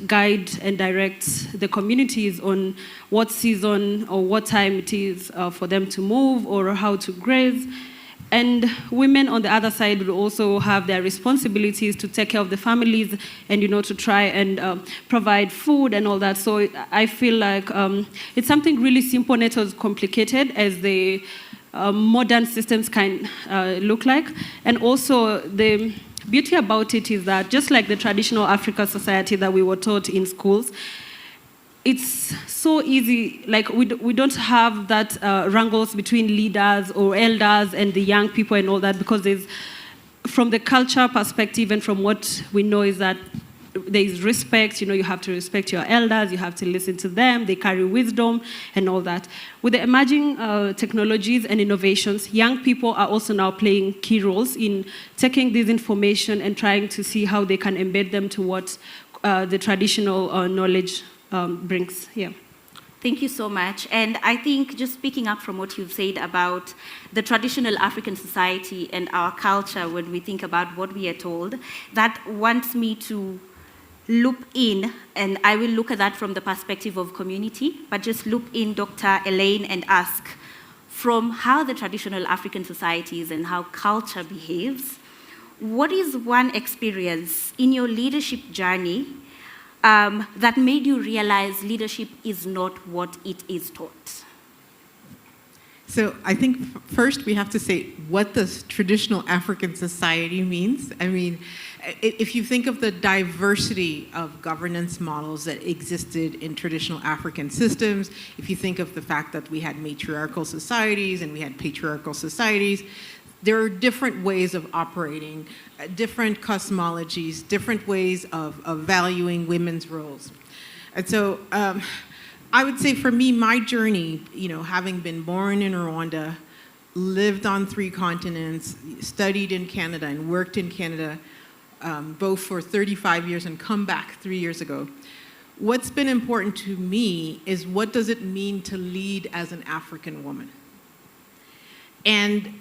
guide and direct the communities on what season or what time it is for them to move or how to graze. And women on the other side will also have their responsibilities to take care of the families and, to try and provide food and all that. So I feel like it's something really simple, not as complicated as the modern systems can look like. And also the beauty about it is that just like the traditional African society that we were taught in schools, it's so easy, like we don't have that wrangles between leaders or elders and the young people and all that, because from the culture perspective and from what we know is that there is respect, you have to respect your elders, you have to listen to them, they carry wisdom and all that. With the emerging technologies and innovations, young people are also now playing key roles in taking this information and trying to see how they can embed them to what the traditional knowledge brings. Yeah. Thank you so much. And I think just picking up from what you've said about the traditional African society and our culture when we think about what we are told, that wants me to loop in, and I will look at that from the perspective of community, but just loop in Dr. Elaine and ask, from how the traditional African societies and how culture behaves, what is one experience in your leadership journey that made you realize leadership is not what it is taught? So I think first we have to say what does traditional African society means. I mean, if you think of the diversity of governance models that existed in traditional African systems, if you think of the fact that we had matriarchal societies and we had patriarchal societies, there are different ways of operating, different cosmologies, different ways of valuing women's roles. And so I would say for me, my journey, having been born in Rwanda, lived on 3 continents, studied in Canada and worked in Canada, both for 35 years and come back 3 years ago. What's been important to me is what does it mean to lead as an African woman? And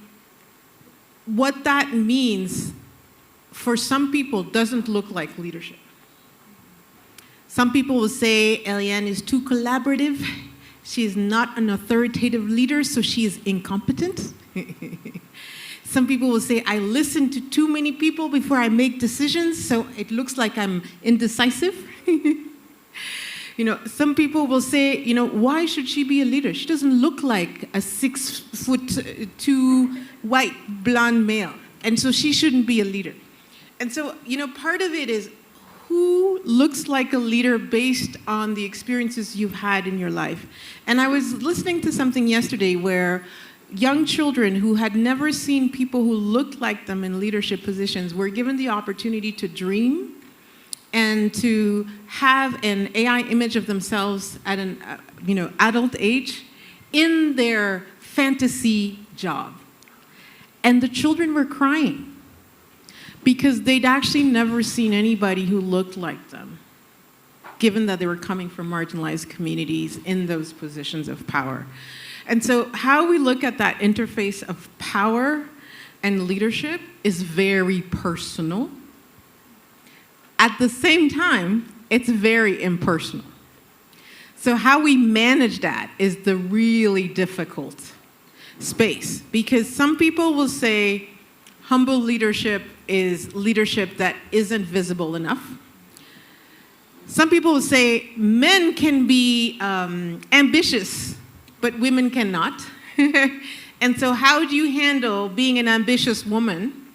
what that means for some people doesn't look like leadership. Some people will say Eliane is too collaborative. She is not an authoritative leader, so she is incompetent. Some people will say I listen to too many people before I make decisions, so it looks like I'm indecisive. Some people will say, why should she be a leader? She doesn't look like a 6'2" white blonde male, and so she shouldn't be a leader. And so, part of it is who looks like a leader based on the experiences you've had in your life. And I was listening to something yesterday where young children who had never seen people who looked like them in leadership positions were given the opportunity to dream and to have an AI image of themselves at an adult age in their fantasy job. And the children were crying because they'd actually never seen anybody who looked like them, given that they were coming from marginalized communities in those positions of power. And so how we look at that interface of power and leadership is very personal. At the same time, it's very impersonal. So how we manage that is the really difficult space, because some people will say humble leadership is leadership that isn't visible enough. Some people will say men can be ambitious, but women cannot. And so how do you handle being an ambitious woman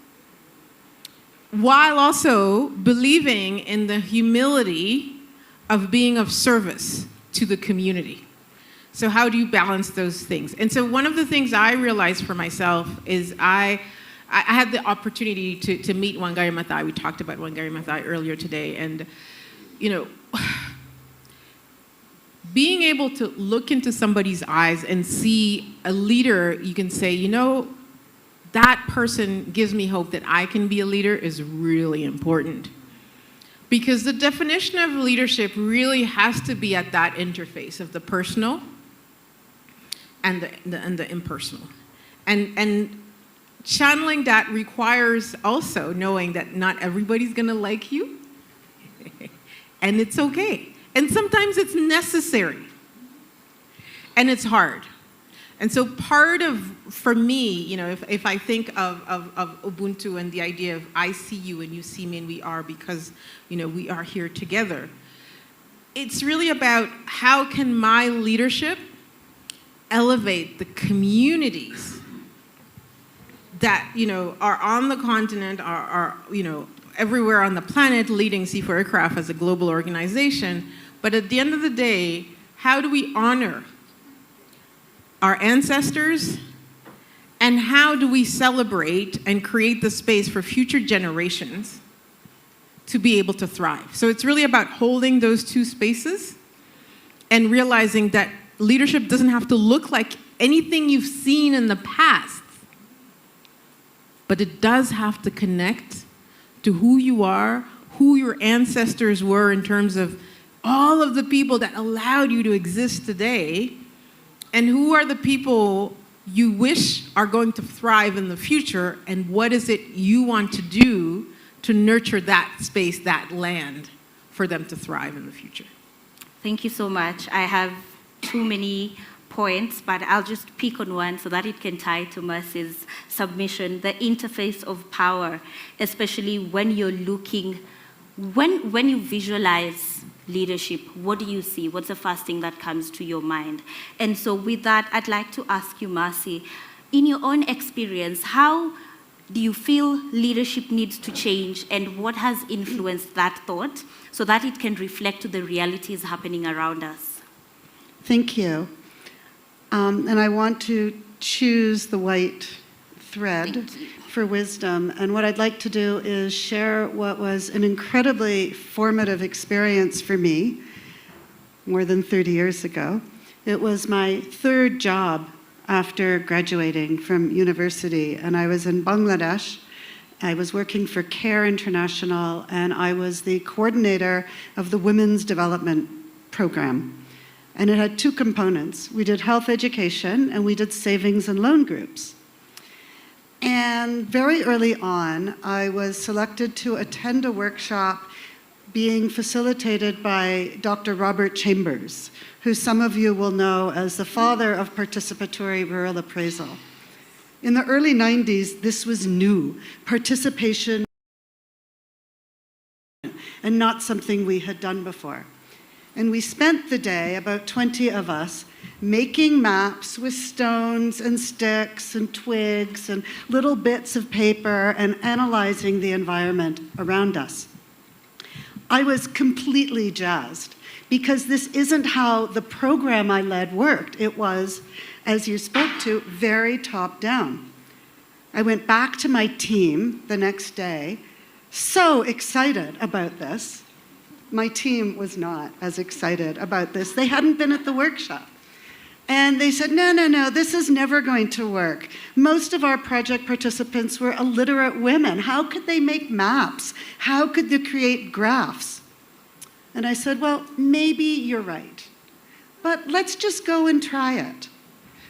while also believing in the humility of being of service to the community? So how do you balance those things? And so one of the things I realized for myself is I had the opportunity to meet Wangari Maathai. We talked about Wangari Maathai earlier today. And, being able to look into somebody's eyes and see a leader, you can say, that person gives me hope that I can be a leader is really important. Because the definition of leadership really has to be at that interface of the personal and the impersonal. And channeling that requires also knowing that not everybody's gonna like you. and it's okay. And sometimes it's necessary, and it's hard. And so part of, for me, you know, if I think of Ubuntu and the idea of I see you and you see me and we are, because, you know, we are here together, it's really about how can my leadership elevate the communities that, you know, are on the continent, are you know, everywhere on the planet, leading C4 Aircraft as a global organization. But at the end of the day, how do we honor our ancestors, and how do we celebrate and create the space for future generations to be able to thrive? So it's really about holding those two spaces and realizing that leadership doesn't have to look like anything you've seen in the past, but it does have to connect to who you are, who your ancestors were in terms of all of the people that allowed you to exist today, and who are the people you wish are going to thrive in the future, and what is it you want to do to nurture that space, that land, for them to thrive in the future. Thank you so much. I have too many points, but I'll just pick on one so that it can tie to Mercy's submission, the interface of power, especially when you're looking, when you visualize leadership, what do you see? What's the first thing that comes to your mind? And so with that, I'd like to ask you, Mercy, in your own experience, how do you feel leadership needs to change, and what has influenced that thought so that it can reflect to the realities happening around us? Thank you. And I want to choose the white thread for wisdom. And what I'd like to do is share what was an incredibly formative experience for me more than 30 years ago. It was my third job after graduating from university, and I was in Bangladesh. I was working for CARE International, and I was the coordinator of the Women's Development Program. And it had two components. We did health education, and we did savings and loan groups. And very early on, I was selected to attend a workshop being facilitated by Dr. Robert Chambers, who some of you will know as the father of participatory rural appraisal. In the early 90s, this was new, participation, and not something we had done before. And we spent the day, about 20 of us, making maps with stones and sticks and twigs and little bits of paper and analyzing the environment around us. I was completely jazzed because this isn't how the program I led worked. It was, as you spoke to, very top down. I went back to my team the next day, so excited about this. My team was not as excited about this. They hadn't been at the workshop. And they said, no, this is never going to work. Most of our project participants were illiterate women. How could they make maps? How could they create graphs? And I said, well, maybe you're right, but let's just go and try it.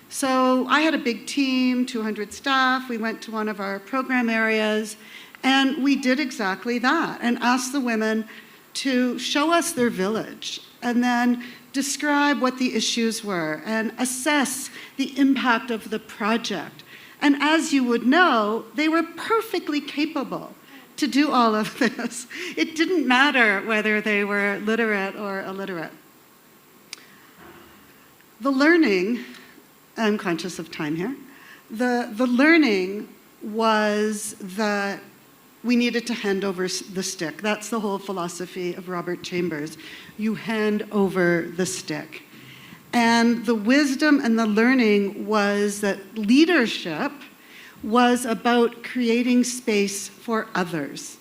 So I had a big team, 200 staff. We went to one of our program areas, and we did exactly that and asked the women to show us their village and then describe what the issues were and assess the impact of the project. And as you would know, they were perfectly capable to do all of this. It didn't matter whether they were literate or illiterate. The learning, I'm conscious of time here, the learning was that we needed to hand over the stick. That's the whole philosophy of Robert Chambers. You hand over the stick. And the wisdom and the learning was that leadership was about creating space for others.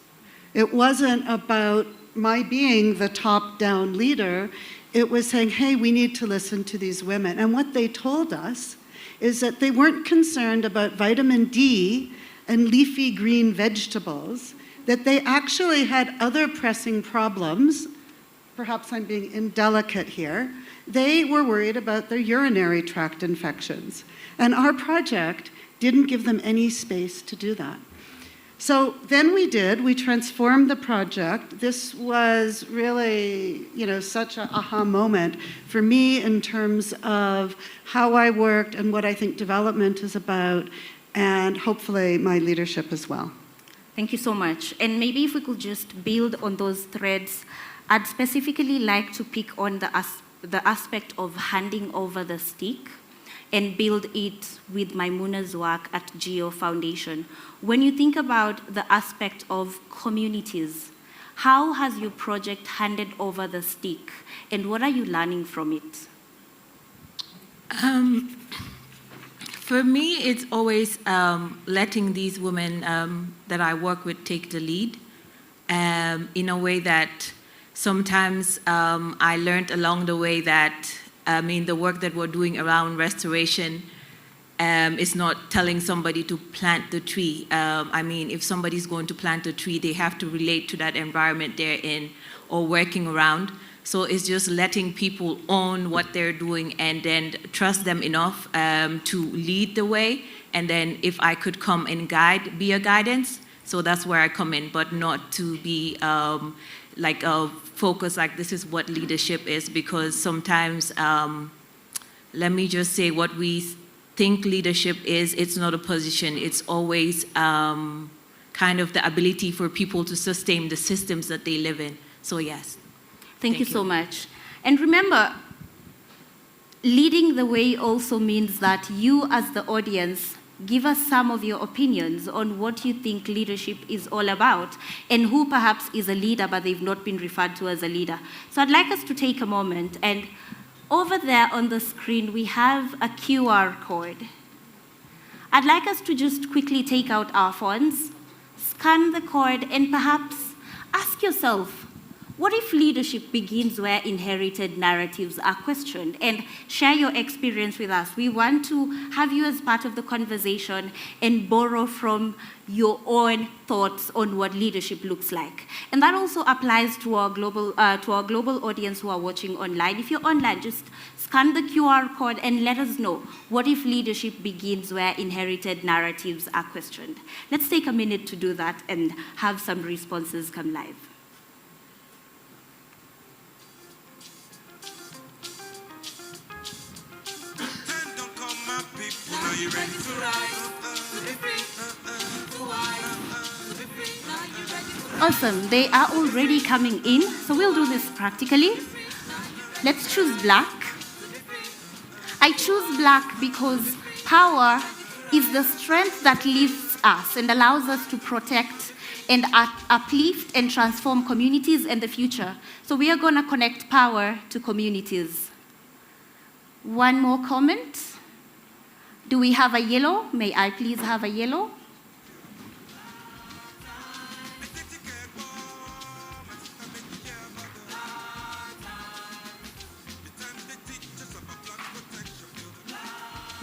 It wasn't about my being the top-down leader. It was saying, hey, we need to listen to these women. And what they told us is that they weren't concerned about vitamin D and leafy green vegetables, that they actually had other pressing problems. Perhaps I'm being indelicate here. They were worried about their urinary tract infections. And our project didn't give them any space to do that. So then we transformed the project. This was really, such an aha moment for me in terms of how I worked and what I think development is about, and hopefully my leadership as well. Thank you so much. And maybe if we could just build on those threads, I'd specifically like to pick on the aspect of handing over the stick and build it with Maimuna's work at Geo Foundation. When you think about the aspect of communities, how has your project handed over the stick, and what are you learning from it? For me, it's always letting these women that I work with take the lead in a way that sometimes I learned along the way that the work that we're doing around restoration is not telling somebody to plant the tree. If somebody's going to plant a tree, they have to relate to that environment they're in or working around. So it's just letting people own what they're doing and then trust them enough to lead the way. And then if I could come and be a guidance, so that's where I come in, but not to be like a focus like this is what leadership is, because sometimes, let me just say what we think leadership is, it's not a position, it's always kind of the ability for people to sustain the systems that they live in. So yes. Thank you so much. And remember, leading the way also means that you as the audience give us some of your opinions on what you think leadership is all about and who perhaps is a leader but they've not been referred to as a leader. So I'd like us to take a moment, and over there on the screen we have a QR code. I'd like us to just quickly take out our phones, scan the code, and perhaps ask yourself, what if leadership begins where inherited narratives are questioned? And share your experience with us. We want to have you as part of the conversation and borrow from your own thoughts on what leadership looks like. And that also applies to our global audience who are watching online. If you're online, just scan the QR code and let us know, what if leadership begins where inherited narratives are questioned? Let's take a minute to do that and have some responses come live. Are you ready to rise? To be free, to wise, to be free. Are you ready to rise? Awesome, they are already coming in, so we'll do this practically. Let's choose black. I choose black because power is the strength that lifts us and allows us to protect and uplift and transform communities and the future. So we are going to connect power to communities. One more comment. Do we have a yellow? May I please have a yellow?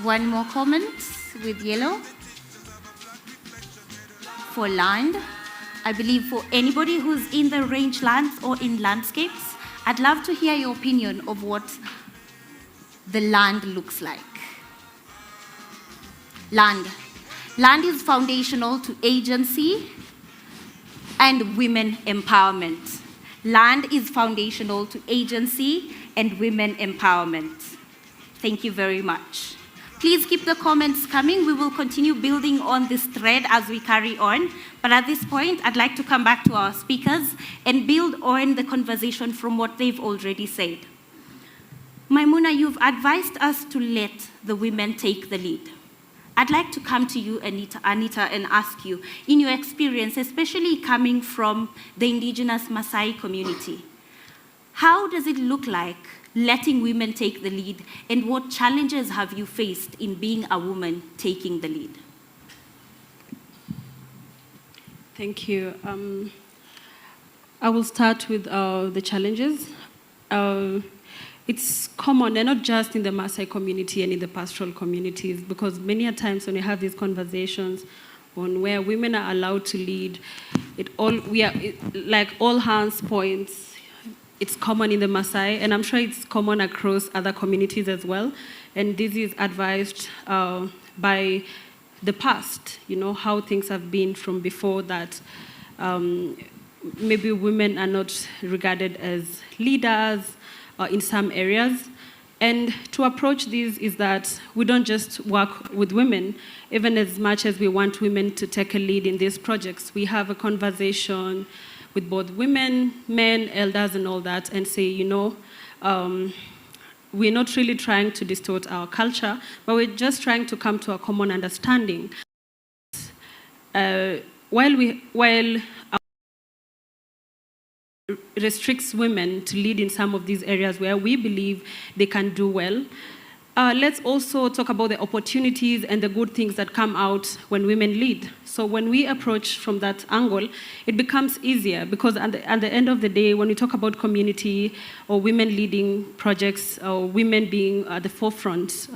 One more comment with yellow. For land, I believe for anybody who's in the rangelands or in landscapes, I'd love to hear your opinion of what the land looks like. Land. Land is foundational to agency and women empowerment. Land is foundational to agency and women empowerment. Thank you very much. Please keep the comments coming. We will continue building on this thread as we carry on. But at this point, I'd like to come back to our speakers and build on the conversation from what they've already said. Maimuna, you've advised us to let the women take the lead. I'd like to come to you, Anita, and ask you, in your experience, especially coming from the indigenous Maasai community, how does it look like letting women take the lead, and what challenges have you faced in being a woman taking the lead? Thank you. I will start with the challenges. It's common, and not just in the Maasai community and in the pastoral communities, because many a times when we have these conversations on where women are allowed to lead, like all hands points. It's common in the Maasai, and I'm sure it's common across other communities as well. And this is advised by the past, how things have been from before, that maybe women are not regarded as leaders in some areas. And to approach this is that we don't just work with women, even as much as we want women to take a lead in these projects. We have a conversation with both women, men, elders, and all that, and say, we're not really trying to distort our culture, but we're just trying to come to a common understanding. While restricts women to lead in some of these areas where we believe they can do well, let's also talk about the opportunities and the good things that come out when women lead. So when we approach from that angle, it becomes easier, because at the end of the day, when we talk about community or women leading projects or women being at the forefront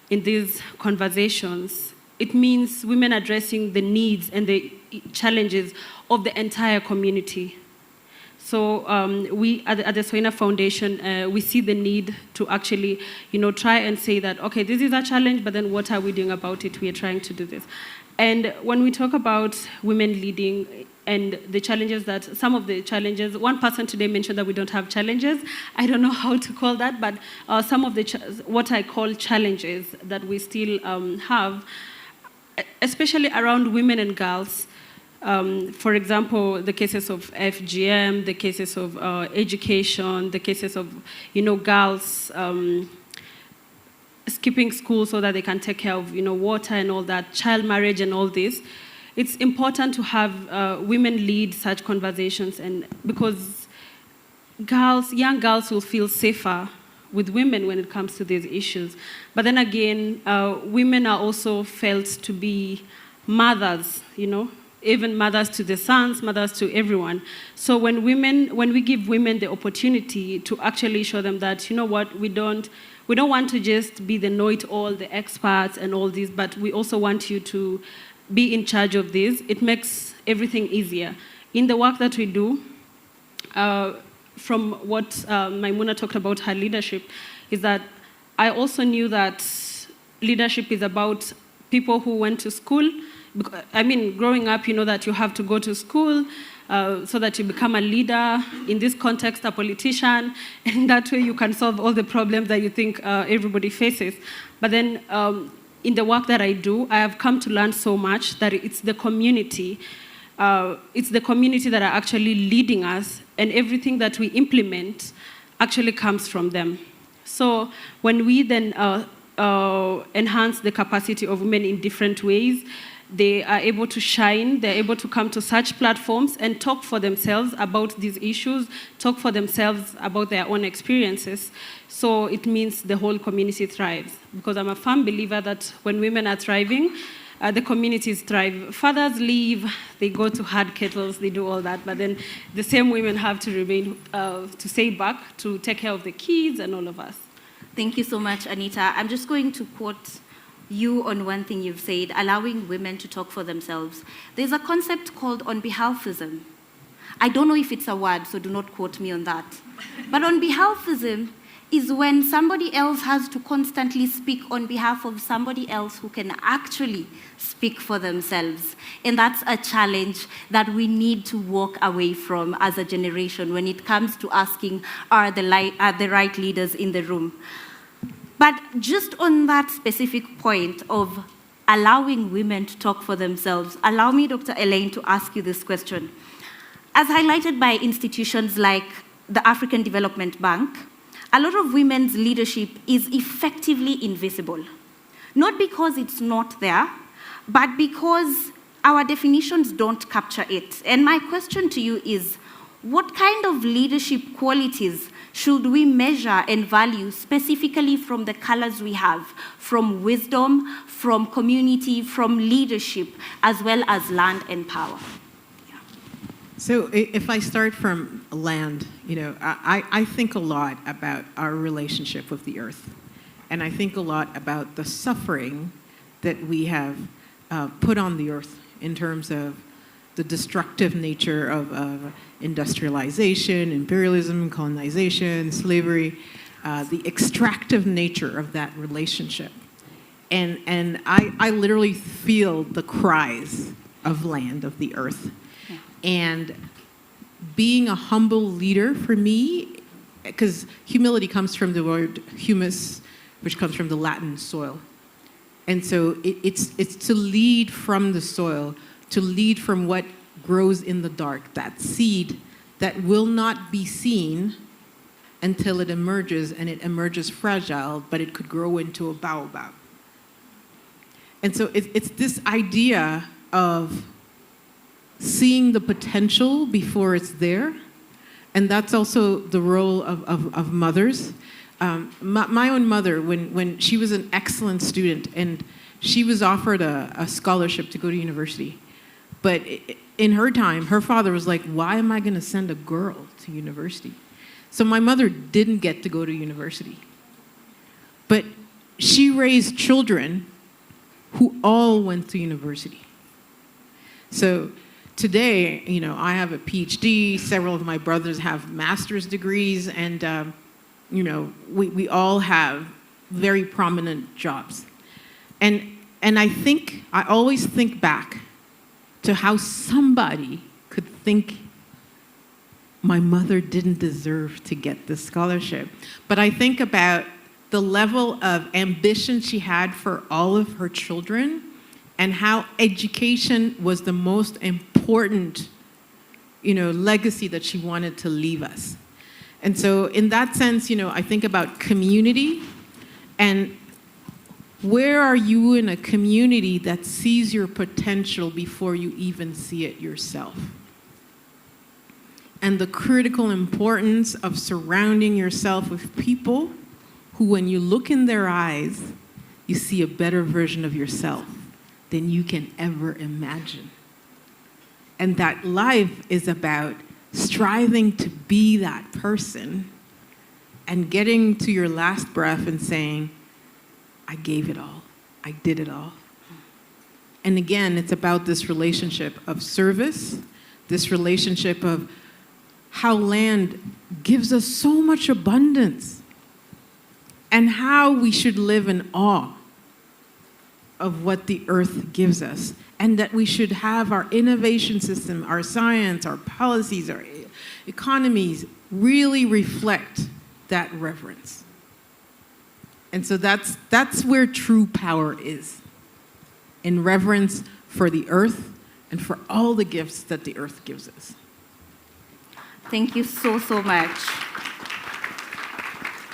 in these conversations, it means women addressing the needs and the challenges of the entire community. So we at the Soina Foundation, we see the need to actually, try and say that, okay, this is a challenge, but then what are we doing about it? We are trying to do this. And when we talk about women leading and the challenges some of the challenges, one person today mentioned that we don't have challenges. I don't know how to call that, but some of the what I call challenges that we still have, especially around women and girls. For example, the cases of FGM, the cases of education, the cases of, girls skipping school so that they can take care of, water and all that, child marriage and all this. It's important to have women lead such conversations, and because young girls will feel safer with women when it comes to these issues. But then again, women are also felt to be mothers, even mothers to the sons, mothers to everyone. So when we give women the opportunity to actually show them that, we don't want to just be the know-it-all, the experts and all this, but we also want you to be in charge of this. It makes everything easier. In the work that we do, from what Maimuna talked about her leadership, is that I also knew that leadership is about people who went to school. I mean, growing up, that you have to go to school so that you become a leader, in this context, a politician, and that way you can solve all the problems that you think everybody faces. But then in the work that I do, I have come to learn so much that it's the community. It's the community that are actually leading us, and everything that we implement actually comes from them. So when we then enhance the capacity of women in different ways, they are able to shine, they're able to come to such platforms and talk for themselves about these issues, talk for themselves about their own experiences. So it means the whole community thrives. Because I'm a firm believer that when women are thriving, the communities thrive. Fathers leave, they go to hard kettles, they do all that, but then the same women have to remain, to stay back, to take care of the kids and all of us. Thank you so much, Anita. I'm just going to quote you on one thing you've said, allowing women to talk for themselves. There's a concept called on behalfism. I don't know if it's a word, so do not quote me on that. But on behalfism is when somebody else has to constantly speak on behalf of somebody else who can actually speak for themselves. And that's a challenge that we need to walk away from as a generation when it comes to asking, are the right leaders in the room? But just on that specific point of allowing women to talk for themselves, allow me, Dr. Elaine, to ask you this question. As highlighted by institutions like the African Development Bank, a lot of women's leadership is effectively invisible. Not because it's not there, but because our definitions don't capture it. And my question to you is, what kind of leadership qualities should we measure and value specifically from the colors we have, from wisdom, from community, from leadership, as well as land and power? Yeah. So if I start from land, I think a lot about our relationship with the earth. And I think a lot about the suffering that we have put on the earth in terms of the destructive nature of industrialization, imperialism, colonization, slavery, the extractive nature of that relationship. And I literally feel the cries of land, of the earth. Yeah. And being a humble leader for me, because humility comes from the word humus, which comes from the Latin soil. And so it's to lead from the soil, to lead from what grows in the dark, that seed that will not be seen until it emerges, and it emerges fragile, but it could grow into a baobab. And so it's this idea of seeing the potential before it's there. And that's also the role of mothers. My own mother, when she was an excellent student, and she was offered a scholarship to go to university. But in her time, her father was like, why am I going to send a girl to university? So my mother didn't get to go to university. But she raised children who all went to university. So today, I have a PhD, several of my brothers have master's degrees, and we all have very prominent jobs. And I always think back to how somebody could think my mother didn't deserve to get this scholarship. But I think about the level of ambition she had for all of her children, and how education was the most important, legacy that she wanted to leave us. And so in that sense, I think about community, and where are you in a community that sees your potential before you even see it yourself? And the critical importance of surrounding yourself with people who, when you look in their eyes, you see a better version of yourself than you can ever imagine. And that life is about striving to be that person and getting to your last breath and saying, I gave it all. I did it all. And again, it's about this relationship of service, this relationship of how land gives us so much abundance, and how we should live in awe of what the earth gives us, and that we should have our innovation system, our science, our policies, our economies really reflect that reverence. And so that's where true power is, in reverence for the earth and for all the gifts that the earth gives us. Thank you so, so much.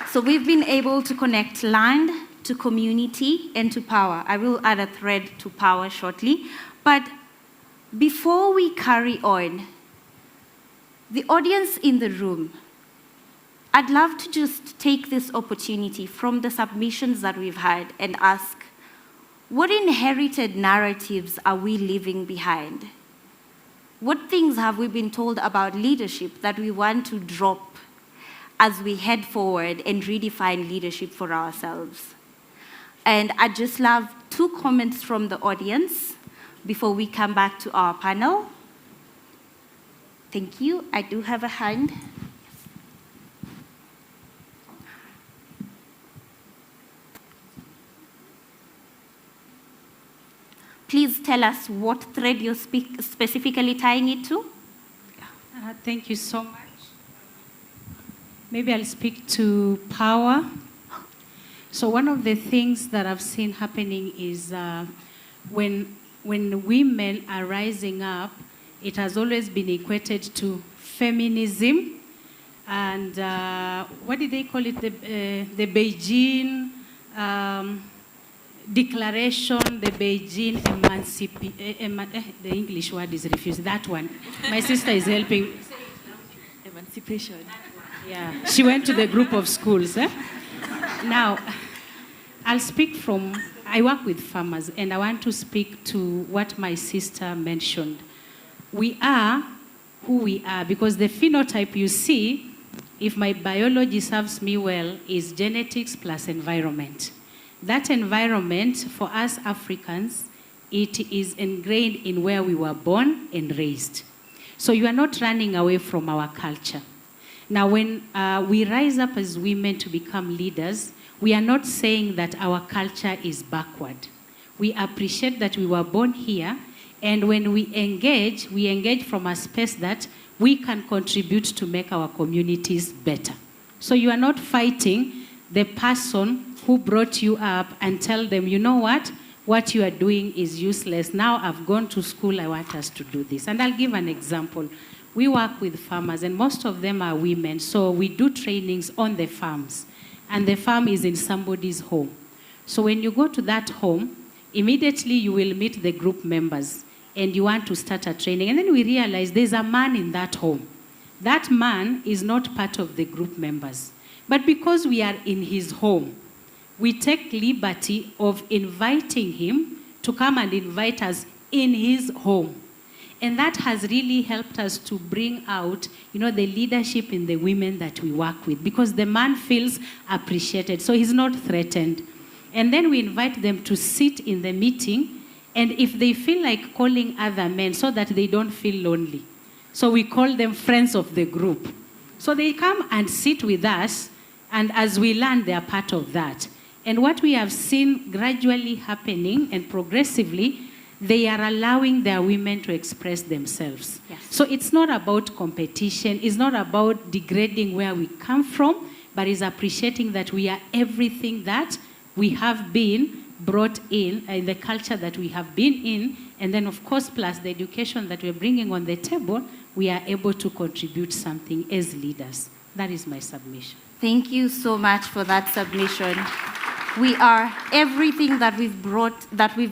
So we've been able to connect land to community and to power. I will add a thread to power shortly. But before we carry on, the audience in the room, I'd love to just take this opportunity from the submissions that we've had and ask, what inherited narratives are we leaving behind? What things have we been told about leadership that we want to drop as we head forward and redefine leadership for ourselves? And I'd just love 2 comments from the audience before we come back to our panel. Thank you. I do have a hand. Please tell us what thread you're specifically tying it to. Thank you so much. Maybe I'll speak to power. So one of the things that I've seen happening is when women are rising up, it has always been equated to feminism. And what did they call it? The Beijing Declaration, the Beijing the English word is refused. That one. My sister is helping. Emancipation. Yeah, she went to the group of schools. Now, I'll speak I work with farmers, and I want to speak to what my sister mentioned. We are who we are, because the phenotype you see, if my biology serves me well, is genetics plus environment. That environment, for us Africans, it is ingrained in where we were born and raised. So you are not running away from our culture. Now, when we rise up as women to become leaders, we are not saying that our culture is backward. We appreciate that we were born here, and when we engage from a space that we can contribute to make our communities better. So you are not fighting the person who brought you up and tell them, you know what you are doing is useless. Now I've gone to school, I want us to do this. And I'll give an example. We work with farmers, and most of them are women, so we do trainings on the farms. And the farm is in somebody's home. So when you go to that home, immediately you will meet the group members, and you want to start a training. And then we realize there's a man in that home. That man is not part of the group members. But because we are in his home, we take liberty of inviting him to come and invite us in his home. And that has really helped us to bring out, the leadership in the women that we work with, because the man feels appreciated, so he's not threatened. And then we invite them to sit in the meeting, and if they feel like calling other men so that they don't feel lonely. So we call them friends of the group. So they come and sit with us, and as we learn, they are part of that. And what we have seen gradually happening and progressively, they are allowing their women to express themselves. Yes. So it's not about competition, it's not about degrading where we come from, but it's appreciating that we are everything that we have been brought in the culture that we have been in, and then of course, plus the education that we're bringing on the table, we are able to contribute something as leaders. That is my submission. Thank you so much for that submission. We are everything that we've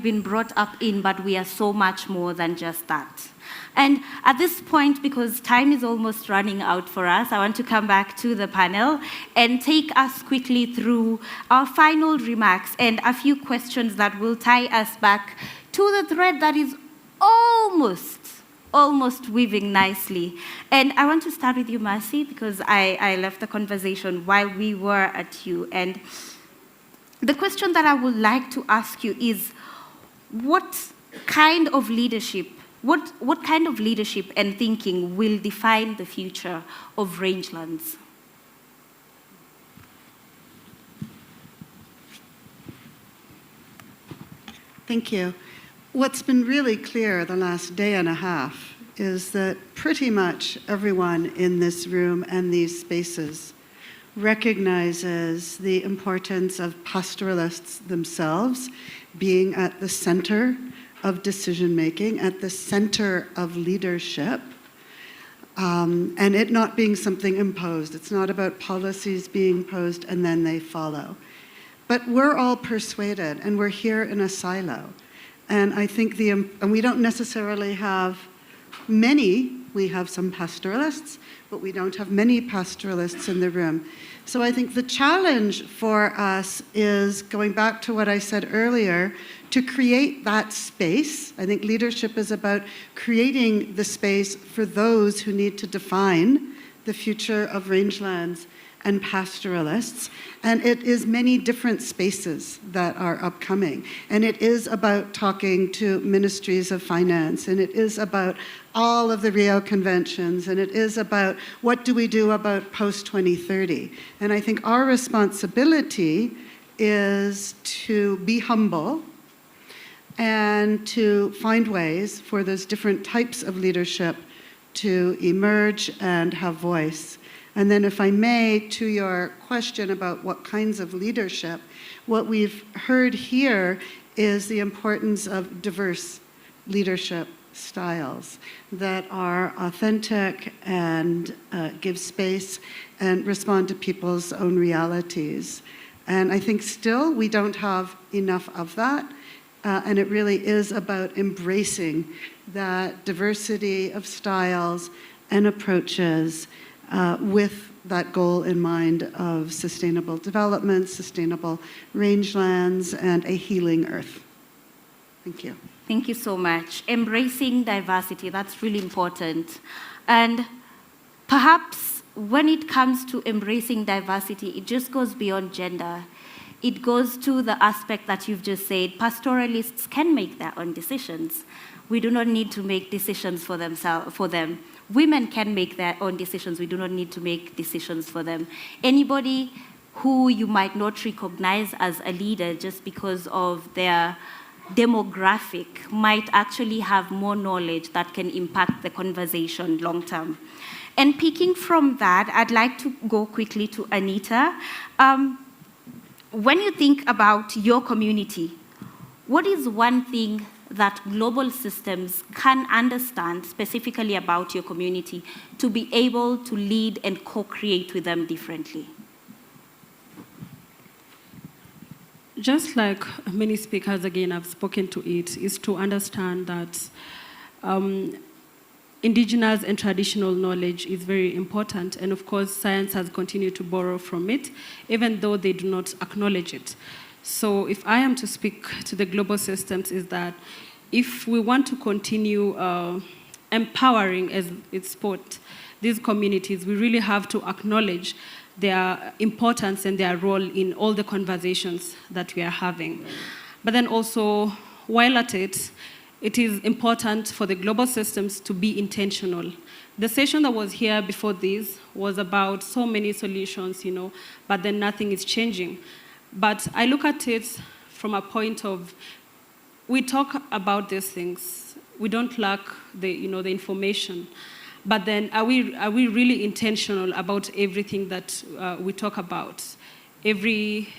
been brought up in, but we are so much more than just that. And at this point, because time is almost running out for us, I want to come back to the panel and take us quickly through our final remarks and a few questions that will tie us back to the thread that is almost weaving nicely. And I want to start with you, Mercy, because I left the conversation while we were at you. And the question that I would like to ask you is, what kind of leadership and thinking will define the future of Rangelands? Thank you. What's been really clear the last day and a half is that pretty much everyone in this room and these spaces recognizes the importance of pastoralists themselves being at the center of decision-making, at the center of leadership, and it not being something imposed. It's not about policies being imposed and then they follow. But we're all persuaded, and we're here in a silo. And I think and we don't necessarily have many. We have some pastoralists, but we don't have many pastoralists in the room. So I think the challenge for us is, going back to what I said earlier, to create that space. I think leadership is about creating the space for those who need to define the future of rangelands and pastoralists. And it is many different spaces that are upcoming. And it is about talking to ministries of finance, and it is about all of the Rio conventions, and it is about what do we do about post-2030. And I think our responsibility is to be humble and to find ways for those different types of leadership to emerge and have voice. And then, if I may, to your question about what kinds of leadership, what we've heard here is the importance of diverse leadership styles that are authentic and give space and respond to people's own realities. And I think still we don't have enough of that. And it really is about embracing that diversity of styles and approaches with that goal in mind of sustainable development, sustainable rangelands, and a healing earth. Thank you. Thank you so much. Embracing diversity, that's really important. And perhaps when it comes to embracing diversity, it just goes beyond gender. It goes to the aspect that you've just said. Pastoralists can make their own decisions. We do not need to make decisions for them. Women can make their own decisions. We do not need to make decisions for them. Anybody who you might not recognize as a leader just because of their demographic might actually have more knowledge that can impact the conversation long term. And picking from that, I'd like to go quickly to Anita. When you think about your community, what is one thing that global systems can understand specifically about your community to be able to lead and co-create with them differently? Just like many speakers, again, have spoken to it, is to understand that indigenous and traditional knowledge is very important. And of course, science has continued to borrow from it, even though they do not acknowledge it. So if I am to speak to the global systems, is that if we want to continue empowering, as it's put, these communities, we really have to acknowledge their importance and their role in all the conversations that we are having. But then also, while at it, it is important for the global systems to be intentional. The session that was here before this was about so many solutions, but then nothing is changing. But I look at it from a point of, we talk about these things, we don't lack the information. But then, are we really intentional about everything that we talk about? Every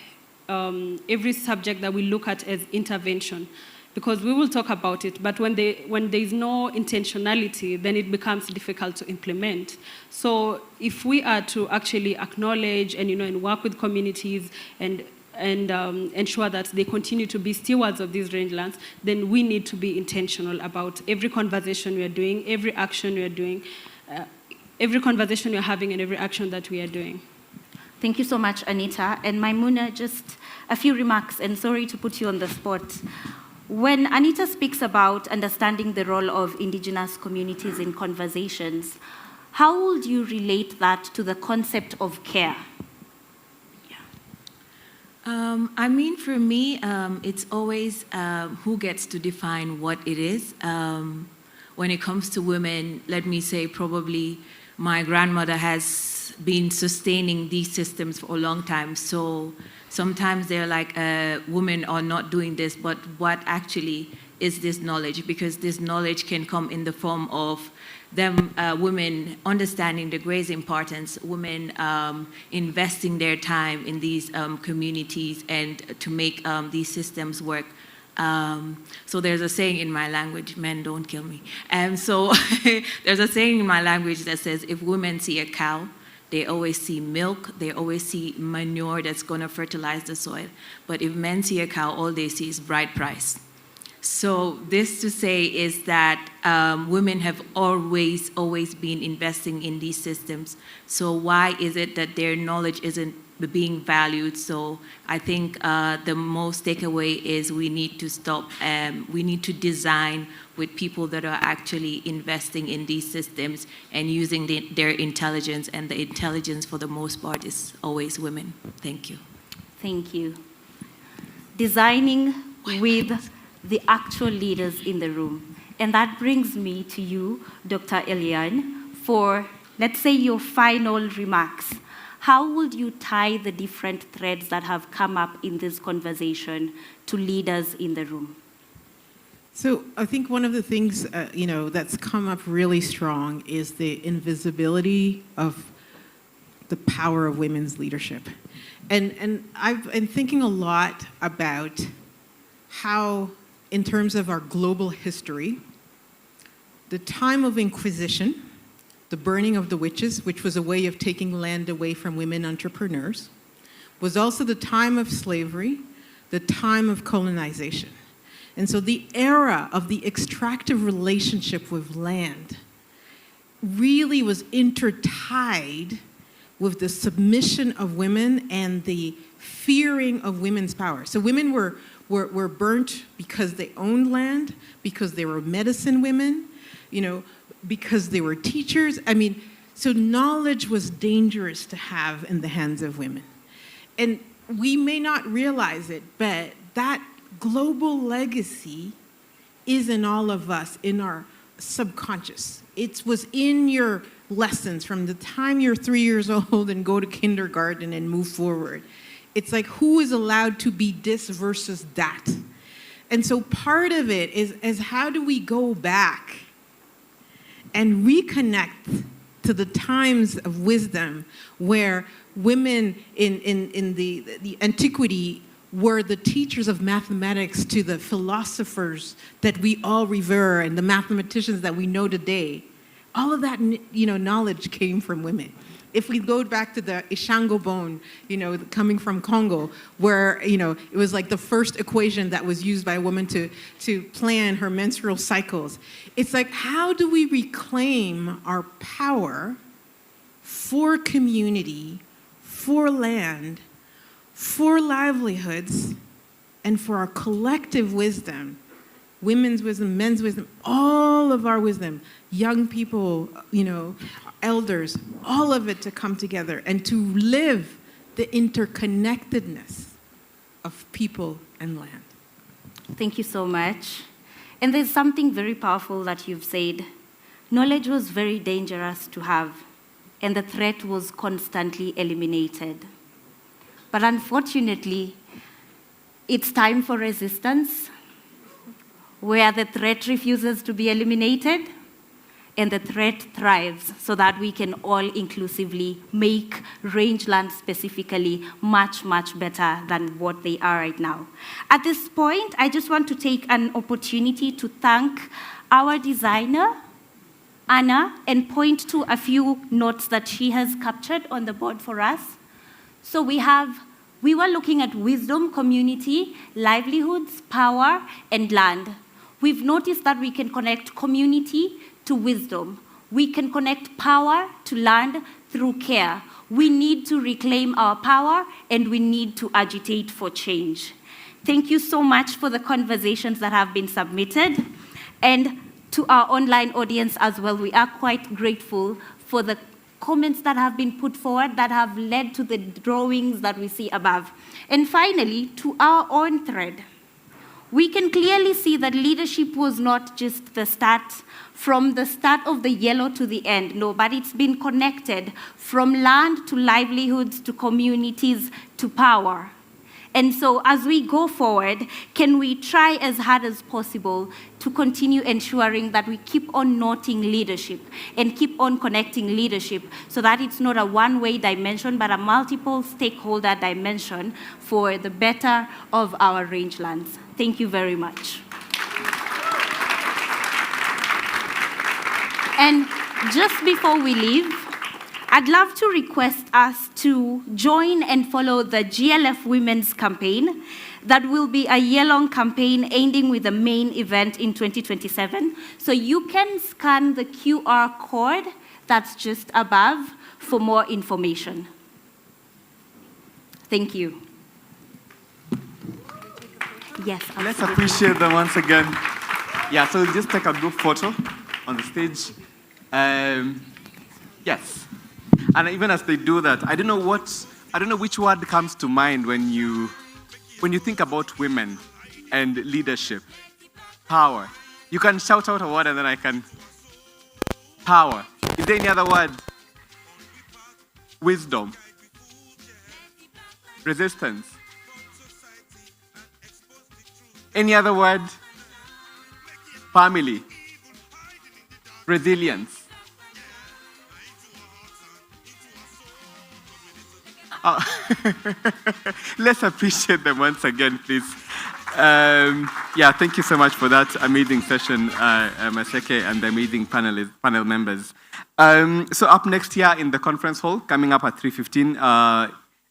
subject that we look at as intervention, because we will talk about it, but when there is no intentionality, then it becomes difficult to implement. So, if we are to actually acknowledge and work with communities and ensure that they continue to be stewards of these rangelands, then we need to be intentional about every conversation we are doing, every action we are doing, every conversation we are having, and every action that we are doing. Thank you so much, Anita. And Maimuna, just a few remarks, and sorry to put you on the spot. When Anita speaks about understanding the role of indigenous communities in conversations, how would you relate that to the concept of care? For me, it's always who gets to define what it is. When it comes to women, let me say probably my grandmother has been sustaining these systems for a long time. So sometimes they're like, women are not doing this, but what actually is this knowledge? Because this knowledge can come in the form of them, women understanding the great importance, women investing their time in these communities and to make these systems work. So there's a saying in my language, men don't kill me. So there's a saying in my language that says, if women see a cow, they always see milk, they always see manure that's going to fertilize the soil. But if men see a cow, all they see is bride price. So this to say is that women have always been investing in these systems. So why is it that their knowledge isn't being valued? So I think the most takeaway is we need to stop, we need to design with people that are actually investing in these systems and using their intelligence, and the intelligence for the most part is always women. Thank you. Thank you. Designing with the actual leaders in the room. And that brings me to you, Dr. Eliane, for, let's say, your final remarks. How would you tie the different threads that have come up in this conversation to leaders in the room? So I think one of the things that's come up really strong is the invisibility of the power of women's leadership. And I've been thinking a lot about how, in terms of our global history, the time of Inquisition, the burning of the witches, which was a way of taking land away from women entrepreneurs, was also the time of slavery, the time of colonization. And so the era of the extractive relationship with land really was intertied with the submission of women and the fearing of women's power. So women were burnt because they owned land, because they were medicine women, because they were teachers. So knowledge was dangerous to have in the hands of women. And we may not realize it, but that global legacy is in all of us, in our subconscious. It was in your lessons from the time you're 3 years old and go to kindergarten and move forward. It's like, who is allowed to be this versus that? And so part of it is how do we go back and reconnect to the times of wisdom where women in the antiquity were the teachers of mathematics to the philosophers that we all revere and the mathematicians that we know today. All of that, knowledge came from women. If we go back to the Ishango bone, coming from Congo, where, it was like the first equation that was used by a woman to plan her menstrual cycles. It's like, how do we reclaim our power for community, for land, for livelihoods, and for our collective wisdom, women's wisdom, men's wisdom, all of our wisdom, young people, elders, all of it to come together and to live the interconnectedness of people and land. Thank you so much. And there's something very powerful that you've said. Knowledge was very dangerous to have, and the threat was constantly eliminated. But unfortunately, it's time for resistance, where the threat refuses to be eliminated, and the threat thrives so that we can all inclusively make rangelands specifically much, much better than what they are right now. At this point, I just want to take an opportunity to thank our designer, Anna, and point to a few notes that she has captured on the board for us. So we were looking at wisdom, community, livelihoods, power, and land. We've noticed that we can connect community to wisdom. We can connect power to land through care. We need to reclaim our power, and we need to agitate for change. Thank you so much for the conversations that have been submitted. And to our online audience as well, we are quite grateful for the comments that have been put forward that have led to the drawings that we see above. And finally, to our own thread, we can clearly see that leadership was not just the start, from the start of the yellow to the end, no, but it's been connected from land to livelihoods to communities to power. And so as we go forward, can we try as hard as possible to continue ensuring that we keep on noting leadership and keep on connecting leadership so that it's not a one-way dimension, but a multiple stakeholder dimension for the better of our rangelands. Thank you very much. And just before we leave, I'd love to request us to join and follow the GLF Women's Campaign. That will be a year-long campaign ending with the main event in 2027. So you can scan the QR code that's just above for more information. Thank you. Yes, absolutely. Let's appreciate them once again. Yeah, so we'll just take a group photo on the stage. Yes. And even as they do that, I don't know which word comes to mind when you think about women and leadership. Power. You can shout out a word and then I can. Power. Is there any other word? Wisdom. Resistance. Any other word? Family. Resilience. Let's appreciate them once again, please. Thank you so much for that amazing session, Maseke, and the amazing panel members. So up next here in the conference hall, coming up at 3:15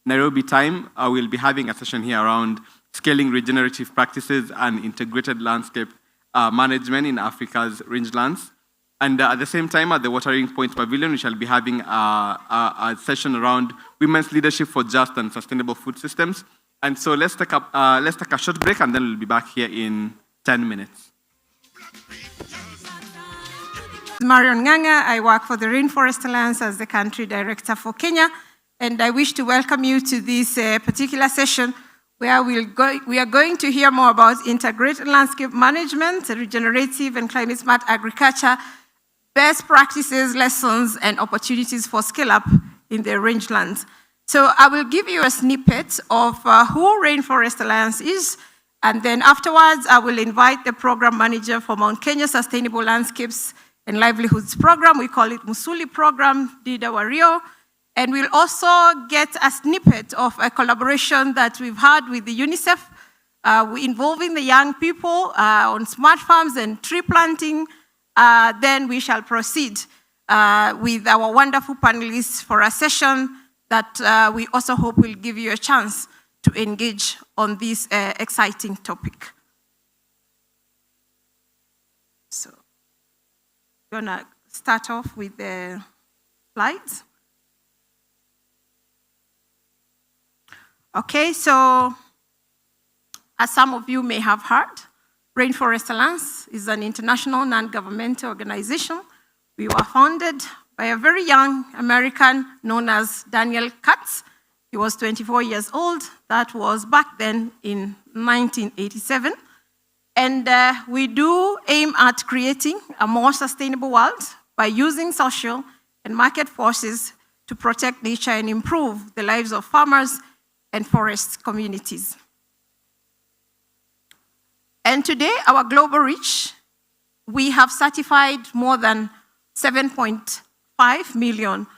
Nairobi time, we'll be having a session here around scaling regenerative practices and integrated landscape management in Africa's rangelands. And at the same time, at the Watering Point Pavilion, we shall be having a session around women's leadership for just and sustainable food systems. And so let's take a short break, and then we'll be back here in 10 minutes. Marion Nganga. I work for the Rainforest Alliance as the country director for Kenya. And I wish to welcome you to this particular session where we are going to hear more about integrated landscape management, regenerative and climate smart agriculture, best practices, lessons, and opportunities for scale-up in the rangelands. So I will give you a snippet of who Rainforest Alliance is, and then afterwards I will invite the program manager for Mount Kenya Sustainable Landscapes and Livelihoods Program. We call it Musuli Program, Dida Wario. And we'll also get a snippet of a collaboration that we've had with the UNICEF, involving the young people on smart farms and tree planting. Then we shall proceed with our wonderful panelists for a session that we also hope will give you a chance to engage on this exciting topic. So, we're gonna start off with the slides. Okay, so as some of you may have heard, Rainforest Alliance is an international non-governmental organization. We were founded by a very young American known as Daniel Katz. He was 24 years old. That was back then in 1987. And we do aim at creating a more sustainable world by using social and market forces to protect nature and improve the lives of farmers and forest communities. And today, our global reach, we have certified more than 7.5 million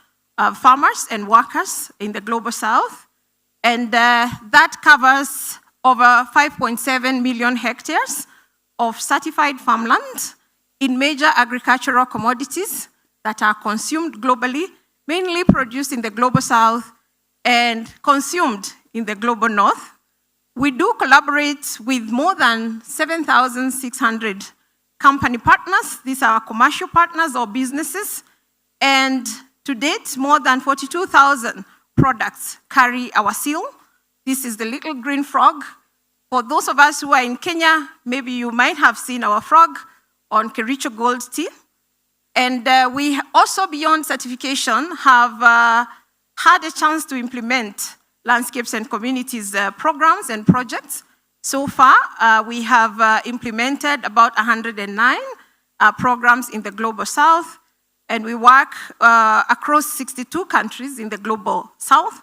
farmers and workers in the global south. And that covers over 5.7 million hectares of certified farmland in major agricultural commodities that are consumed globally, mainly produced in the global south and consumed in the global north. We do collaborate with more than 7,600 company partners. These are commercial partners or businesses. And to date, more than 42,000 products carry our seal. This is the little green frog. For those of us who are in Kenya, maybe you might have seen our frog on Kericho Gold Tea. And we also, beyond certification, have had a chance to implement landscapes and communities programs and projects. So far, we have implemented about 109 programs in the global south, and we work across 62 countries in the global south.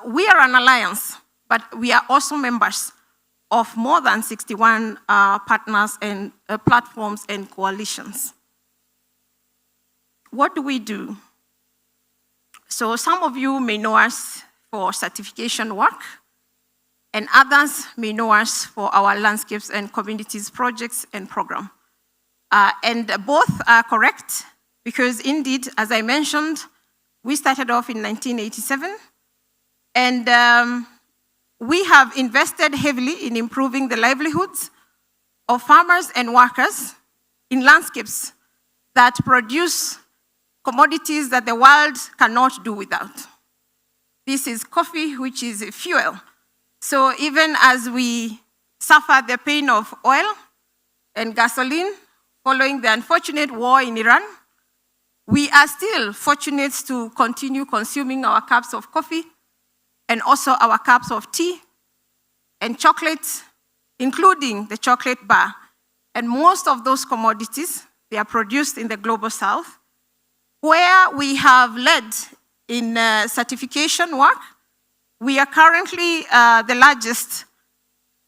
We are an alliance, but we are also members of more than 61 partners and platforms and coalitions. What do we do? So some of you may know us for certification work, and others may know us for our landscapes and communities projects and program. And both are correct, because indeed, as I mentioned, we started off in 1987, and we have invested heavily in improving the livelihoods of farmers and workers in landscapes that produce commodities that the world cannot do without. This is coffee, which is a fuel. So even as we suffer the pain of oil and gasoline following the unfortunate war in Iran, we are still fortunate to continue consuming our cups of coffee and also our cups of tea and chocolate, including the chocolate bar. And most of those commodities, they are produced in the global south, where we have led in certification work. We are currently the largest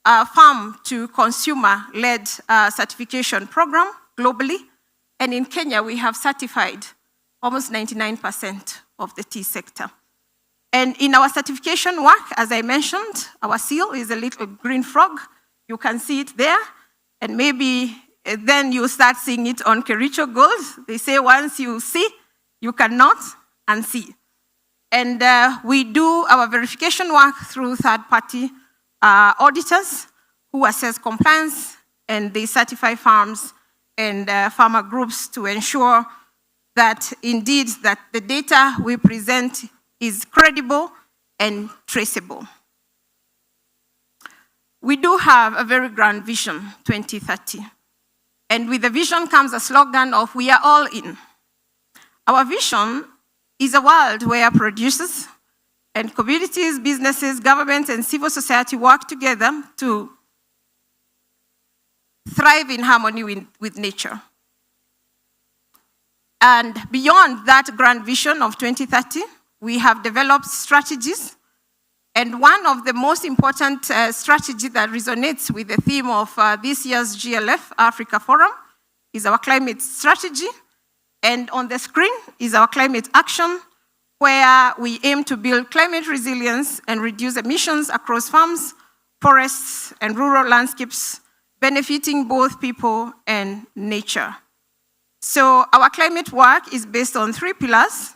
farm-to-consumer-led certification program globally. And in Kenya, we have certified almost 99% of the tea sector. And in our certification work, as I mentioned, our seal is a little green frog. You can see it there. And maybe then you start seeing it on Kericho Gold. They say once you see, you cannot unsee. And we do our verification work through third-party auditors who assess compliance, and they certify farms and farmer groups to ensure that indeed that the data we present is credible and traceable. We do have a very grand vision, 2030. And with the vision comes a slogan of "We are all in." Our vision is a world where producers and communities, businesses, governments, and civil society work together to thrive in harmony with nature. And beyond that grand vision of 2030, we have developed strategies. And one of the most important strategies that resonates with the theme of this year's GLF Africa Forum is our climate strategy. And on the screen is our climate action, where we aim to build climate resilience and reduce emissions across farms, forests, and rural landscapes, benefiting both people and nature. So our climate work is based on 3 pillars.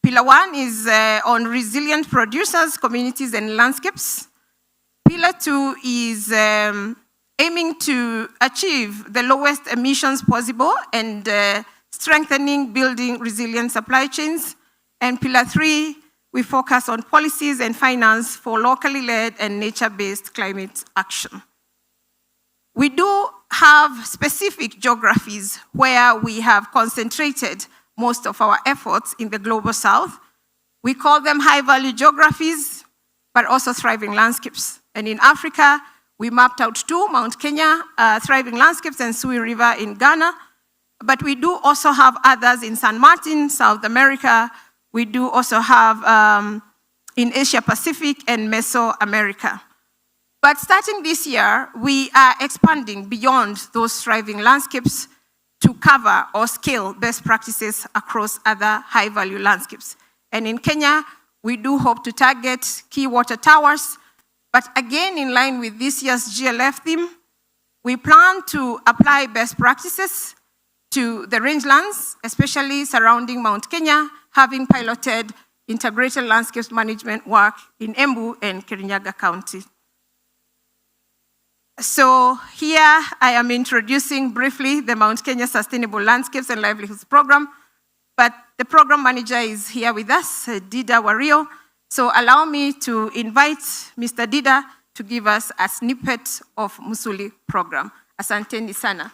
Pillar 1 is on resilient producers, communities, and landscapes. Pillar 2 is aiming to achieve the lowest emissions possible and strengthening building resilient supply chains. And Pillar 3, we focus on policies and finance for locally led and nature-based climate action. We do have specific geographies where we have concentrated most of our efforts in the global south. We call them high-value geographies, but also thriving landscapes. And in Africa, we mapped out 2, Mount Kenya, thriving landscapes, and Sui River in Ghana. But we do also have others in San Martin, South America. We do also have in Asia Pacific and Mesoamerica. But starting this year, we are expanding beyond those thriving landscapes to cover or scale best practices across other high-value landscapes. And in Kenya, we do hope to target key water towers. But again, in line with this year's GLF theme, we plan to apply best practices to the rangelands, especially surrounding Mount Kenya, having piloted integrated landscapes management work in Embu and Kirinyaga County. So here I am introducing briefly the Mount Kenya Sustainable Landscapes and Livelihoods Program, but the program manager is here with us, Dida Wario. So allow me to invite Mr. Dida to give us a snippet of Musuli program. Asanteni sana.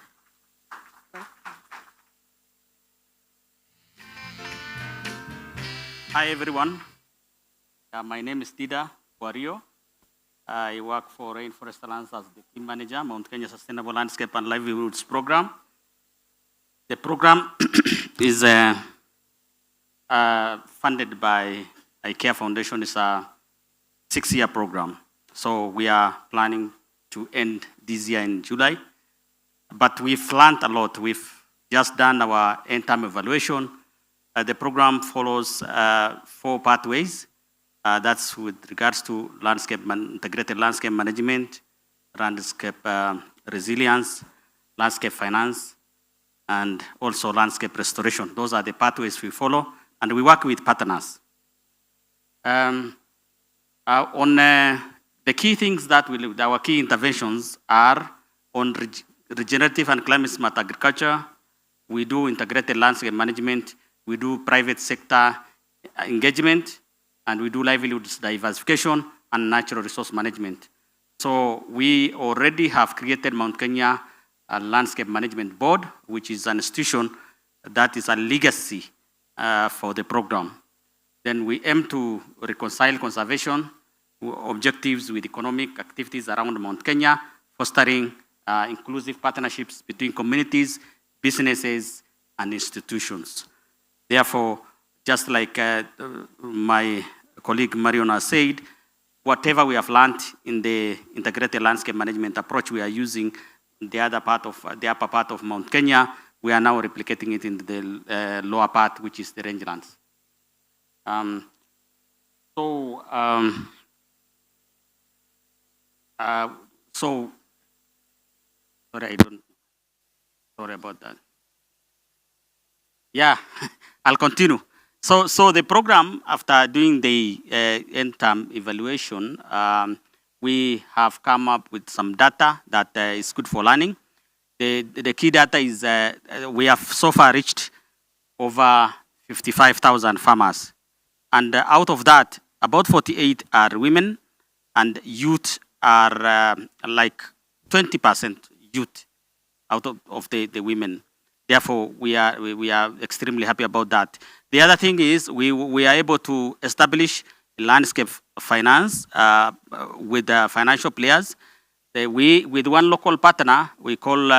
Hi everyone, my name is Dida Wario. I work for Rainforest Alliance as the team manager, Mount Kenya Sustainable Landscape and Livelihoods Program. The program is funded by IKEA Foundation. It's a 6-year program. So we are planning to end this year in July. But we've learned a lot. We've just done our end-term evaluation. The program follows 4 pathways. That's with regards to integrated landscape management, landscape resilience, landscape finance, and also landscape restoration. Those are the pathways we follow, and we work with partners. The key things that our key interventions are on regenerative and climate-smart agriculture. We do integrated landscape management. We do private sector engagement, and we do livelihoods diversification and natural resource management. So we already have created Mount Kenya Landscape Management Board, which is an institution that is a legacy for the program. Then we aim to reconcile conservation objectives with economic activities around Mount Kenya, fostering inclusive partnerships between communities, businesses, and institutions. Therefore, just like my colleague Marion has said, whatever we have learned in the integrated landscape management approach we are using in the upper part of Mount Kenya, we are now replicating it in the lower part, which is the rangelands. Sorry about that. Yeah, I'll continue. So the program, after doing the end-term evaluation, we have come up with some data that is good for learning. The key data is we have so far reached over 55,000 farmers. And out of that, about 48 are women, and youth are like 20% youth out of the women. Therefore, we are extremely happy about that. The other thing is we are able to establish landscape finance with financial players. With one local partner we call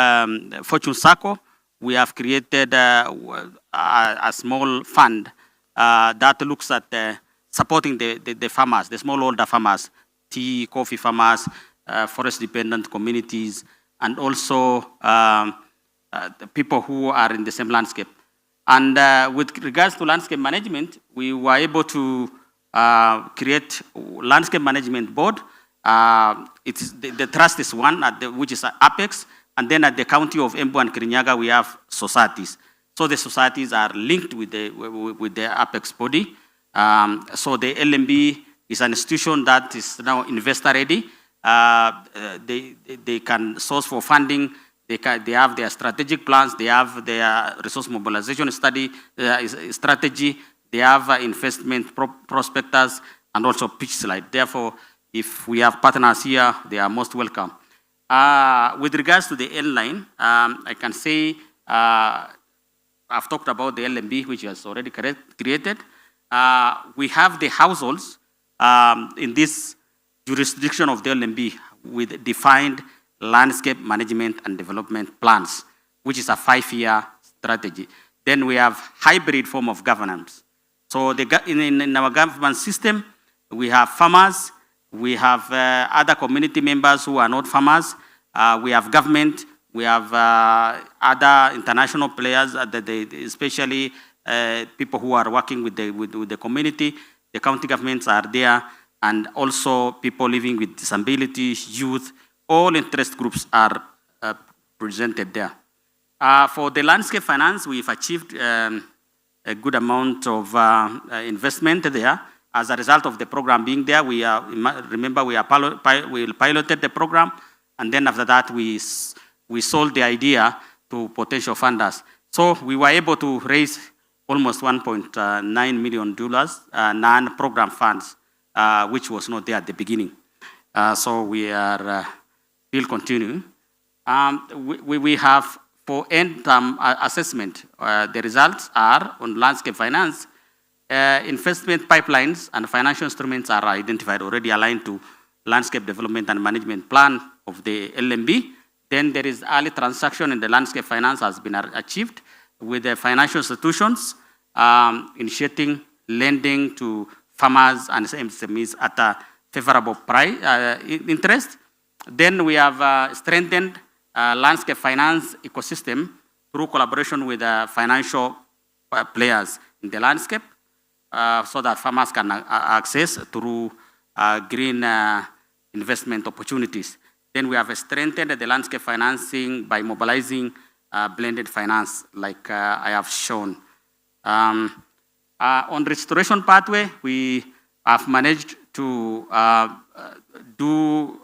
Fortune Sacco, we have created a small fund that looks at supporting the farmers, the smallholder farmers, tea, coffee farmers, forest-dependent communities, and also the people who are in the same landscape. And with regards to landscape management, we were able to create landscape management board. The trust is one, which is Apex, and then at the county of Embu and Kirinyaga, we have societies. So the societies are linked with the Apex body. So the LMB is an institution that is now investor ready. They can source for funding. They have their strategic plans. They have their resource mobilization strategy. They have investment prospectus and also pitch slide. Therefore, if we have partners here, they are most welcome. With regards to the N line, I can say I've talked about the LMB, which was already created. We have the households in this jurisdiction of the LMB with defined landscape management and development plans, which is a 5-year strategy. Then we have hybrid form of governance. So in our government system, we have farmers, we have other community members who are not farmers, we have government, we have other international players, especially people who are working with the community. The county governments are there, and also people living with disabilities, youth, all interest groups are presented there. For the landscape finance, we've achieved a good amount of investment there. As a result of the program being there, we piloted the program, and then after that, we sold the idea to potential funders. So we were able to raise almost $1.9 million non-program funds, which was not there at the beginning. So we are still continuing. We have for end-term assessment, the results are on landscape finance. Investment pipelines and financial instruments are identified, already aligned to landscape development and management plan of the LMB. Then there is early transaction in the landscape finance has been achieved with the financial institutions initiating lending to farmers and SMEs at a favorable price, interest. Then we have strengthened landscape finance ecosystem through collaboration with financial players in the landscape so that farmers can access through green investment opportunities. Then we have strengthened the landscape financing by mobilizing blended finance, like I have shown. On restoration pathway, we have managed to do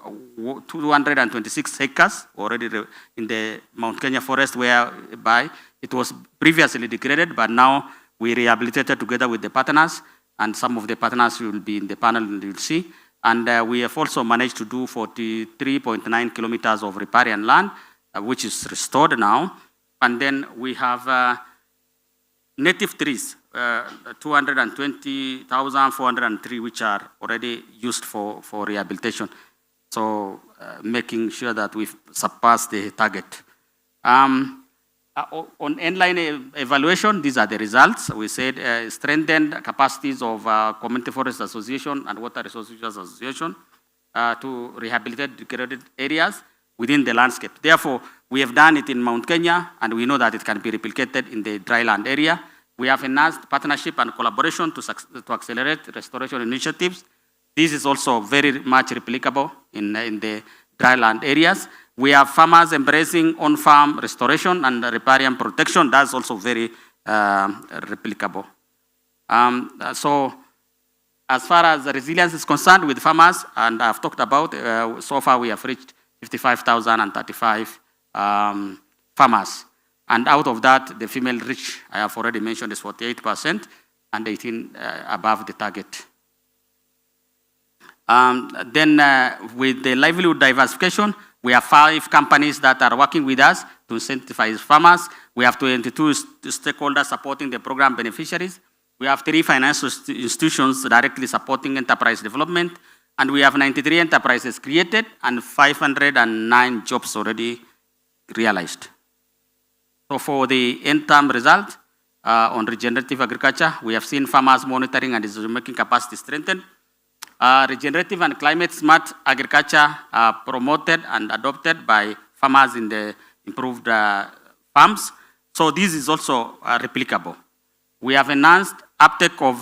226 hectares already in the Mount Kenya forest, whereby it was previously degraded, but now we rehabilitated together with the partners, and some of the partners will be in the panel, you'll see. And we have also managed to do 43.9 kilometers of riparian land, which is restored now. And then we have native trees, 220,403, which are already used for rehabilitation. So making sure that we've surpassed the target. On end-line evaluation, these are the results. We said strengthened capacities of Community Forest Association and Water Resources Association to rehabilitate degraded areas within the landscape. Therefore, we have done it in Mount Kenya, and we know that it can be replicated in the dryland area. We have enhanced partnership and collaboration to accelerate restoration initiatives. This is also very much replicable in the dryland areas. We have farmers embracing on-farm restoration and riparian protection. That's also very replicable. So as far as the resilience is concerned with farmers, and I've talked about, so far we have reached 55,035 farmers. And out of that, the female reach, I have already mentioned, is 48%, and 18 above the target. Then with the livelihood diversification, we have 5 companies that are working with us to incentivize farmers. We have 22 stakeholders supporting the program beneficiaries. We have 3 financial institutions directly supporting enterprise development. And we have 93 enterprises created and 509 jobs already realized. So for the end-term result on regenerative agriculture, we have seen farmers monitoring and decision-making capacity strengthened. Regenerative and climate-smart agriculture are promoted and adopted by farmers in the improved farms. So this is also replicable. We have enhanced uptake of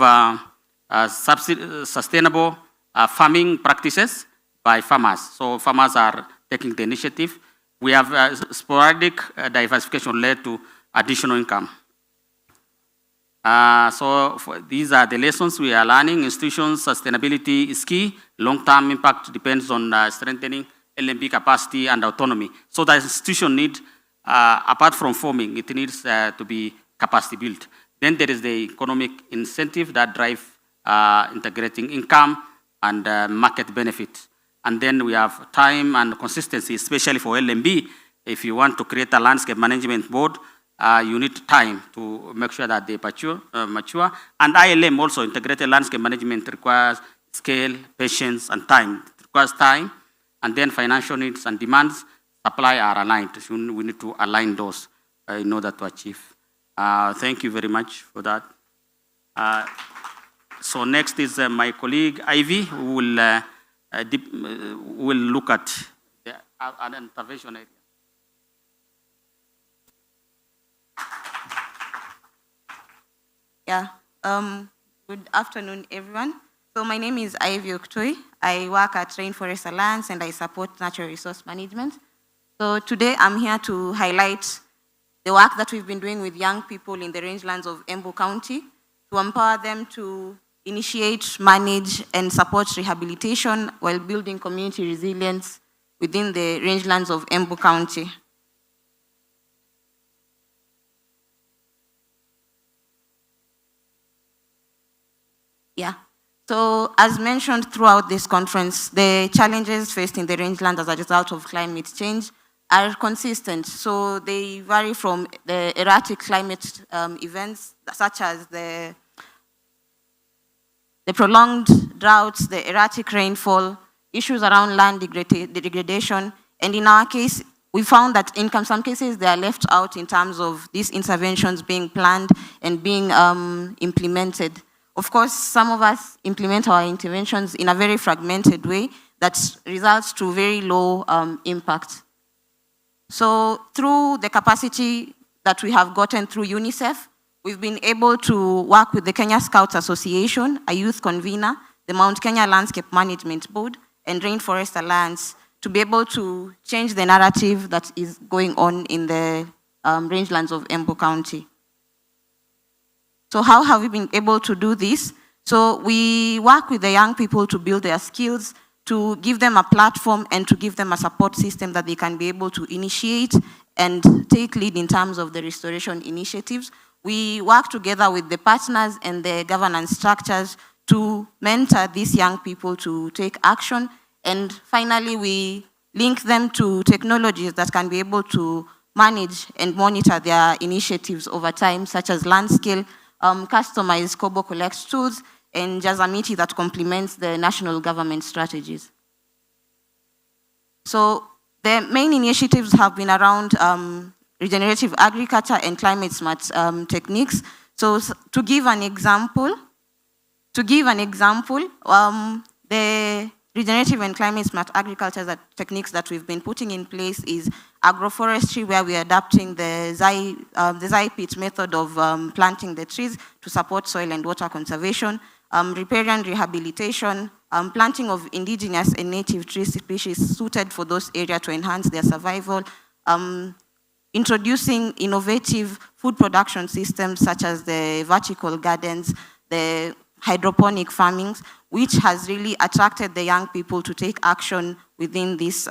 sustainable farming practices by farmers. So farmers are taking the initiative. We have sporadic diversification led to additional income. These are the lessons we are learning. Institutions sustainability is key. Long-term impact depends on strengthening LMB capacity and autonomy. So the institution needs, apart from forming, it needs to be capacity built. Then there is the economic incentive that drive integrating income and market benefit. And then we have time and consistency, especially for LMB. If you want to create a landscape management board, you need time to make sure that they mature. And ILM also, integrated landscape management, requires scale, patience, and time. It requires time, and then financial needs and demands, supply are aligned. So we need to align those in order to achieve. Thank you very much for that. So next is my colleague, Ivy, who will look at an intervention area. Yeah, good afternoon, everyone. So my name is Ivy Oktoi. I work at Rainforest Alliance and I support natural resource management. So today I'm here to highlight the work that we've been doing with young people in the rangelands of Embu County to empower them to initiate, manage, and support rehabilitation while building community resilience within the rangelands of Embu County. Yeah. So as mentioned throughout this conference, the challenges faced in the rangeland as a result of climate change are consistent. So they vary from the erratic climate events, such as the prolonged droughts, the erratic rainfall, issues around land degradation, and in our case, we found that in some cases they are left out in terms of these interventions being planned and being implemented. Of course, some of us implement our interventions in a very fragmented way that results to very low impact. So through the capacity that we have gotten through UNICEF, we've been able to work with the Kenya Scouts Association, a youth convener, the Mount Kenya Landscape Management Board, and Rainforest Alliance to be able to change the narrative that is going on in the rangelands of Embu County. So how have we been able to do this? So we work with the young people to build their skills, to give them a platform and to give them a support system that they can be able to initiate and take lead in terms of the restoration initiatives. We work together with the partners and the governance structures to mentor these young people to take action. And finally, we link them to technologies that can be able to manage and monitor their initiatives over time, such as land scale, customized Kobo Collect tools, and Jazamiti that complements the national government strategies. So the main initiatives have been around regenerative agriculture and climate smart techniques. So to give an example, the regenerative and climate smart agriculture techniques that we've been putting in place is agroforestry, where we are adapting the Zai-Pit method of planting the trees to support soil and water conservation, riparian rehabilitation, planting of indigenous and native tree species suited for those areas to enhance their survival, introducing innovative food production systems such as the vertical gardens, the hydroponic farmings, which has really attracted the young people to take action within these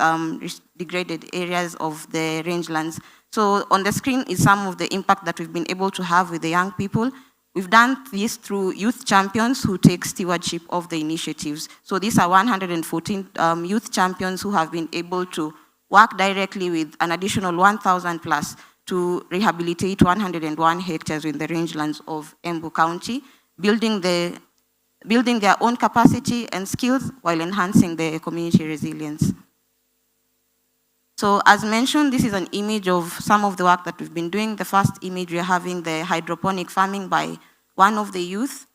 degraded areas of the rangelands. So on the screen is some of the impact that we've been able to have with the young people. We've done this through youth champions who take stewardship of the initiatives. So these are 114 youth champions who have been able to work directly with an additional 1,000 plus to rehabilitate 101 hectares in the rangelands of Embu County, building their own capacity and skills while enhancing the community resilience. So as mentioned, this is an image of some of the work that we've been doing. The first image, we're having the hydroponic farming by one of the youth.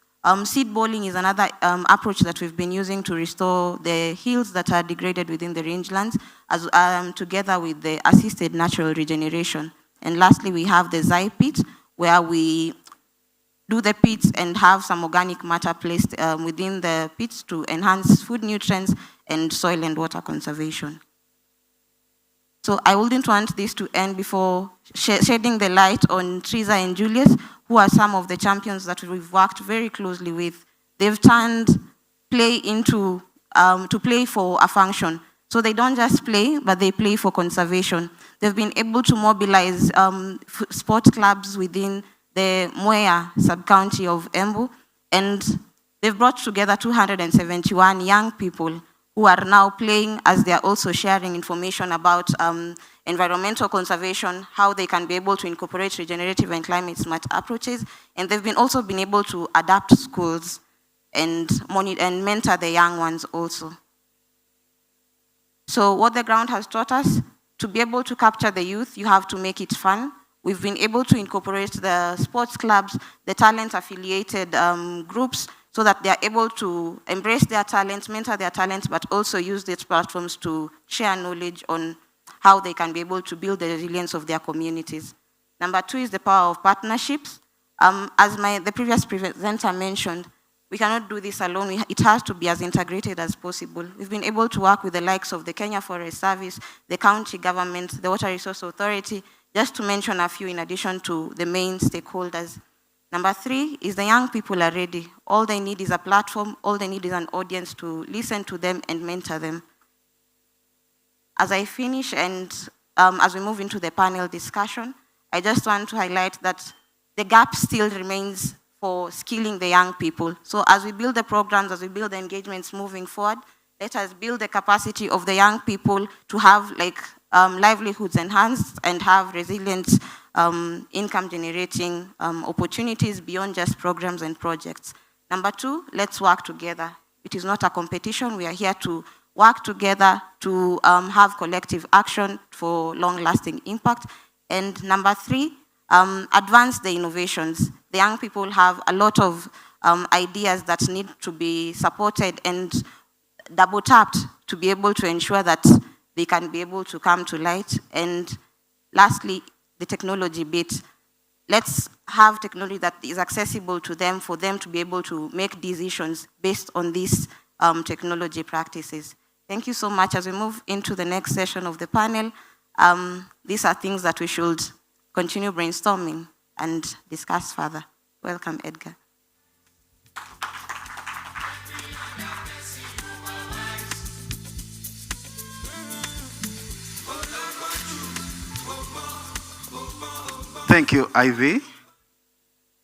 Seed bowling is another approach that we've been using to restore the hills that are degraded within the rangelands, together with the assisted natural regeneration. And lastly, we have the Zai pit, where we do the pits and have some organic matter placed within the pits to enhance food nutrients and soil and water conservation. So I wouldn't want this to end before shedding the light on Teresa and Julius, who are some of the champions that we've worked very closely with. They've turned play into, to play for a function. So they don't just play, but they play for conservation. They've been able to mobilize sport clubs within the Mwea sub-county of Embu, and they've brought together 271 young people who are now playing as they are also sharing information about environmental conservation, how they can be able to incorporate regenerative and climate smart approaches, and they've also been able to adapt schools and mentor the young ones also. So what the ground has taught us, to be able to capture the youth, you have to make it fun. We've been able to incorporate the sports clubs, the talent-affiliated groups, so that they are able to embrace their talents, mentor their talents, but also use these platforms to share knowledge on how they can be able to build the resilience of their communities. Number 2 is the power of partnerships. As the previous presenter mentioned, we cannot do this alone. It has to be as integrated as possible. We've been able to work with the likes of the Kenya Forest Service, the county government, the Water Resource Authority, just to mention a few in addition to the main stakeholders. Number 3 is the young people are ready. All they need is a platform, all they need is an audience to listen to them and mentor them. As I finish and as we move into the panel discussion, I just want to highlight that the gap still remains for skilling the young people. So as we build the programs, as we build the engagements moving forward, let us build the capacity of the young people to have livelihoods enhanced and have resilient income generating opportunities beyond just programs and projects. Number 2, let's work together. It is not a competition. We are here to work together to have collective action for long-lasting impact. And number 3, advance the innovations. The young people have a lot of ideas that need to be supported and double tapped to be able to ensure that they can be able to come to light. And lastly, the technology bit. Let's have technology that is accessible to them for them to be able to make decisions based on these technology practices. Thank you so much. As we move into the next session of the panel, these are things that we should continue brainstorming and discuss further. Welcome, Edgar. Thank you, Ivy.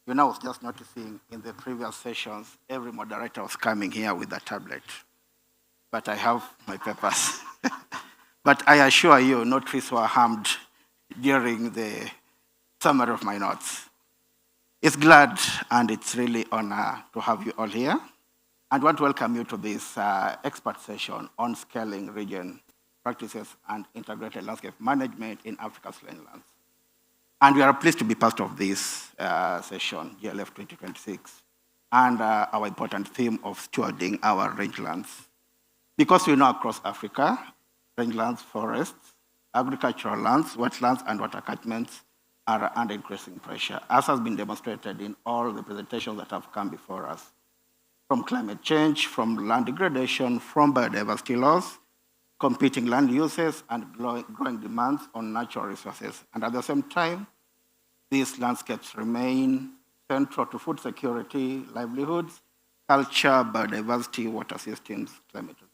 You know, I was just noticing in the previous sessions, every moderator was coming here with a tablet. But I have my papers. But I assure you, no trees were harmed during the summary of my notes. It's glad and it's really an honor to have you all here. And I want to welcome you to this expert session on scaling region practices and integrated landscape management in Africa's rangelands. And we are pleased to be part of this session, GLF 2026, and our important theme of stewarding our rangelands. Because we know across Africa, rangelands, forests, agricultural lands, wetlands, and water catchments are under increasing pressure, as has been demonstrated in all the presentations that have come before us. From climate change, from land degradation, from biodiversity loss, competing land uses, and growing demands on natural resources. And at the same time, these landscapes remain central to food security, livelihoods, culture, biodiversity, water systems, climate resilience.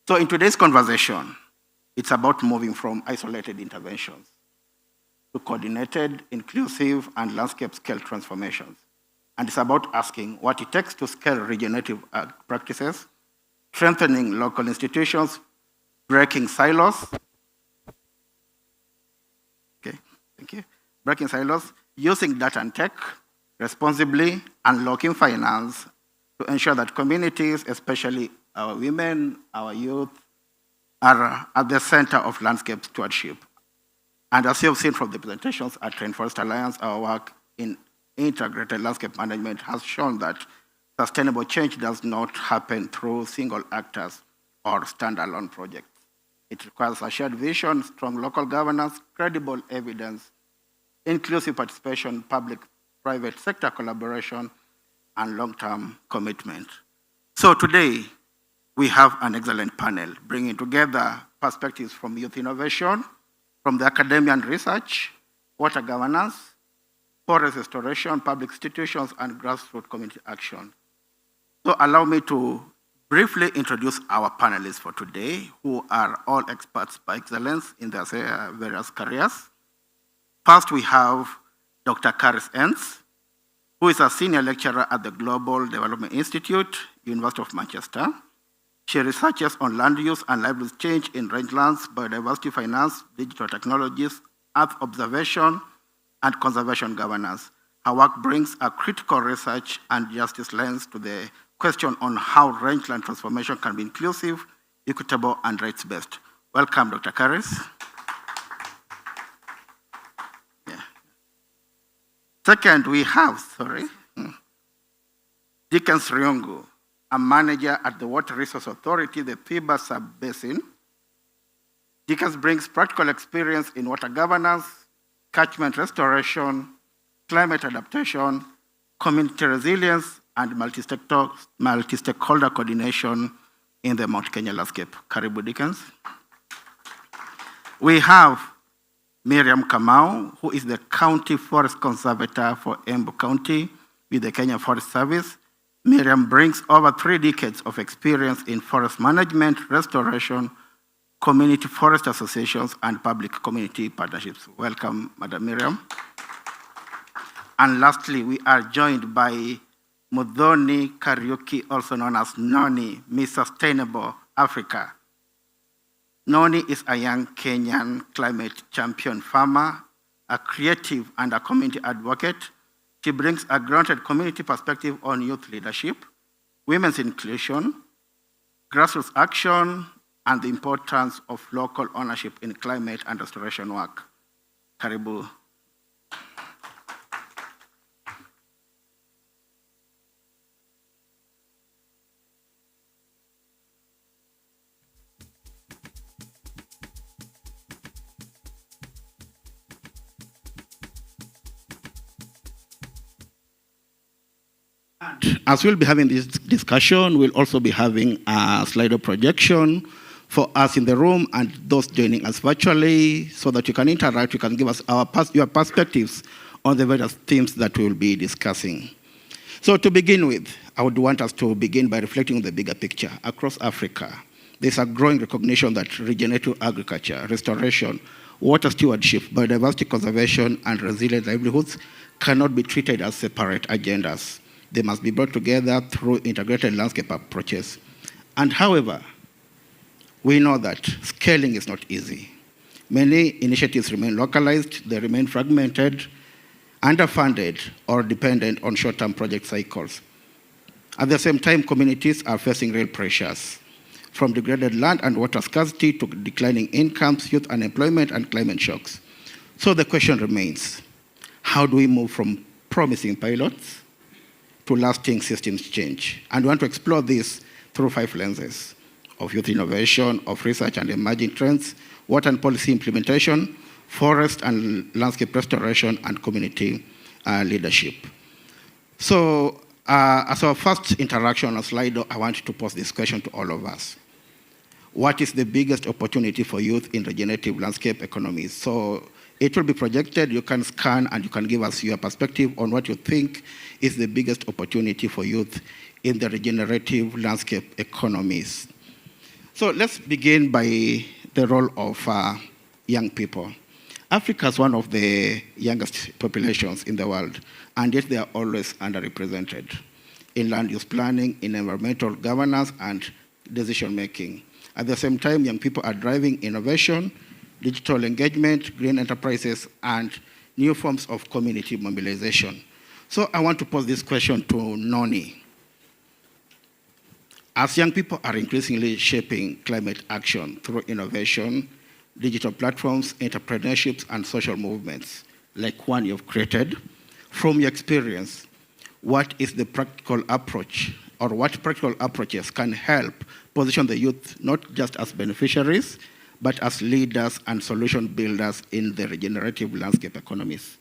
So in today's conversation, it's about moving from isolated interventions to coordinated, inclusive, and landscape-scale transformations. And it's about asking what it takes to scale regenerative practices, strengthening local institutions, breaking silos. Okay, thank you. Breaking silos, using data and tech responsibly, unlocking finance to ensure that communities, especially our women, our youth, are at the center of landscape stewardship. And as you have seen from the presentations at Rainforest Alliance, our work in integrated landscape management has shown that sustainable change does not happen through single actors or standalone projects. It requires a shared vision, strong local governance, credible evidence, inclusive participation, public-private sector collaboration, and long-term commitment. So today, we have an excellent panel bringing together perspectives from youth innovation, from the academia and research, water governance, forest restoration, public institutions, and grassroots community action. So allow me to briefly introduce our panelists for today, who are all experts by excellence in their various careers. First, we have Dr. Karis Enns, who is a senior lecturer at the Global Development Institute, University of Manchester. She researches on land use and livelihood change in rangelands, biodiversity finance, digital technologies, earth observation, and conservation governance. Her work brings a critical research and justice lens to the question on how rangeland transformation can be inclusive, equitable, and rights-based. Welcome, Dr. Karis. Yeah. Second, we have, Dickens Ryungu, a manager at the Water Resource Authority, the Piba Sub-Basin. Dickens brings practical experience in water governance, catchment restoration, climate adaptation, community resilience, and multi-stakeholder coordination in the Mount Kenya landscape. Karibu, Dickens. We have Miriam Kamau, who is the County Forest Conservator for Embu County with the Kenya Forest Service. Miriam brings over 3 decades of experience in forest management, restoration, community forest associations, and public community partnerships. Welcome, Madam Miriam. And lastly, we are joined by Muthoni Kariuki, also known as Noni, Miss Sustainable Africa. Noni is a young Kenyan climate champion farmer, a creative and a community advocate. She brings a grounded community perspective on youth leadership, women's inclusion, grassroots action, and the importance of local ownership in climate and restoration work. Karibu. As we'll be having this discussion, we'll also be having a Slido projection for us in the room and those joining us virtually so that you can interact, you can give us your perspectives on the various themes that we will be discussing. So to begin with, I would want us to begin by reflecting on the bigger picture. Across Africa, there's a growing recognition that regenerative agriculture, restoration, water stewardship, biodiversity conservation, and resilient livelihoods cannot be treated as separate agendas. They must be brought together through integrated landscape approaches. And however, we know that scaling is not easy. Many initiatives remain localized, they remain fragmented, underfunded, or dependent on short-term project cycles. At the same time, communities are facing real pressures, from degraded land and water scarcity to declining incomes, youth unemployment, and climate shocks. So the question remains, how do we move from promising pilots to lasting systems change? And we want to explore this through 5 lenses: of youth innovation, of research and emerging trends, water and policy implementation, forest and landscape restoration, and community leadership. So as our first interaction on Slido, I want to pose this question to all of us. What is the biggest opportunity for youth in regenerative landscape economies? So it will be projected, you can scan, and you can give us your perspective on what you think is the biggest opportunity for youth in the regenerative landscape economies. So let's begin by the role of young people. Africa is one of the youngest populations in the world, and yet they are always underrepresented in land use planning, in environmental governance, and decision-making. At the same time, young people are driving innovation, digital engagement, green enterprises, and new forms of community mobilization. So I want to pose this question to Noni. As young people are increasingly shaping climate action through innovation, digital platforms, entrepreneurships, and social movements, like one you've created, from your experience, what is the practical approach, or what practical approaches can help position the youth not just as beneficiaries, but as leaders and solution builders in the regenerative landscape economies?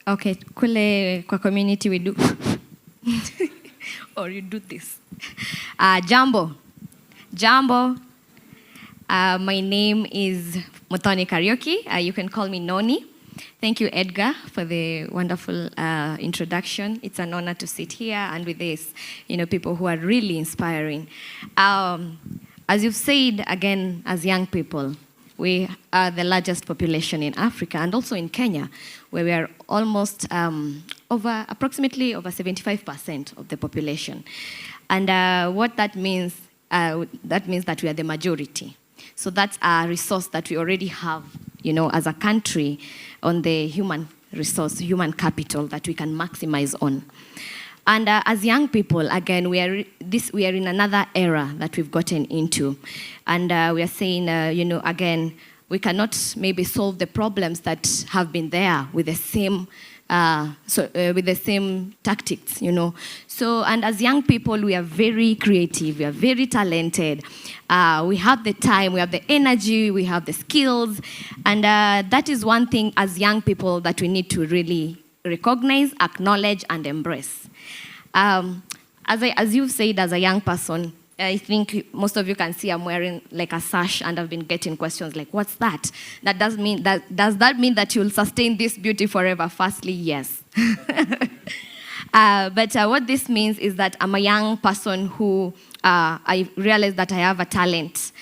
Okay, kule kwa community we do, or you do this. Jambo. My name is Muthoni Karaoke. You can call me Noni. Thank you, Edgar, for the wonderful introduction. It's an honor to sit here and with this, people who are really inspiring. As you've said, again, as young people, we are the largest population in Africa and also in Kenya, where we are almost approximately over 75% of the population. And what that means that we are the majority. So that's a resource that we already have, as a country, on the human resource, human capital that we can maximize on. And as young people, again, we are in another era that we've gotten into. And we are saying, again, we cannot maybe solve the problems that have been there with the same tactics, So, and as young people, we are very creative, we are very talented. We have the time, we have the energy, we have the skills. And that is one thing as young people that we need to really recognize, acknowledge, and embrace. As you've said, as a young person, I think most of you can see I'm wearing like a sash, and I've been getting questions like, what's that? Does that mean that you'll sustain this beauty forever? Firstly, yes. But what this means is that I'm a young person who I realized that I have a talent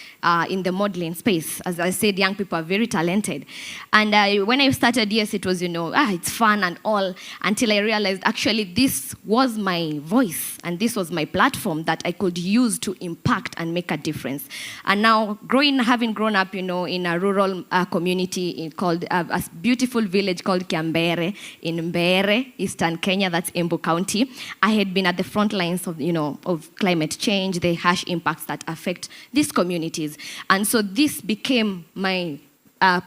in the modeling space. As I said, young people are very talented. And when I started, yes, it was, it's fun and all, until I realized actually this was my voice and this was my platform that I could use to impact and make a difference. And now, having grown up, in a rural community called a beautiful village called Kiambere in Mbeere, Eastern Kenya, that's Embu County, I had been at the front lines of, of climate change, the harsh impacts that affect these communities. And so this became my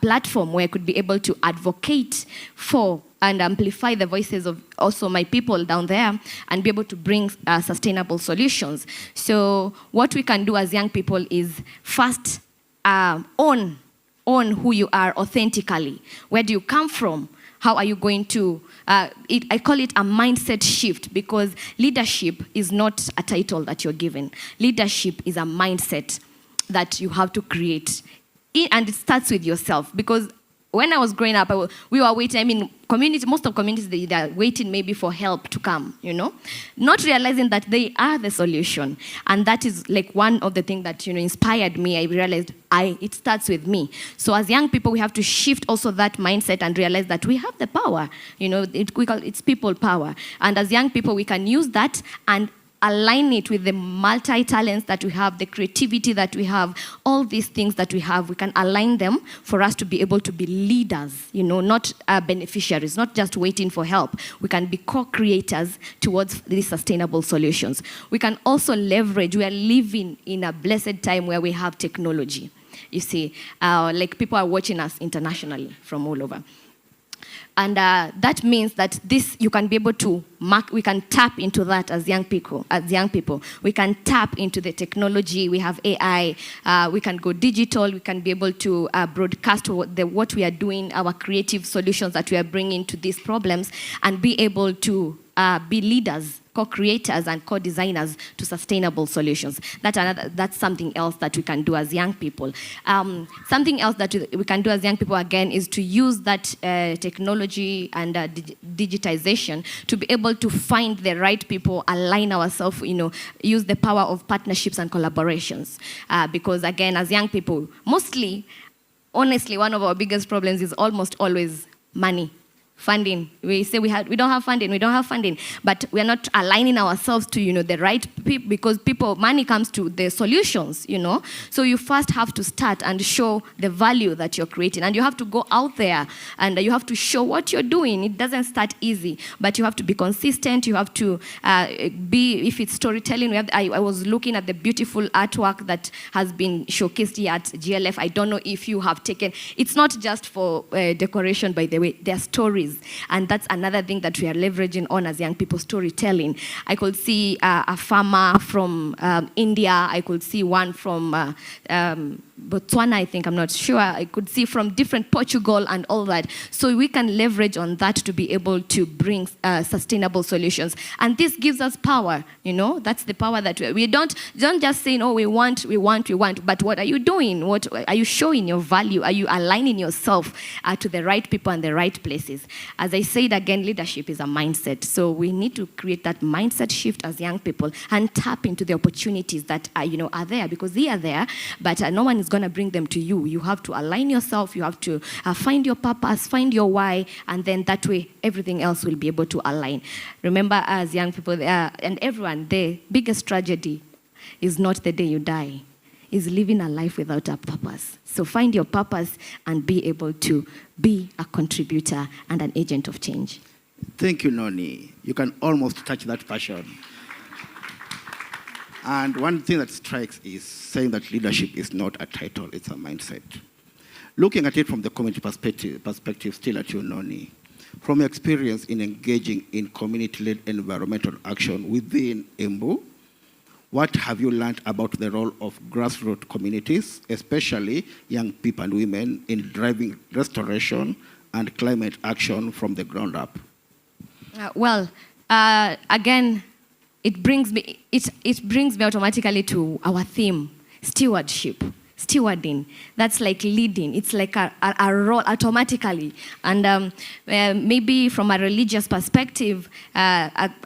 platform where I could be able to advocate for and amplify the voices of also my people down there and be able to bring sustainable solutions. So what we can do as young people is first own who you are authentically. Where do you come from? How are you going to, I call it a mindset shift, because leadership is not a title that you're given. Leadership is a mindset that you have to create. And it starts with yourself, because when I was growing up, we were waiting, most of communities, they are waiting maybe for help to come, not realizing that they are the solution. And that is like one of the things that, inspired me. I realized it starts with me. So as young people, we have to shift also that mindset and realize that we have the power. It's people power. And as young people, we can use that and align it with the multi-talents that we have, the creativity that we have, all these things that we have, we can align them for us to be able to be leaders, not beneficiaries, not just waiting for help. We can be co-creators towards these sustainable solutions. We can also leverage, we are living in a blessed time where we have technology. You see, like people are watching us internationally from all over. And that means that you can be able to we can tap into that as young people. We can tap into the technology. We have AI. We can go digital. We can be able to broadcast what we are doing, our creative solutions that we are bringing to these problems, and be able to be leaders, co-creators and co-designers to sustainable solutions. That's something else that we can do as young people. Something else that we can do as young people, again, is to use that technology and digitization to be able to find the right people, align ourselves, use the power of partnerships and collaborations. Because, again, as young people, honestly, one of our biggest problems is almost always money. funding. We say we don't have funding, but we are not aligning ourselves to, the right people, because money comes to the solutions, So you first have to start and show the value that you're creating, and you have to go out there and you have to show what you're doing. It doesn't start easy, but you have to be consistent. You have to if it's storytelling. I was looking at the beautiful artwork that has been showcased here at GLF. I don't know if you have taken. It's not just for decoration, by the way. They're stories. And that's another thing that we are leveraging on as young people, storytelling. I could see a farmer from India. I could see one from Botswana, I think, I'm not sure. I could see from different Portugal and all that. So we can leverage on that to be able to bring sustainable solutions. And this gives us power, That's the power that we don't just say, we want, but what are you doing? What are you showing your value? Are you aligning yourself to the right people and the right places? As I said again, leadership is a mindset. So we need to create that mindset shift as young people and tap into the opportunities that are there, because they are there, but no one is going to bring them to you. You have to align yourself. You have to find your purpose, find your why, and then that way everything else will be able to align. Remember, as young people, and everyone, the biggest tragedy is not the day you die, is living a life without a purpose. So find your purpose and be able to be a contributor and an agent of change. Thank you, Noni. You can almost touch that passion. And one thing that strikes is saying that leadership is not a title, it's a mindset. Looking at it from the community perspective still at you, Noni, from your experience in engaging in community-led environmental action within Embu, what have you learned about the role of grassroots communities, especially young people and women, in driving restoration and climate action from the ground up? Again, it brings me automatically to our theme, stewardship, stewarding. That's like leading. It's like a role automatically. And maybe from a religious perspective,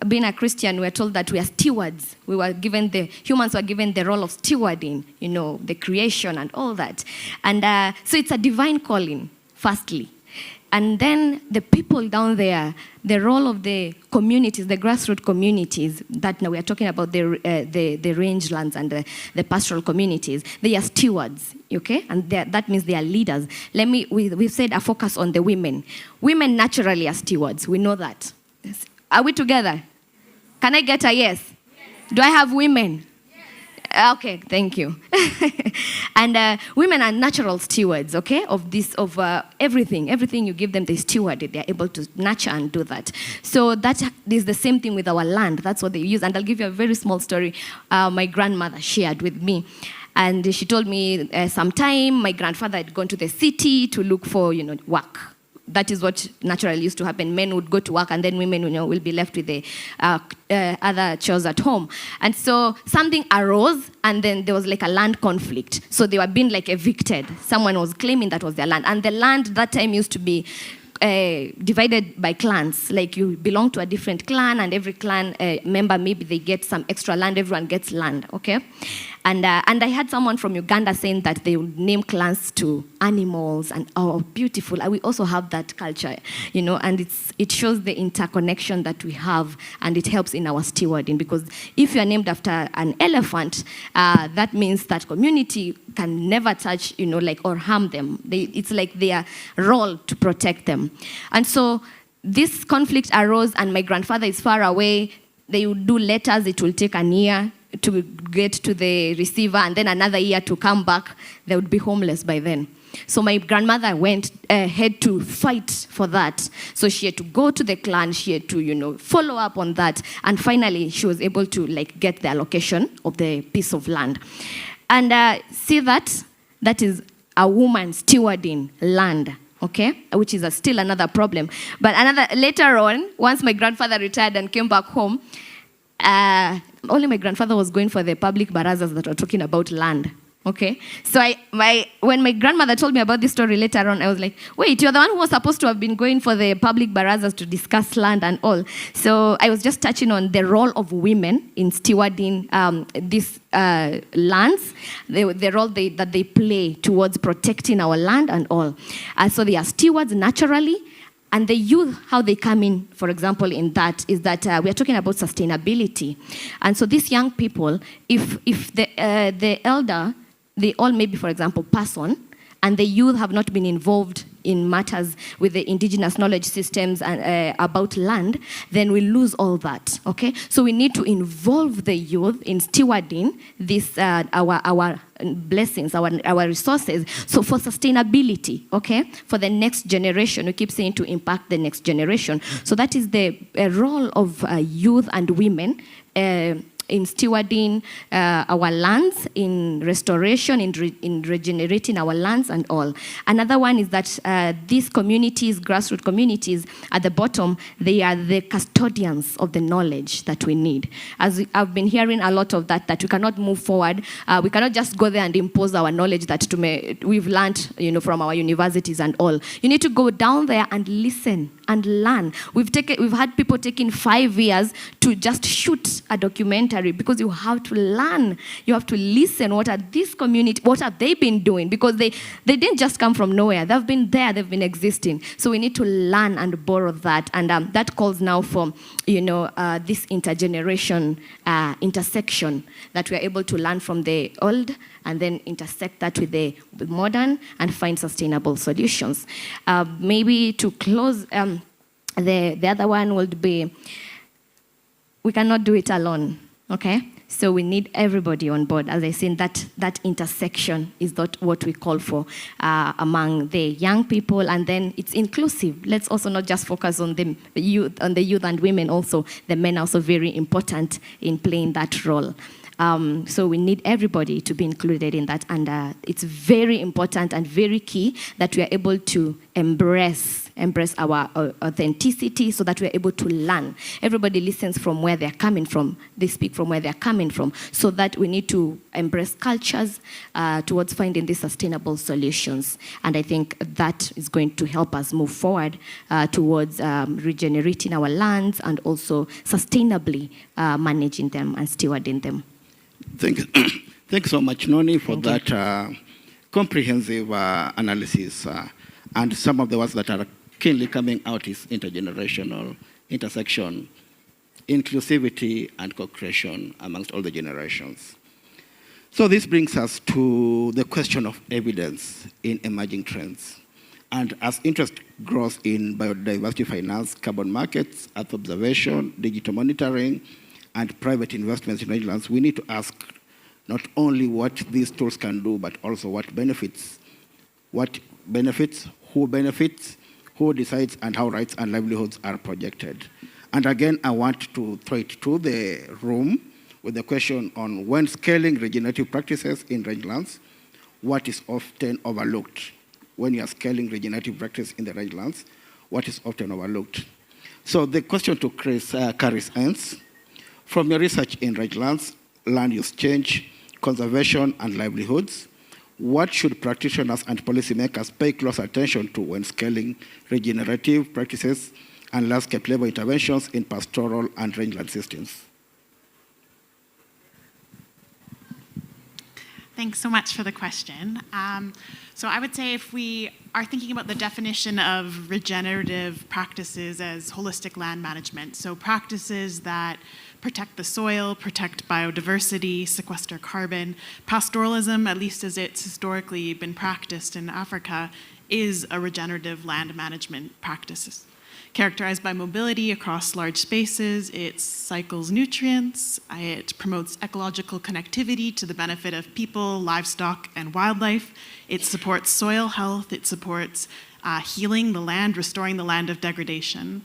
being a Christian, we're told that we are stewards. Humans were given the role of stewarding, the creation and all that. And so it's a divine calling, firstly. And then the people down there, the role of the communities, the grassroots communities, that now we are talking about the rangelands and the pastoral communities, they are stewards, okay? And that means they are leaders. We've said a focus on the women. Women naturally are stewards, we know that. Are we together? Can I get a yes? Do I have women? Okay, thank you. And women are natural stewards, okay, of everything. Everything you give them, they steward it. They're able to nurture and do that. So that is the same thing with our land. That's what they use. And I'll give you a very small story my grandmother shared with me. And she told me sometime my grandfather had gone to the city to look for, work. That is what naturally used to happen. Men would go to work, and then women, will be left with the other chores at home. And so something arose, and then there was like a land conflict. So they were being like evicted. Someone was claiming that was their land. And the land that time used to be divided by clans. Like you belong to a different clan, and every clan member, maybe they get some extra land. Everyone gets land, okay? And I had someone from Uganda saying that they would name clans to animals, and beautiful. We also have that culture, and it shows the interconnection that we have, and it helps in our stewarding, because if you are named after an elephant, that means that community can never touch, or harm them. It's like their role to protect them. And so this conflict arose, and my grandfather is far away. They would do letters. It will take a year to get to the receiver, and then another year to come back. They would be homeless by then. So my grandmother had to fight for that. So she had to go to the clan, she had to, follow up on that. And finally, she was able to get the allocation of the piece of land. And see that is a woman stewarding land, okay? Which is still another problem. But later on, once my grandfather retired and came back home, only my grandfather was going for the public barazas that were talking about land. Okay, so when my grandmother told me about this story later on, I was like, wait, you're the one who was supposed to have been going for the public barazas to discuss land and all. So I was just touching on the role of women in stewarding these lands, the role that they play towards protecting our land and all. So they are stewards naturally, And the youth, how they come in, for example, in that is that we are talking about sustainability. And so these young people, if the elder, they all maybe, for example, pass on, and the youth have not been involved in matters with the indigenous knowledge systems and about land, then we lose all that, okay? So we need to involve the youth in stewarding this, our blessings, our resources. So for sustainability, okay? For the next generation, we keep saying to impact the next generation. So that is the role of youth and women in stewarding our lands, in restoration, in regenerating our lands and all. Another one is that these communities, grassroots communities at the bottom, they are the custodians of the knowledge that we need. As I've been hearing a lot of that we cannot move forward. We cannot just go there and impose our knowledge that we've learned, from our universities and all. You need to go down there and listen and learn. We've had people taking 5 years to just shoot a documentary because you have to learn. You have to listen. What are these communities, what have they been doing? Because they didn't just come from nowhere. They've been there, they've been existing. So we need to learn and borrow that. And that calls now for, this intergeneration intersection that we are able to learn from the old and then intersect that with the modern and find sustainable solutions. Maybe to close, the other one would be, we cannot do it alone, okay? So we need everybody on board. As I said, that intersection is what we call for among the young people, and then it's inclusive. Let's also not just focus on the youth and women also. The men are also very important in playing that role. So we need everybody to be included in that, and it's very important and very key that we are able to embrace our authenticity so that we are able to learn. Everybody listens from where they're coming from. They speak from where they're coming from. So that we need to embrace cultures towards finding these sustainable solutions. And I think that is going to help us move forward towards regenerating our lands and also sustainably managing them and stewarding them. Thank you so much, Noni, for that comprehensive analysis. And some of the words that are keenly coming out is intergenerational, intersection, inclusivity, and co-creation amongst all the generations. So this brings us to the question of evidence in emerging trends. And as interest grows in biodiversity finance, carbon markets, Earth observation, digital monitoring, and private investments in rangelands, we need to ask not only what these tools can do, but also what benefits, who decides, and how rights and livelihoods are projected. And again, I want to throw it to the room with the question on when scaling regenerative practices in rangelands, what is often overlooked? When you are scaling regenerative practice in the rangelands, what is often overlooked? So the question to Caris ends. From your research in rangelands, land use change, conservation, and livelihoods, what should practitioners and policymakers pay close attention to when scaling regenerative practices and landscape-level interventions in pastoral and rangeland systems? Thanks so much for the question. So I would say if we are thinking about the definition of regenerative practices as holistic land management, so practices that protect the soil, protect biodiversity, sequester carbon, pastoralism, at least as it's historically been practiced in Africa, is a regenerative land management practice. Characterized by mobility across large spaces, it cycles nutrients, it promotes ecological connectivity to the benefit of people, livestock, and wildlife. It supports soil health, it supports healing the land, restoring the land of degradation.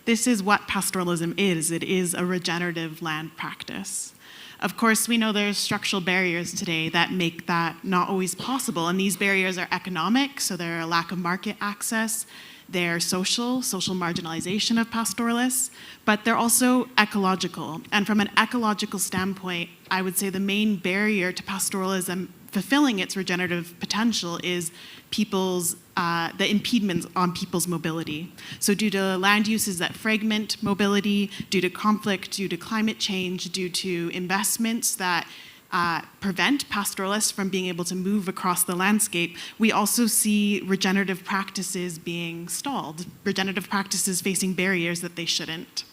This is what pastoralism is. It is a regenerative land practice. Of course, we know there's structural barriers today that make that not always possible, and these barriers are economic, so they're a lack of market access, they're social marginalization of pastoralists, but they're also ecological. And from an ecological standpoint, I would say the main barrier to pastoralism fulfilling its regenerative potential is the impediments on people's mobility. So due to land uses that fragment mobility, due to conflict, due to climate change, due to investments that prevent pastoralists from being able to move across the landscape, we also see regenerative practices being stalled, regenerative practices facing barriers that they shouldn't.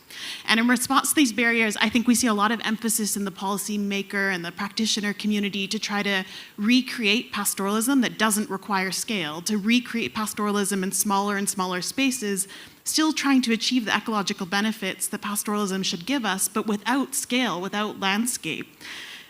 And in response to these barriers, I think we see a lot of emphasis in the policymaker and the practitioner community to try to recreate pastoralism that doesn't require scale, to recreate pastoralism in smaller and smaller spaces, still trying to achieve the ecological benefits that pastoralism should give us, but without scale, without landscape.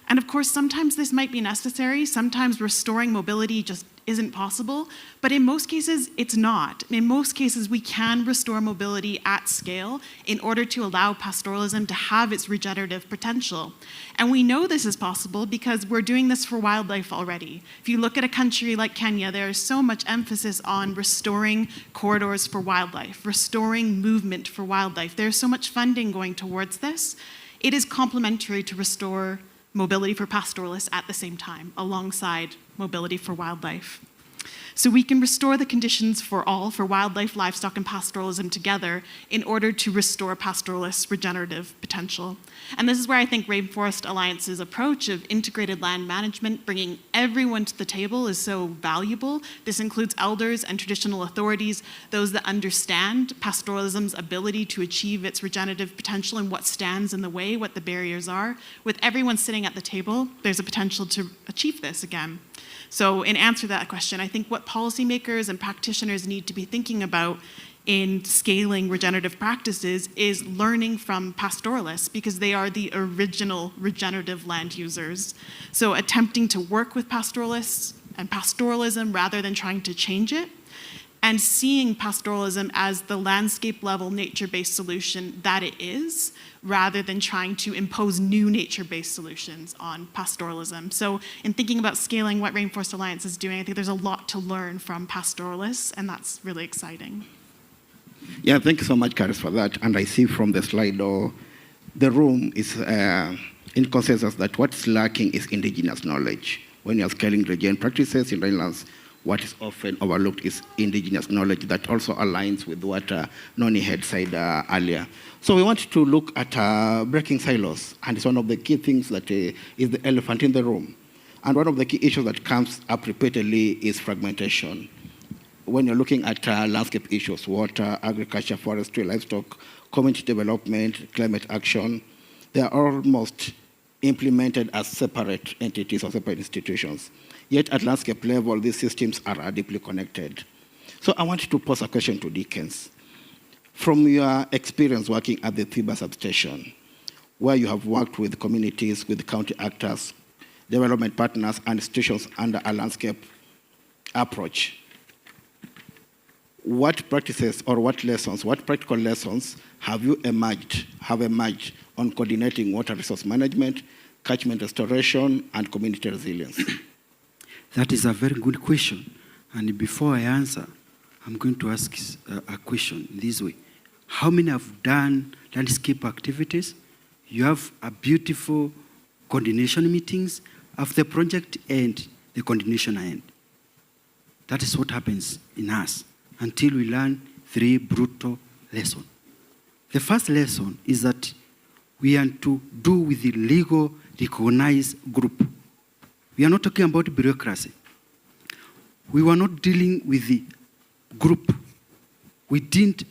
And of course, sometimes this might be necessary. Sometimes restoring mobility just isn't possible, but in most cases, it's not. In most cases, we can restore mobility at scale in order to allow pastoralism to have its regenerative potential. And we know this is possible because we're doing this for wildlife already. If you look at a country like Kenya, there is so much emphasis on restoring corridors for wildlife, restoring movement for wildlife. There's so much funding going towards this. It is complementary to restore mobility for pastoralists at the same time, alongside mobility for wildlife. So we can restore the conditions for all, for wildlife, livestock, and pastoralism together in order to restore pastoralists' regenerative potential. And this is where I think Rainforest Alliance's approach of integrated land management, bringing everyone to the table, is so valuable. This includes elders and traditional authorities, those that understand pastoralism's ability to achieve its regenerative potential and what stands in the way, what the barriers are. With everyone sitting at the table, there's a potential to achieve this again. So in answer to that question, I think what policymakers and practitioners need to be thinking about in scaling regenerative practices is learning from pastoralists, because they are the original regenerative land users. So attempting to work with pastoralists and pastoralism rather than trying to change it, and seeing pastoralism as the landscape level nature-based solution that it is, rather than trying to impose new nature-based solutions on pastoralism. So in thinking about scaling what Rainforest Alliance is doing, I think there's a lot to learn from pastoralists, and that's really exciting. Yeah, thank you so much, Caris, for that. And I see from the slide, the room is in consensus that what's lacking is indigenous knowledge. When you're scaling regen practices in Rangelands, what is often overlooked is indigenous knowledge that also aligns with what Noni had said earlier. So we want to look at breaking silos, and it's one of the key things that is the elephant in the room. And one of the key issues that comes up repeatedly is fragmentation. When you're looking at landscape issues, water, agriculture, forestry, livestock, community development, climate action, they are almost implemented as separate entities or separate institutions. Yet at landscape level, these systems are deeply connected. So I want to pose a question to Dickens. From your experience working at the Thiba substation, where you have worked with communities, with county actors, development partners, and institutions under a landscape approach, what practices or what lessons, what practical lessons have emerged on coordinating water resource management, catchment restoration, and community resilience? That is a very good question. And before I answer, I'm going to ask a question this way. How many have done landscape activities? You have a beautiful coordination meetings of the project end, the coordination end. That is what happens in us until we learn 3 brutal lessons. The first lesson is that we are to do with the legal recognized group. We are not talking about bureaucracy. We were not dealing with the group. We didn't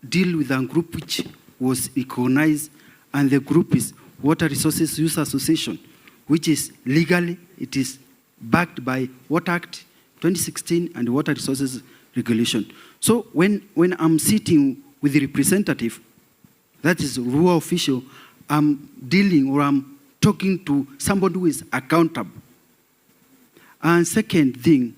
deal with a group which was recognized, and the group is Water Resources Use Association, which is legally, it is backed by Water Act 2016 and Water Resources Regulation. So when I'm sitting with the representative, that is rural official, I'm dealing or I'm talking to somebody who is accountable. And second thing,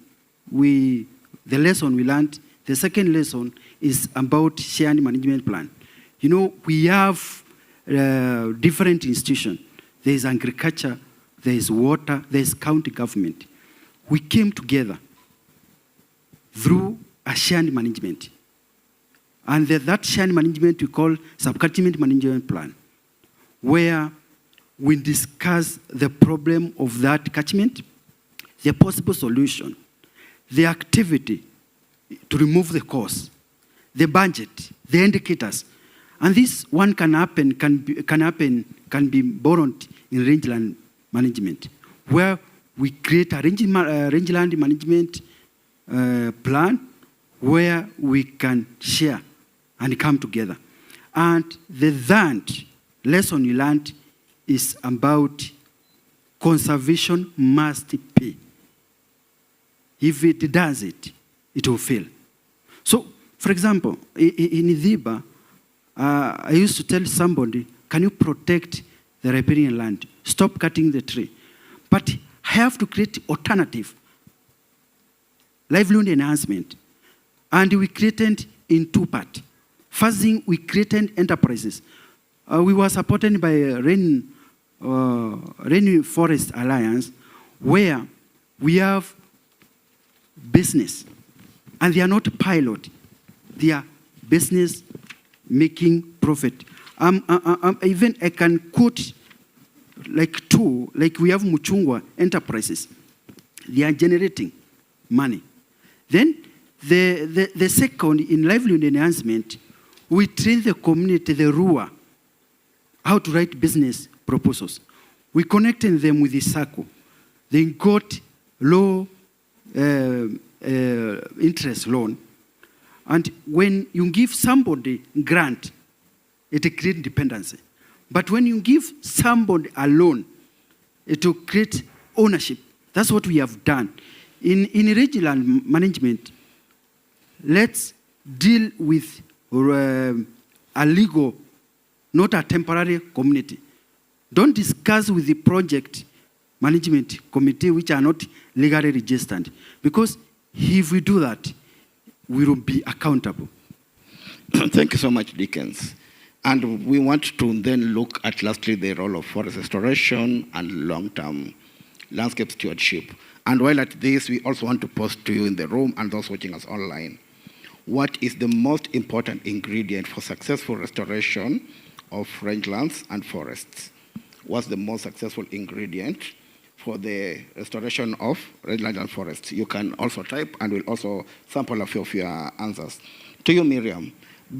the lesson we learned, the second lesson is about shared management plan. You know, we have different institutions. There is agriculture, there is water, there is county government. We came together through a shared management. And that shared management we call sub-catchment management plan, where we discuss the problem of that catchment, the possible solution, the activity to remove the cause, the budget, the indicators. And this one can be borrowed in rangeland management, where we create a rangeland management plan where we can share and come together. And the third lesson you learned is about conservation must pay. If it does it, it will fail. So, for example, in Ziba, I used to tell somebody, can you protect the riparian land? Stop cutting the tree. But I have to create alternative livelihood enhancement. And we created in two parts. First thing, we created enterprises. We were supported by Rainforest Alliance, where we have business. And they are not pilot. They are business making profit. Even I can quote like two, like we have Muchungwa enterprises. They are generating money. Then the second, in livelihood enhancement, we train the community, the Rua, how to write business proposals. We connected them with the SACCO. They got low interest loan. And when you give somebody grant, it creates dependency. But when you give somebody a loan, it will create ownership. That's what we have done. In rangeland management, let's deal with a legal, not a temporary community. Don't discuss with the project management committee which are not legally registered. Because if we do that, we will be accountable. Thank you so much, Dickens. And we want to then look at lastly the role of forest restoration and long-term landscape stewardship. And while at this, we also want to pose to you in the room and those watching us online, what is the most important ingredient for successful restoration of rangelands and forests? What's the most successful ingredient for the restoration of rangeland and forests? You can also type and we'll also sample a few of your answers. To you, Miriam,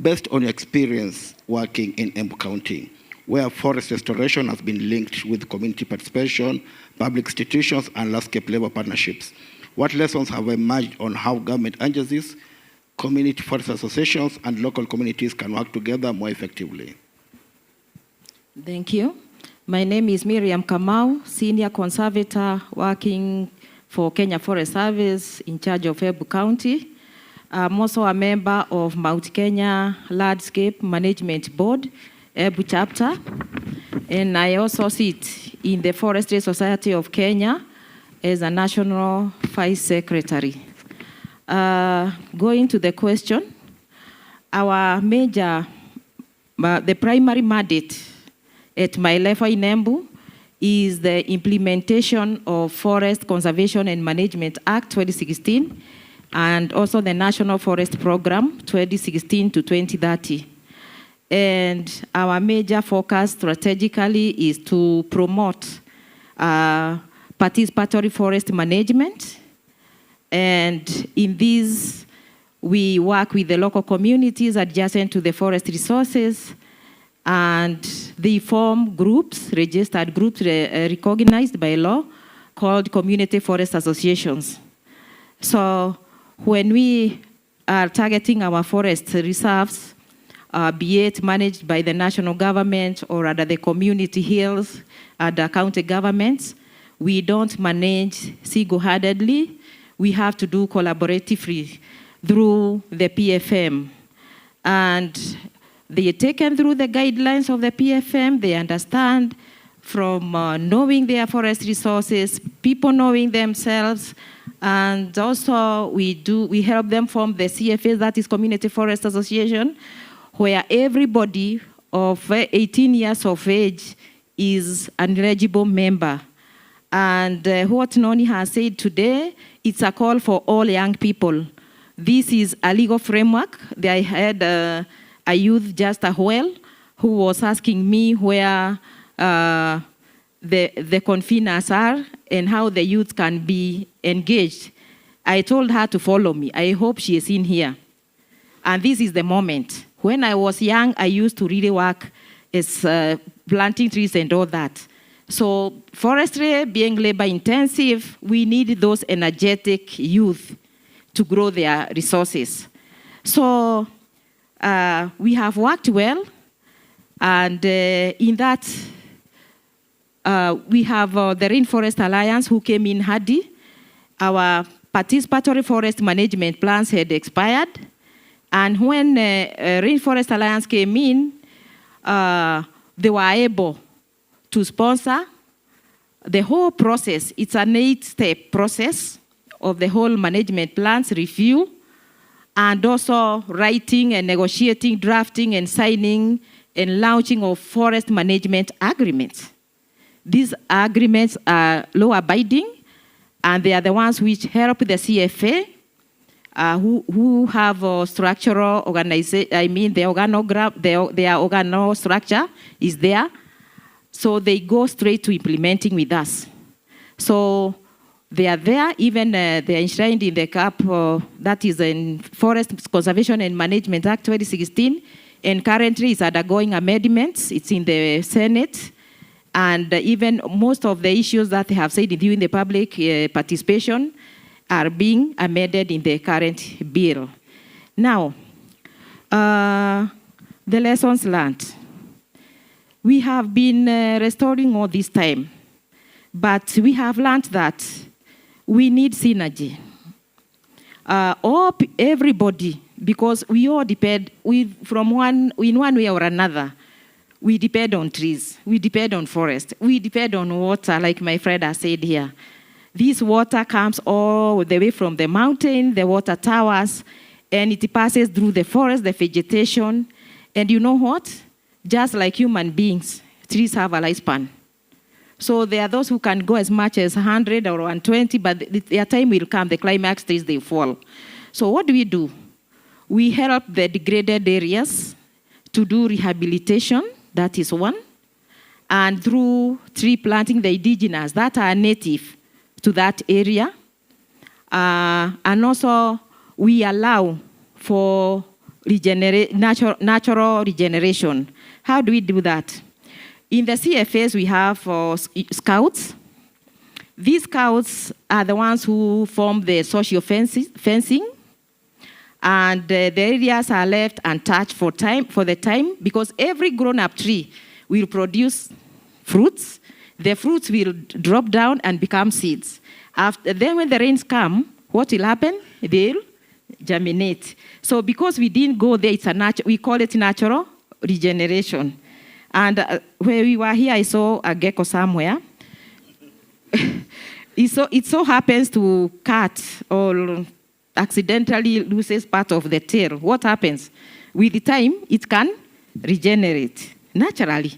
based on your experience working in Embu County, where forest restoration has been linked with community participation, public institutions, and landscape labor partnerships, what lessons have emerged on how government agencies, community forest associations, and local communities can work together more effectively? Thank you. My name is Miriam Kamau, Senior Conservator working for Kenya Forest Service in charge of Embu County. I'm also a member of Mount Kenya Landscape Management Board, Embu chapter, and I also sit in the Forestry Society of Kenya as a National Vice Secretary. Going to the question, our major, the primary mandate at my level in Embu is the implementation of Forest Conservation and Management Act 2016 and also the National Forest Program 2016 to 2030. And our major focus strategically is to promote participatory forest management. And in this, we work with the local communities adjacent to the forest resources, and they form groups, registered groups recognized by law, called community forest associations. So when we are targeting our forest reserves, be it managed by the national government or under the community hills and the county governments, we don't manage single-handedly. We have to do collaboratively through the PFM. And they are taken through the guidelines of the PFM. They understand from knowing their forest resources, people knowing themselves, and also we help them form the CFA, that is Community Forest Association, where everybody of 18 years of age is an eligible member. And what Noni has said today, it's a call for all young people. This is a legal framework. I had a youth just a while who was asking me where the conveners are and how the youth can be engaged. I told her to follow me. I hope she is in here. And this is the moment. When I was young, I used to really work as planting trees and all that. So forestry being labor intensive, we need those energetic youth to grow their resources. So we have worked well, and in that, we have the Rainforest Alliance who came in handy. Our participatory forest management plans had expired, and when Rainforest Alliance came in, they were able to sponsor the whole process. It's an 8-step process of the whole management plans review, and also writing and negotiating, drafting and signing and launching of forest management agreements. These agreements are law-abiding, and they are the ones which help the CFA, who have a structural organization. I mean, the organogram, their organo structure is there, so they go straight to implementing with us. So they are there, even they are enshrined in the CAP, that is in Forest Conservation and Management Act 2016, and currently it's undergoing amendments. It's in the Senate, and even most of the issues that they have said during the public participation are being amended in the current bill. Now, the lessons learned. We have been restoring all this time, but we have learned that we need synergy. Everybody, because we all depend, in one way or another, we depend on trees, we depend on forest, we depend on water, like my friend has said here. This water comes all the way from the mountain, the water towers, and it passes through the forest, the vegetation. And you know what? Just like human beings, trees have a lifespan. So there are those who can go as much as 100 or 120, but their time will come, the climax stage, they fall. So what do? We help the degraded areas to do rehabilitation, that is one, and through tree planting, the indigenous that are native to that area. And also, we allow for natural regeneration. How do we do that? In the CFAs, we have scouts. These scouts are the ones who form the social fencing, and the areas are left untouched for the time, because every grown-up tree will produce fruits. The fruits will drop down and become seeds. Then when the rains come, what will happen? They'll germinate. So because we didn't go there, we call it natural regeneration. And where we were here, I saw a gecko somewhere. It so happens to cut or accidentally loses part of the tail. What happens? With the time, it can regenerate naturally.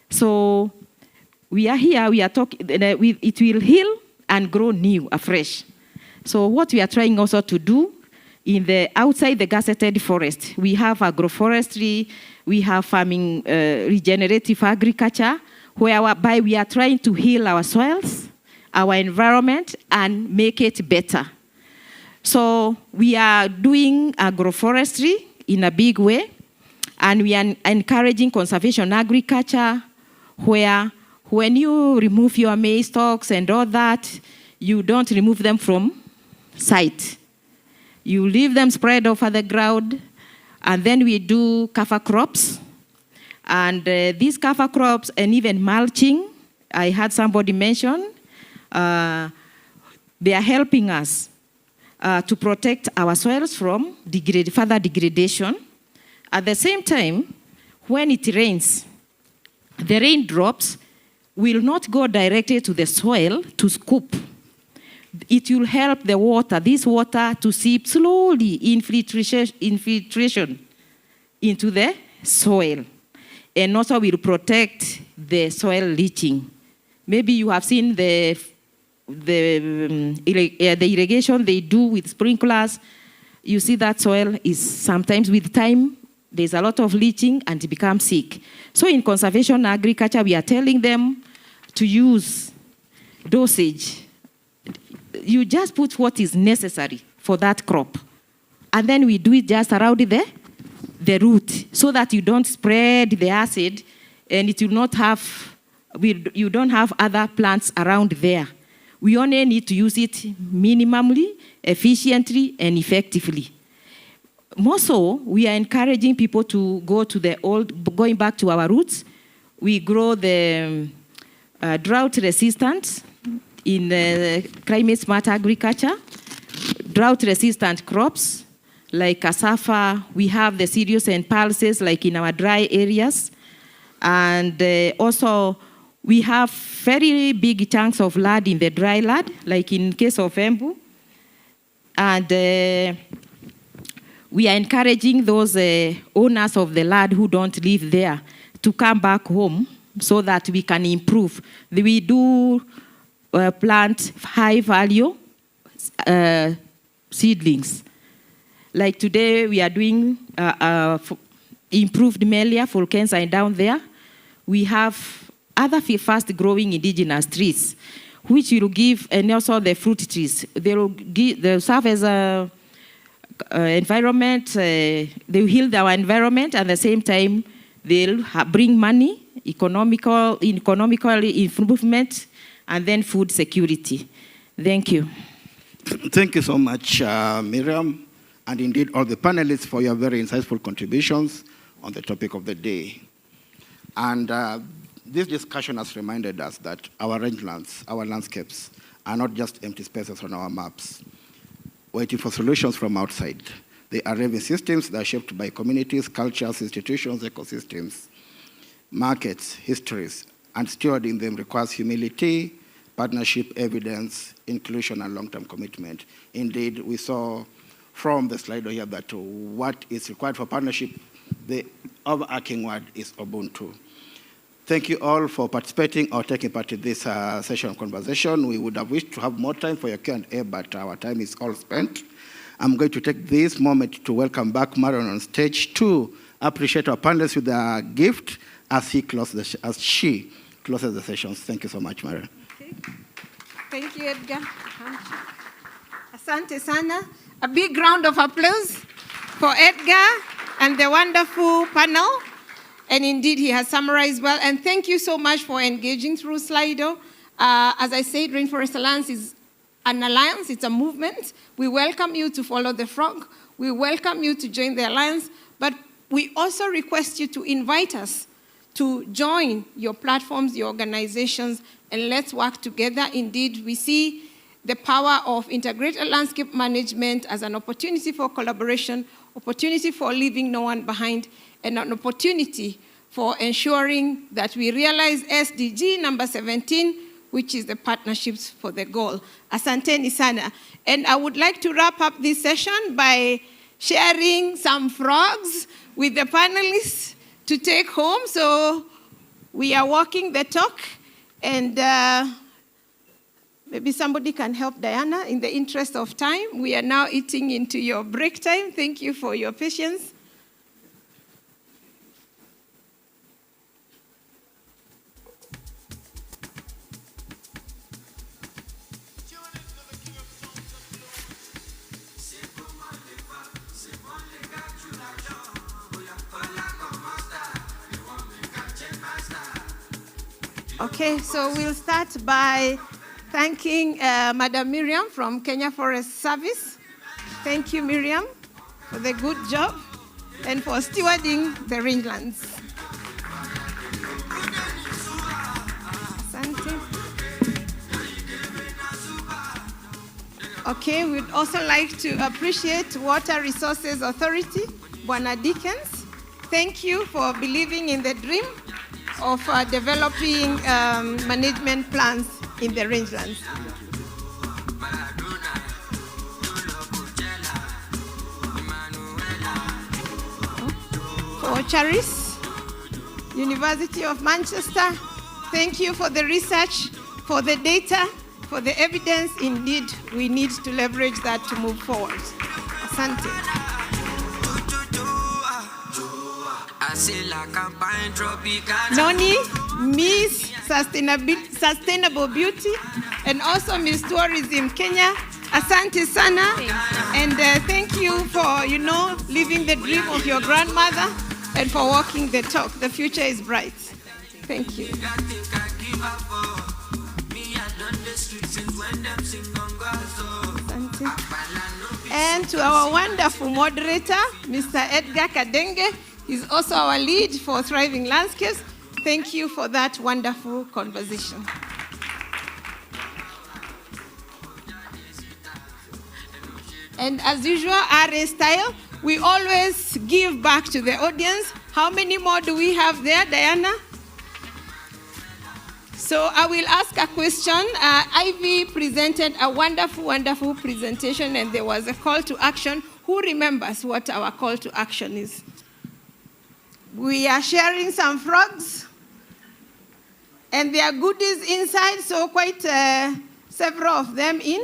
So we are here, we are talking, it will heal and grow new, afresh. So what we are trying also to do outside the gazetted forest, we have agroforestry, we have farming, regenerative agriculture, whereby we are trying to heal our soils, our environment, and make it better. So we are doing agroforestry in a big way, and we are encouraging conservation agriculture, where when you remove your maize stalks and all that, you don't remove them from sight. You leave them spread over the ground, and then we do cover crops. And these cover crops and even mulching, I had somebody mention, they are helping us to protect our soils from further degradation. At the same time, when it rains, the raindrops will not go directly to the soil to scoop. It will help the water, this water, to seep slowly, infiltration into the soil. And also will protect the soil leaching. Maybe you have seen the irrigation they do with sprinklers. You see that soil is sometimes with time, there's a lot of leaching and it becomes sick. So in conservation agriculture, we are telling them to use dosage. You just put what is necessary for that crop. And then we do it just around the root, so that you don't spread the acid and it will not have you don't have other plants around there. We only need to use it minimally, efficiently, and effectively. More so, we are encouraging people to go to going back to our roots. We grow the drought resistant in climate smart agriculture, drought resistant crops like cassava. We have the cereals and pulses like in our dry areas. And also, we have very big chunks of land in the dry land, like in case of Embu. And we are encouraging those owners of the land who don't live there to come back home so that we can improve. We do plant high-value seedlings. Like today, we are doing improved Melia fulgensia down there. We have other fast-growing indigenous trees, which will give, and also the fruit trees. They'll serve as a environment. They will heal our environment, and at the same time, they'll bring money, economical improvement, and then food security. Thank you. Thank you so much, Miriam, and indeed all the panelists for your very insightful contributions on the topic of the day. And this discussion has reminded us that our rangelands, our landscapes, are not just empty spaces on our maps, waiting for solutions from outside. They are living systems that are shaped by communities, cultures, institutions, ecosystems, markets, histories, and stewarding them requires humility, partnership, evidence, inclusion, and long-term commitment. Indeed, we saw from the slide here that what is required for partnership, the overarching word is Ubuntu. Thank you all for participating or taking part in this session of conversation. We would have wished to have more time for your Q&A, but our time is all spent. I'm going to take this moment to welcome back Marion on stage to appreciate our panelists with a gift as she closes the sessions. Thank you so much, Marion. Okay. Thank you, Edgar. Asante sana. A big round of applause for Edgar and the wonderful panel. And indeed, he has summarized well. And thank you so much for engaging through Slido. As I said, Rainforest Alliance is an alliance. It's a movement. We welcome you to follow the frog. We welcome you to join the alliance. But we also request you to invite us to join your platforms, your organizations, and let's work together. Indeed, we see the power of integrated landscape management as an opportunity for collaboration, opportunity for leaving no one behind, and an opportunity for ensuring that we realize SDG number 17, which is the partnerships for the goal. Asanteni sana. And I would like to wrap up this session by sharing some frogs with the panelists to take home. So we are walking the talk, and maybe somebody can help Diana in the interest of time. We are now eating into your break time. Thank you for your patience. Okay, so we'll start by thanking Madam Miriam from Kenya Forest Service. Thank you, Miriam, for the good job and for stewarding the rangelands. Asante. Okay, we'd also like to appreciate Water Resources Authority, Bwana Dickens. Thank you for believing in the dream of developing management plans in the rangelands. For Charis, University of Manchester, thank you for the research, for the data, for the evidence. Indeed, we need to leverage that to move forward. Asante. Noni, Miss Sustainable Beauty, and also Miss Tourism Kenya. Asante sana, and thank you for, living the dream of your grandmother and for walking the talk. The future is bright. Thank you. And to our wonderful moderator, Mr. Edgar Kadenge, he's also our lead for Thriving Landscapes. Thank you for that wonderful conversation. And as usual, RA style, we always give back to the audience. How many more do we have there, Diana? So I will ask a question. Ivy presented a wonderful, wonderful presentation, and there was a call to action. Who remembers what our call to action is? We are sharing some frogs, and there are goodies inside, so quite several of them in.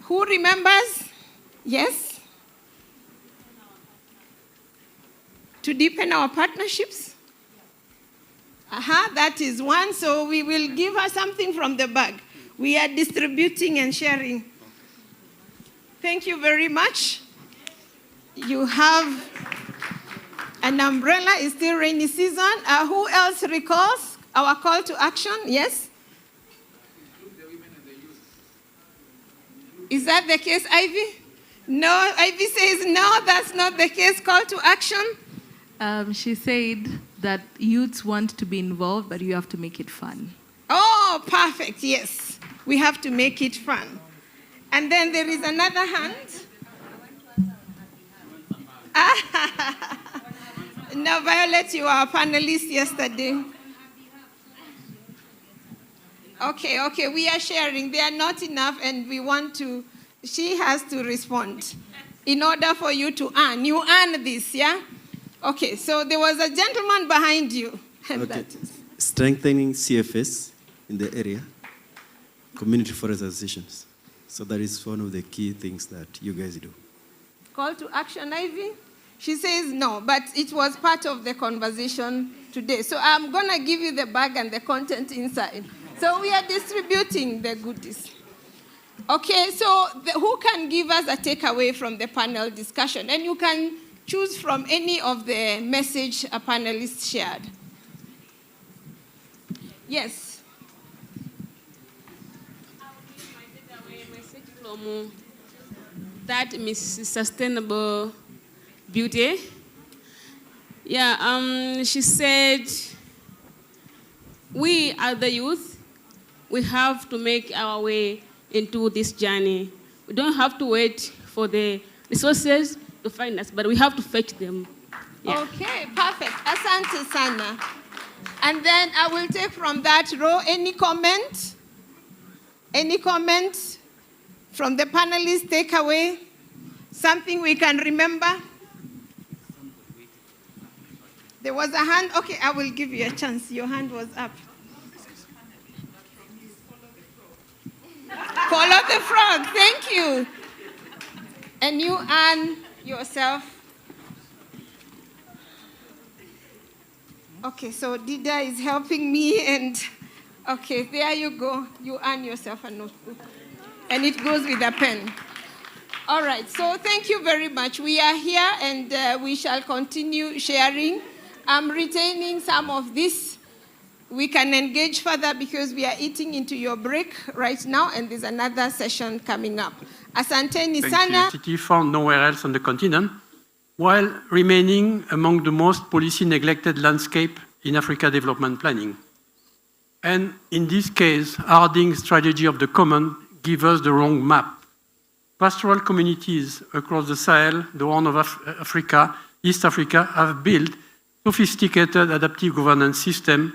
Who remembers? Yes? To deepen our partnerships? That is one, so we will give her something from the bag. We are distributing and sharing. Thank you very much. You have an umbrella, it's still rainy season. Who else recalls our call to action? Yes? Is that the case, Ivy? No, Ivy says no, that's not the case. Call to action? She said that youths want to be involved, but you have to make it fun. Oh, perfect, yes. We have to make it fun. And then there is another hand. No, Violet, you were our panelist yesterday. Okay, we are sharing. They are not enough, and we want to, she has to respond. In order for you to earn, you earn this, yeah? Okay, so there was a gentleman behind you. And okay. Strengthening CFS in the area, community forest associations. So that is one of the key things that you guys do. Call to action, Ivy? She says no, but it was part of the conversation today. So I'm going to give you the bag and the content inside. So we are distributing the goodies. Okay, so who can give us a takeaway from the panel discussion? And you can choose from any of the message a panelist shared. Yes. From that sustainable beauty. Yeah, she said, we are the youth. We have to make our way into this journey. We don't have to wait for the resources to find us, but we have to fetch them. Yeah. Okay, perfect. Asante sana. And then I will take from that row any comment? Any comment from the panelists? Takeaway? Something we can remember? There was a hand. Okay, I will give you a chance. Your hand was up. Follow the frog. Thank you. And you earn yourself. Okay, so Dida is helping me, and okay, there you go. You earn yourself a notebook. And it goes with a pen. All right, so thank you very much. We are here, and we shall continue sharing. I'm retaining some of this. We can engage further because we are eating into your break right now, and there's another session coming up. Asanteni sana. City found nowhere else on the continent, while remaining among the most policy-neglected landscape in Africa development planning. And in this case, Harding's strategy of the common gives us the wrong map. Pastoral communities across the Sahel, the Horn of Africa, East Africa, have built sophisticated adaptive governance systems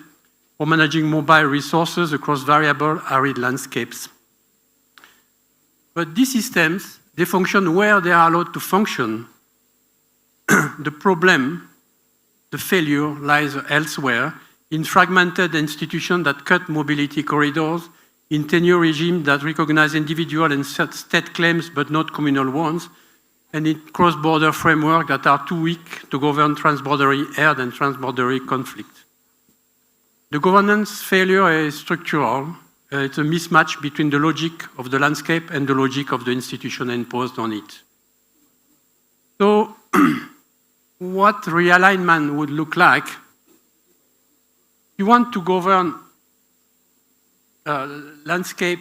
for managing mobile resources across variable arid landscapes. But these systems, they function where they are allowed to function. The problem, the failure, lies elsewhere in fragmented institutions that cut mobility corridors, in tenure regimes that recognize individual and state claims but not communal ones, and in cross-border frameworks that are too weak to govern transboundary air and transboundary conflict. The governance failure is structural. It's a mismatch between the logic of the landscape and the logic of the institution imposed on it. So, what realignment would look like? You want to govern landscape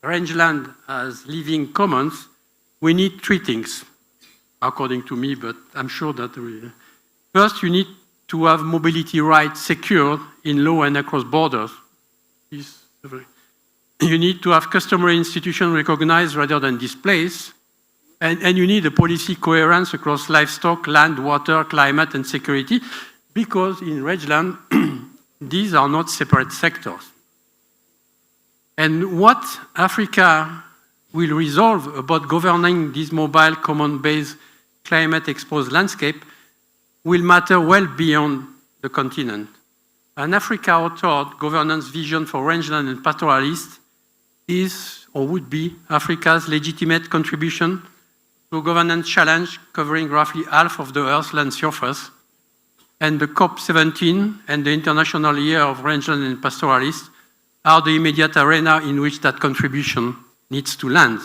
rangeland as living commons, we need three things, according to me, but I'm sure that first, you need to have mobility rights secured in law and across borders. You need to have customary institutions recognized rather than displaced, and you need a policy coherence across livestock, land, water, climate, and security, because in rangeland, these are not separate sectors. And what Africa will resolve about governing this mobile, common-based, climate-exposed landscape will matter well beyond the continent. An Africa-authored governance vision for rangeland and pastoralists is, or would be, Africa's legitimate contribution to a governance challenge covering roughly half of the Earth's land surface. And the COP17 and the International Year of Rangeland and Pastoralists are the immediate arena in which that contribution needs to land.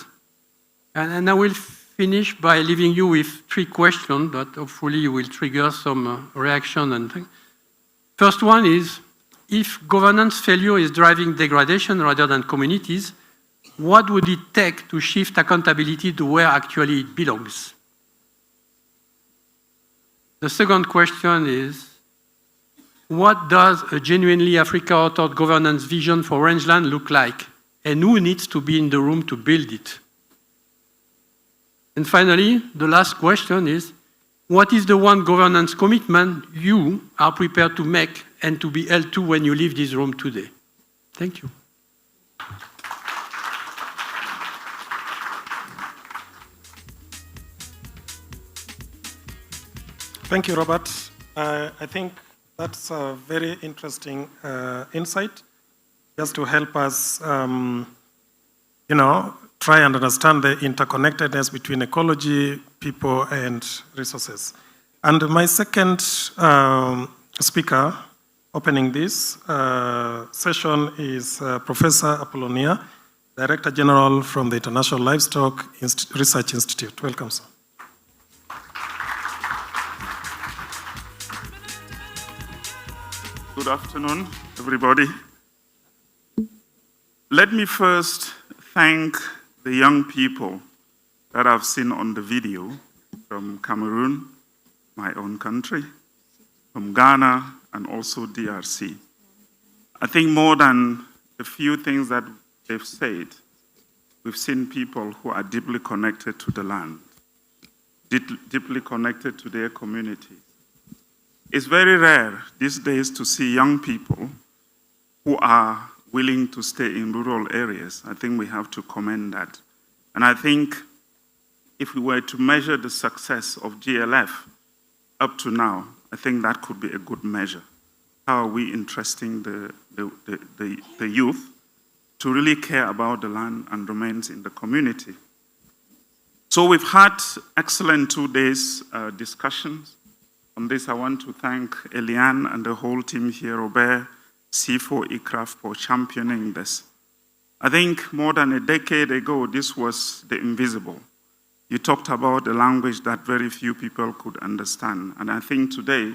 And I will finish by leaving you with three questions that hopefully will trigger some reaction and things. First one is, if governance failure is driving degradation rather than communities, what would it take to shift accountability to where actually it belongs? The second question is, what does a genuinely Africa-authored governance vision for rangeland look like? And who needs to be in the room to build it? And finally, the last question is, what is the one governance commitment you are prepared to make and to be held to when you leave this room today? Thank you. Thank you, Robert. I think that's a very interesting insight, just to help us, try and understand the interconnectedness between ecology, people, and resources. And my second speaker opening this session is Professor Apollonia, Director General from the International Livestock Research Institute. Welcome, sir. Good afternoon, everybody. Let me first thank the young people that I've seen on the video from Cameroon, my own country, from Ghana, and also DRC. I think more than a few things that they've said, we've seen people who are deeply connected to the land, deeply connected to their communities. It's very rare these days to see young people who are willing to stay in rural areas. I think we have to commend that. And I think if we were to measure the success of GLF up to now, I think that could be a good measure. How are we interesting the youth to really care about the land and remains in the community? So we've had excellent 2 days discussions. On this, I want to thank Eliane and the whole team here, Robert, C4 ICRAF, for championing this. I think more than a decade ago, this was the invisible. You talked about the language that very few people could understand. And I think today,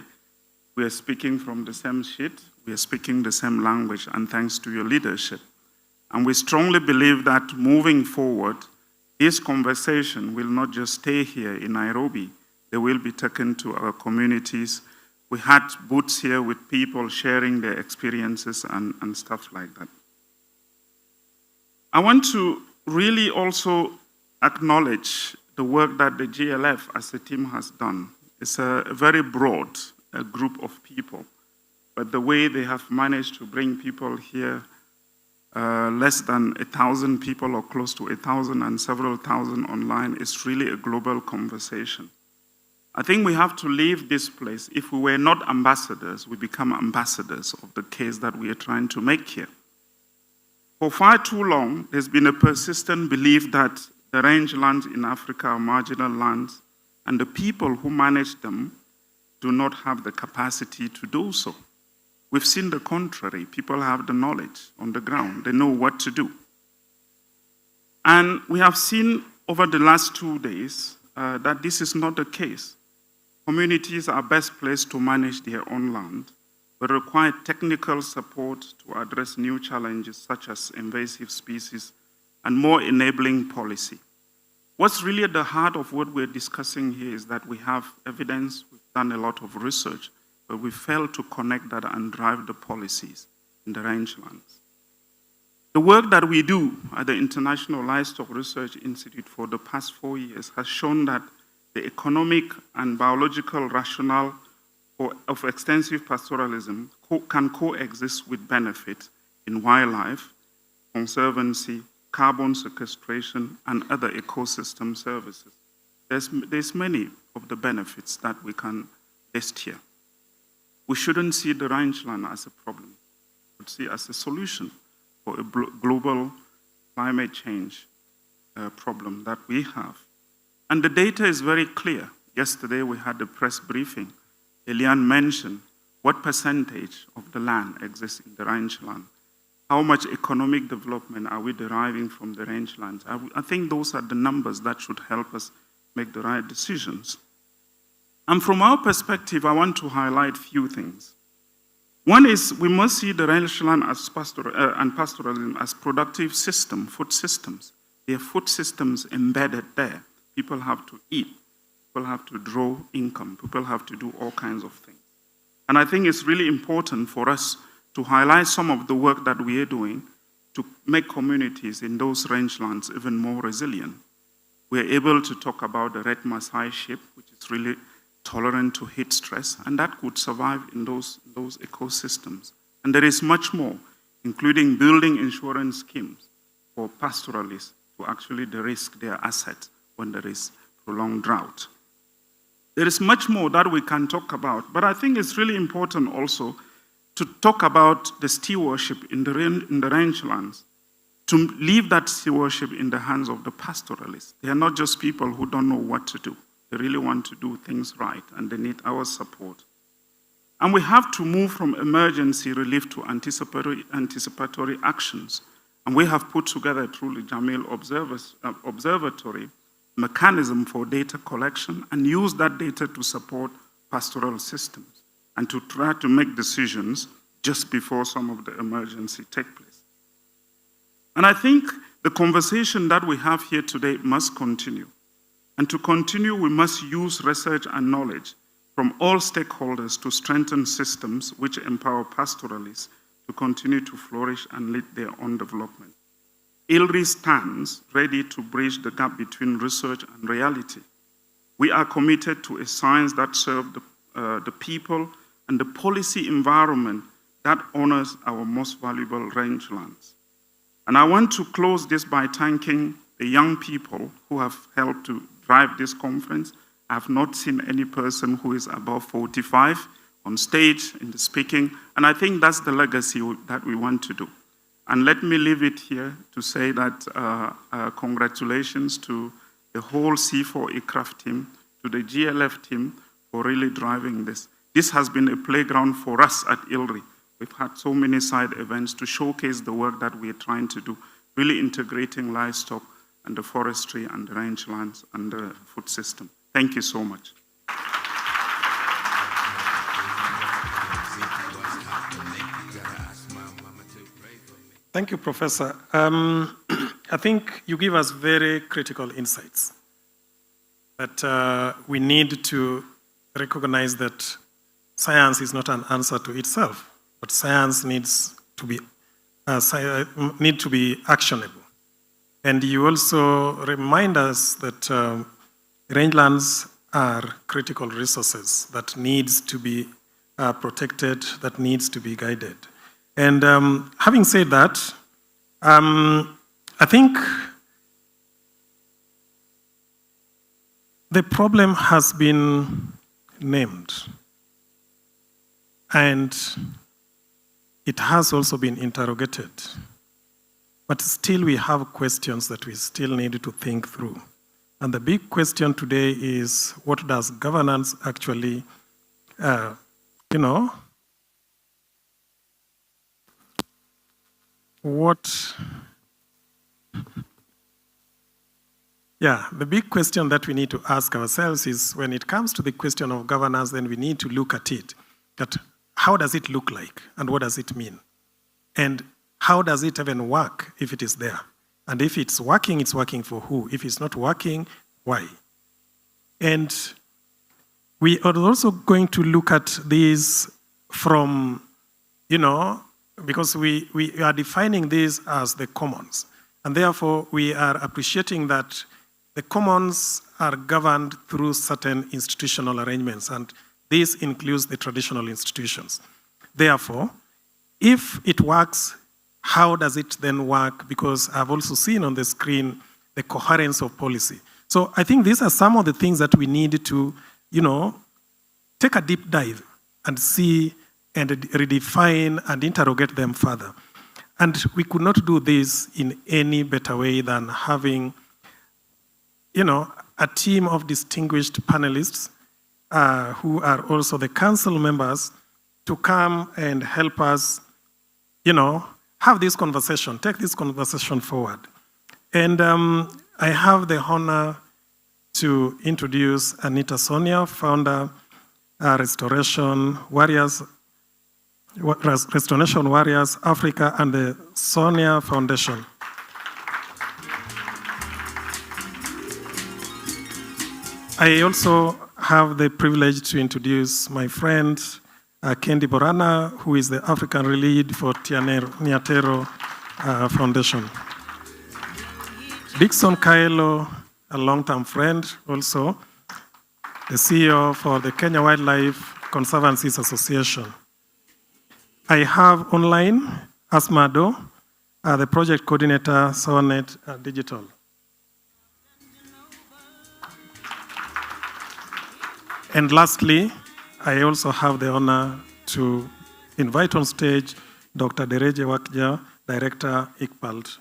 we are speaking from the same sheet, we are speaking the same language, and thanks to your leadership. And we strongly believe that moving forward, this conversation will not just stay here in Nairobi, they will be taken to our communities. We had booths here with people sharing their experiences and stuff like that. I want to really also acknowledge the work that the GLF as a team has done. It's a very broad group of people, but the way they have managed to bring people here, less than 1,000 people or close to 1,000 and several thousand online, is really a global conversation. I think we have to leave this place. If we were not ambassadors, we become ambassadors of the case that we are trying to make here. For far too long, there's been a persistent belief that the rangelands in Africa are marginal lands, and the people who manage them do not have the capacity to do so. We've seen the contrary. People have the knowledge on the ground. They know what to do. And we have seen over the last 2 days that this is not the case. Communities are best placed to manage their own land. but require technical support to address new challenges such as invasive species and more enabling policy. What's really at the heart of what we're discussing here is that we have evidence, we've done a lot of research, but we failed to connect that and drive the policies in the rangelands. The work that we do at the International Livestock Research Institute for the past 4 years has shown that the economic and biological rationale of extensive pastoralism can coexist with benefit in wildlife, conservancy, carbon sequestration, and other ecosystem services. There's many of the benefits that we can list here. We shouldn't see the rangeland as a problem. We should see it as a solution for a global climate change problem that we have. And the data is very clear. Yesterday we had a press briefing. Eliane mentioned what percentage of the land exists in the rangeland. How much economic development are we deriving from the rangelands? I think those are the numbers that should help us make the right decisions. And from our perspective, I want to highlight a few things. One is we must see the rangeland as and pastoralism as productive system, food systems. There are food systems embedded there. People have to eat. People have to draw income. People have to do all kinds of things. And I think it's really important for us to highlight some of the work that we are doing to make communities in those rangelands even more resilient. We are able to talk about the red Maasai sheep, which is really tolerant to heat stress, and that could survive in those ecosystems. And there is much more, including building insurance schemes for pastoralists to actually de-risk their assets when there is prolonged drought. There is much more that we can talk about, but I think it's really important also to talk about the stewardship in the rangelands, to leave that stewardship in the hands of the pastoralists. They are not just people who don't know what to do. They really want to do things right, and they need our support. And we have to move from emergency relief to anticipatory actions. And we have put together through the Jamil Observatory mechanism for data collection and use that data to support pastoral systems and to try to make decisions just before some of the emergency take place. And I think the conversation that we have here today must continue. And to continue, we must use research and knowledge from all stakeholders to strengthen systems which empower pastoralists to continue to flourish and lead their own development. ILRI stands ready to bridge the gap between research and reality. We are committed to a science that serves the people and the policy environment that honors our most valuable rangelands. And I want to close this by thanking the young people who have helped to drive this conference. I have not seen any person who is above 45 on stage in the speaking, and I think that's the legacy that we want to do. And let me leave it here to say that congratulations to the whole C4 aircraft team, to the GLF team for really driving this. This has been a playground for us at ILRI. We've had so many side events to showcase the work that we're trying to do, really integrating livestock and the forestry and the rangelands and the food system. Thank you so much. Thank you, Professor. I think you give us very critical insights that we need to recognize that science is not an answer to itself, but science needs to be actionable. And you also remind us that rangelands are critical resources that needs to be protected, that needs to be guided. And having said that, I think the problem has been named, and it has also been interrogated. But still we have questions that we still need to think through. And the big question today is, what does governance actually, the big question that we need to ask ourselves is, when it comes to the question of governance, then we need to look at it. That how does it look like and what does it mean? And how does it even work if it is there? And if it's working for who? If it's not working, why? And we are also going to look at these from, because we are defining these as the commons. And therefore, we are appreciating that the commons are governed through certain institutional arrangements, and this includes the traditional institutions. Therefore, if it works, how does it then work? Because I've also seen on the screen the coherence of policy. So I think these are some of the things that we need to, take a deep dive and see and redefine and interrogate them further. And we could not do this in any better way than having, a team of distinguished panelists who are also the council members to come and help us, have this conversation, take this conversation forward. And I have the honor to introduce Anita Sonia, founder, Restoration Warriors Africa and the Sonia Foundation. I also have the privilege to introduce my friend, Kendi Borana, who is the African lead for Niatero Foundation. Dixon Kaelo, a long-term friend also, the CEO for the Kenya Wildlife Conservancies Association. I have online Asmado, the project coordinator, Sonet Digital. And lastly, I also have the honor to invite on stage Dr. Dereje Wakja, Director, ICPALT.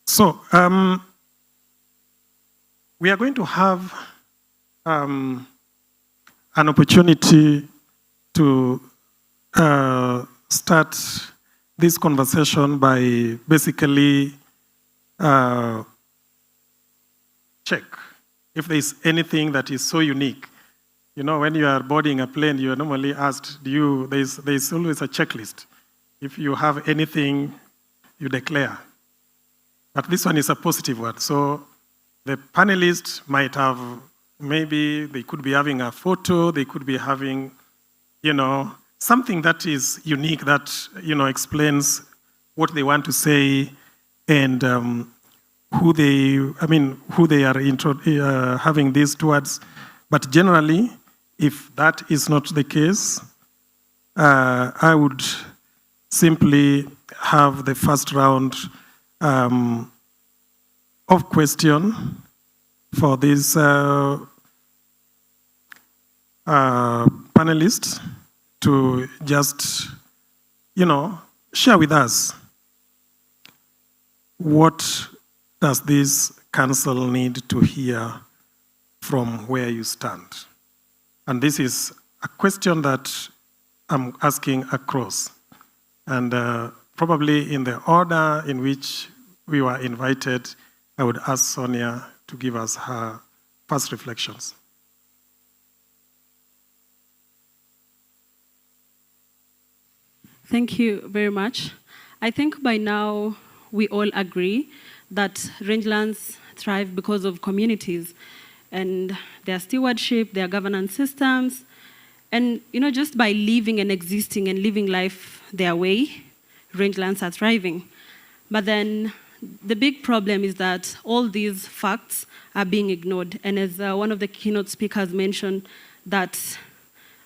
So, we are going to have an opportunity to start this conversation by basically check if there is anything that is so unique. When you are boarding a plane, you are normally asked, there is always a checklist. If you have anything, you declare. But this one is a positive one. So the panelists might have, maybe they could be having a photo, they could be having, something that is unique that, explains what they want to say and who they are having this towards. But generally, if that is not the case, I would simply have the first round of question for these panelists to just, share with us what does this council need to hear from where you stand. And this is a question that I'm asking across. And probably in the order in which we were invited, I would ask Sonia to give us her first reflections. Thank you very much. I think by now we all agree that rangelands thrive because of communities and their stewardship, their governance systems, and just by living and existing and living life their way, rangelands are thriving. But then the big problem is that all these facts are being ignored. And as one of the keynote speakers mentioned, that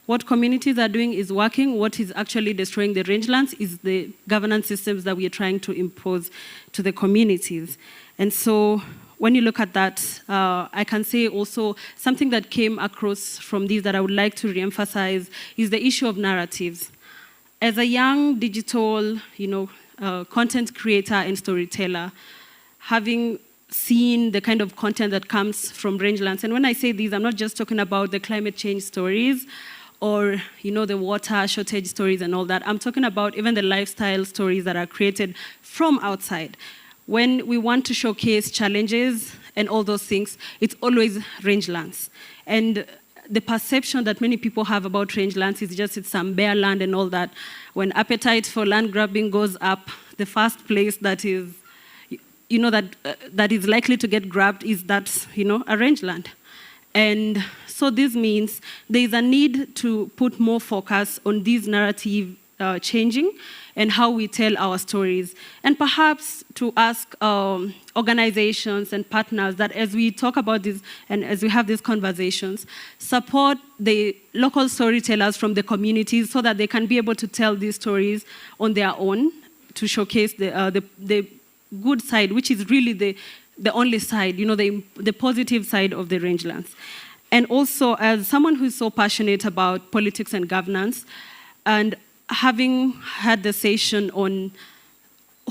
what communities are doing is working. What is actually destroying the rangelands is the governance systems that we are trying to impose to the communities. And so when you look at that, I can say also something that came across from these that I would like to reemphasize is the issue of narratives. As a young digital, content creator and storyteller, having seen the kind of content that comes from rangelands, and when I say these, I'm not just talking about the climate change stories or the water shortage stories and all that. I'm talking about even the lifestyle stories that are created from outside. When we want to showcase challenges and all those things, it's always rangelands. And the perception that many people have about rangelands is just it's some bare land and all that. When appetite for land grabbing goes up, the first place that is, that is likely to get grabbed is that, a rangeland. And so this means there is a need to put more focus on this narrative changing and how we tell our stories. And perhaps to ask organizations and partners that as we talk about this and as we have these conversations, support the local storytellers from the communities so that they can be able to tell these stories on their own to showcase the good side, which is really the only side, the positive side of the rangelands. And also, as someone who's so passionate about politics and governance, and having had the session on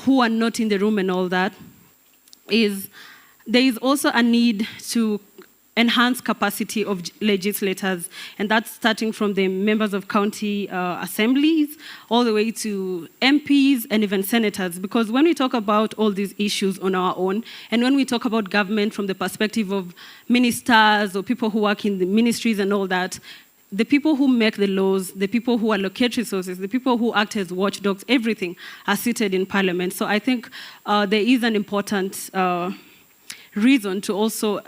who are not in the room and all that, there is also a need to enhance capacity of legislators, and that's starting from the members of county assemblies all the way to MPs and even senators, because when we talk about all these issues on our own, and when we talk about government from the perspective of ministers or people who work in the ministries and all that, the people who make the laws, the people who allocate resources, the people who act as watchdogs, everything are seated in parliament. So I think there is an important reason to also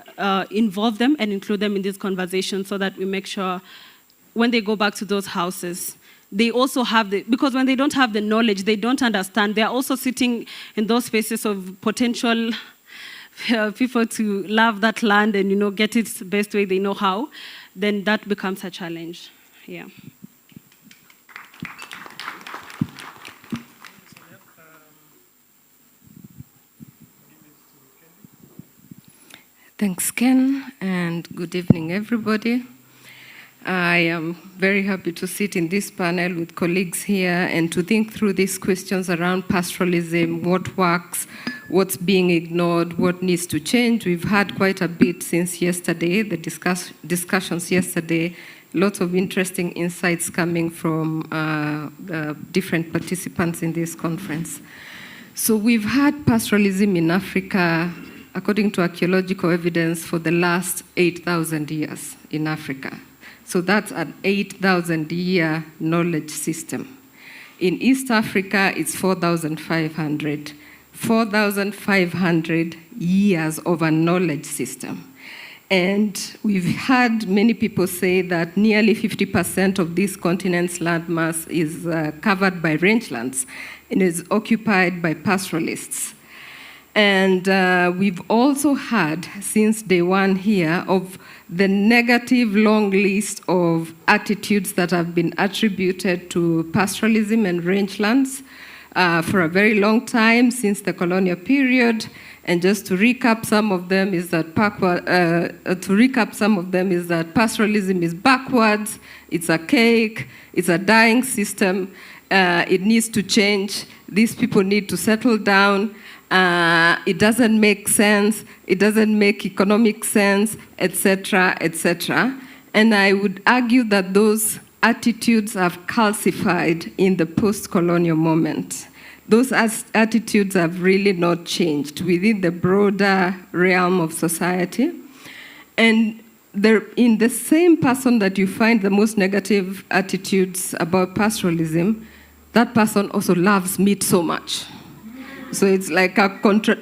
involve them and include them in this conversation so that we make sure when they go back to those houses, they also have because when they don't have the knowledge, they don't understand, they're also sitting in those spaces of potential people to love that land and, get it the best way they know how, then that becomes a challenge. Yeah. Thanks, Ken, and good evening, everybody. I am very happy to sit in this panel with colleagues here and to think through these questions around pastoralism, what works, what's being ignored, what needs to change. We've had quite a bit since yesterday, the discussions yesterday, lots of interesting insights coming from the different participants in this conference. So we've had pastoralism in Africa, according to archaeological evidence, for the last 8,000 years in Africa. So that's an 8,000-year knowledge system. In East Africa, it's 4,500. 4,500 years of a knowledge system. And we've had many people say that nearly 50% of this continent's landmass is covered by rangelands and is occupied by pastoralists. And we've also had, since day one here, of the negative long list of attitudes that have been attributed to pastoralism and rangelands for a very long time, since the colonial period. And just to recap some of them is that pastoralism is backwards, it's archaic, it's a dying system, it needs to change, these people need to settle down, it doesn't make sense, it doesn't make economic sense, etc., etc. And I would argue that those attitudes have calcified in the post-colonial moment. Those attitudes have really not changed within the broader realm of society. And in the same person that you find the most negative attitudes about pastoralism, that person also loves meat so much. So it's like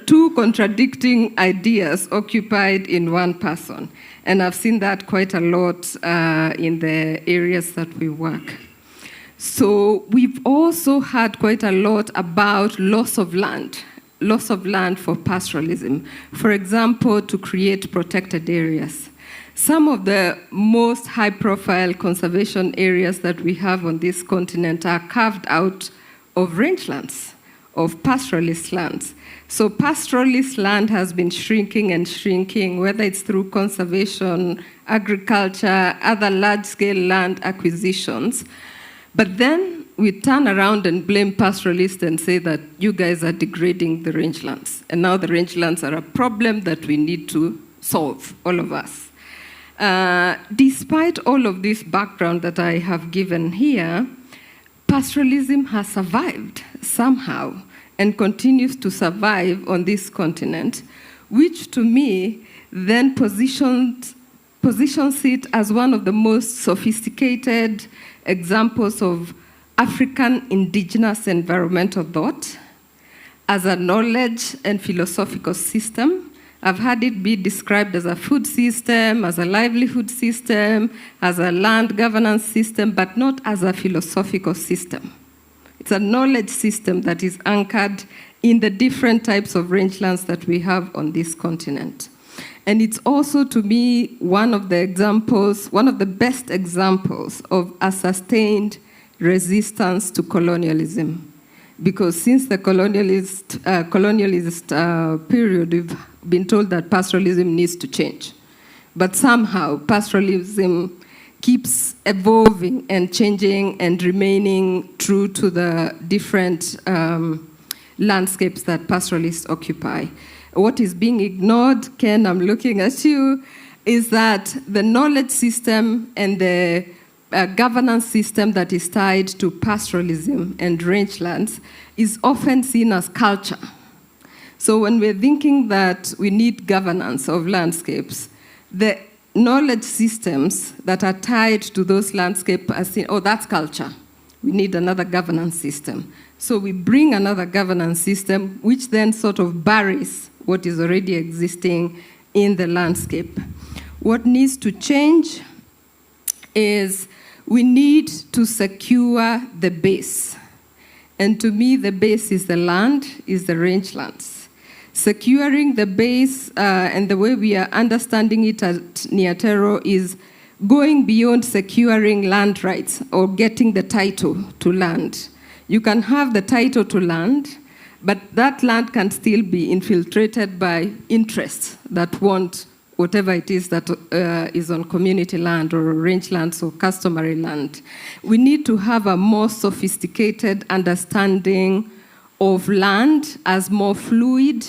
two contradicting ideas occupied in one person. And I've seen that quite a lot in the areas that we work. So we've also had quite a lot about loss of land for pastoralism. For example, to create protected areas. Some of the most high-profile conservation areas that we have on this continent are carved out of rangelands, of pastoralist lands. So pastoralist land has been shrinking and shrinking, whether it's through conservation, agriculture, other large-scale land acquisitions. But then we turn around and blame pastoralists and say that you guys are degrading the rangelands. And now the rangelands are a problem that we need to solve, all of us. Despite all of this background that I have given here, pastoralism has survived somehow and continues to survive on this continent, which to me then positions it as one of the most sophisticated examples of African indigenous environmental thought as a knowledge and philosophical system. I've had it be described as a food system, as a livelihood system, as a land governance system, but not as a philosophical system. It's a knowledge system that is anchored in the different types of rangelands that we have on this continent. And it's also, to me, one of the best examples of a sustained resistance to colonialism. Because since the colonialist period, we've been told that pastoralism needs to change. But somehow, pastoralism keeps evolving and changing and remaining true to the different landscapes that pastoralists occupy. What is being ignored, Ken, I'm looking at you, is that the knowledge system and the governance system that is tied to pastoralism and rangelands is often seen as culture. So when we're thinking that we need governance of landscapes, the knowledge systems that are tied to those landscapes are seen, oh, that's culture. We need another governance system. So we bring another governance system, which then sort of buries what is already existing in the landscape. What needs to change is we need to secure the base. And to me, the base is the land, is the rangelands. Securing the base and the way we are understanding it at Niatero is going beyond securing land rights or getting the title to land. You can have the title to land, but that land can still be infiltrated by interests that want whatever it is that is on community land or rangelands or customary land. We need to have a more sophisticated understanding of land as more fluid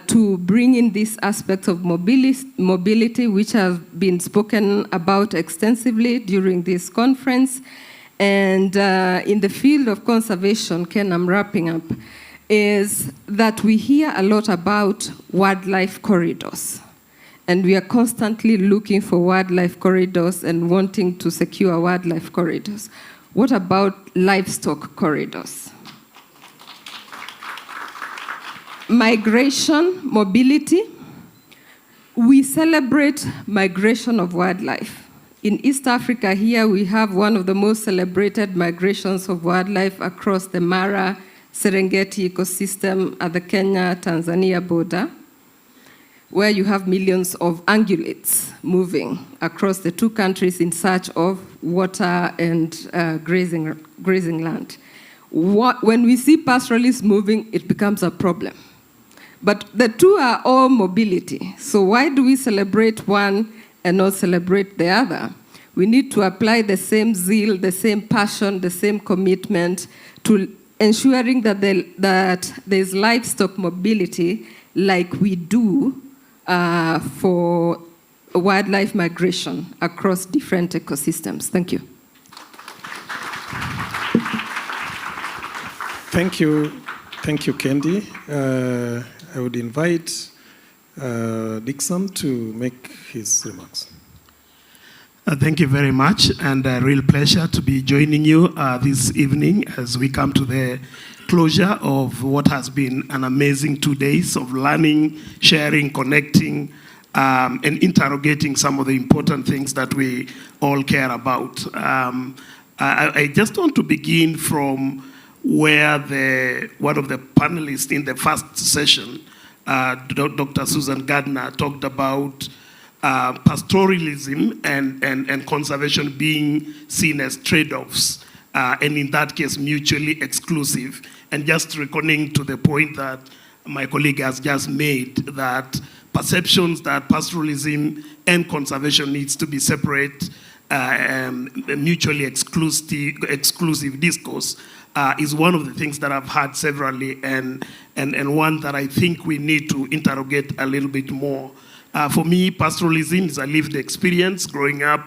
to bring in this aspect of mobility, which has been spoken about extensively during this conference. And in the field of conservation, Ken, I'm wrapping up, is that we hear a lot about wildlife corridors. And we are constantly looking for wildlife corridors and wanting to secure wildlife corridors. What about livestock corridors? Migration, mobility. We celebrate migration of wildlife. In East Africa here, we have one of the most celebrated migrations of wildlife across the Mara Serengeti ecosystem at the Kenya-Tanzania border, where you have millions of ungulates moving across the two countries in search of water and grazing land. When we see pastoralists moving, it becomes a problem. But the two are all mobility. So why do we celebrate one and not celebrate the other? We need to apply the same zeal, the same passion, the same commitment to ensuring that there's livestock mobility like we do for wildlife migration across different ecosystems. Thank you. Thank you, Kendi. I would invite Dixon to make his remarks. Thank you very much, and a real pleasure to be joining you this evening as we come to the closure of what has been an amazing 2 days of learning, sharing, connecting, and interrogating some of the important things that we all care about. I just want to begin from where one of the panelists in the first session, Dr. Susan Gardner, talked about pastoralism and conservation being seen as trade-offs, and in that case, mutually exclusive. And just reckoning to the point that my colleague has just made, that perceptions that pastoralism and conservation needs to be separate, mutually exclusive discourse, is one of the things that I've heard severally, and one that I think we need to interrogate a little bit more. For me, pastoralism is a lived experience growing up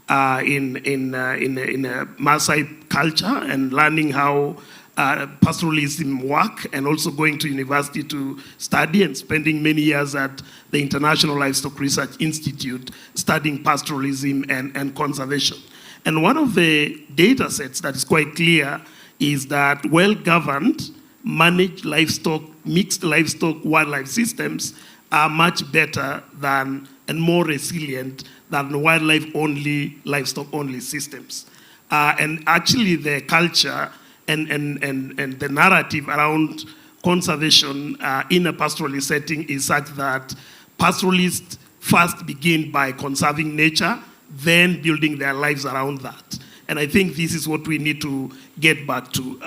in a Maasai culture and learning how pastoralism work, and also going to university to study and spending many years at the International Livestock Research Institute studying pastoralism and conservation. And one of the data sets that is quite clear is that well-governed, managed livestock, mixed livestock wildlife systems are much better than and more resilient than wildlife-only, livestock-only systems. And actually the culture and the narrative around conservation in a pastoralist setting is such that pastoralists first begin by conserving nature, then building their lives around that. And I think this is what we need to get back to.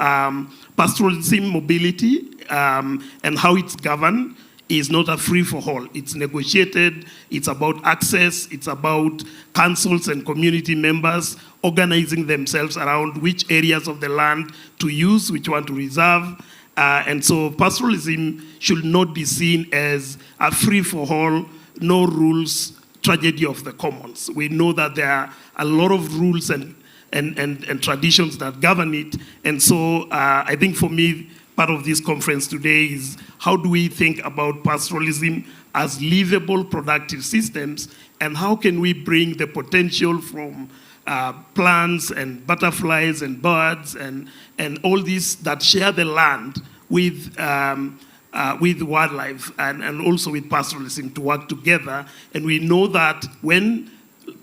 Pastoralism mobility and how it's governed is not a free-for-all. It's negotiated, it's about access, it's about councils and community members organizing themselves around which areas of the land to use, which one to reserve. And so pastoralism should not be seen as a free-for-all, no rules tragedy of the commons. We know that there are a lot of rules and traditions that govern it. And so I think for me, part of this conference today is how do we think about pastoralism as livable, productive systems, and how can we bring the potential from plants and butterflies and birds and all these that share the land with wildlife and also with pastoralism to work together. And we know that when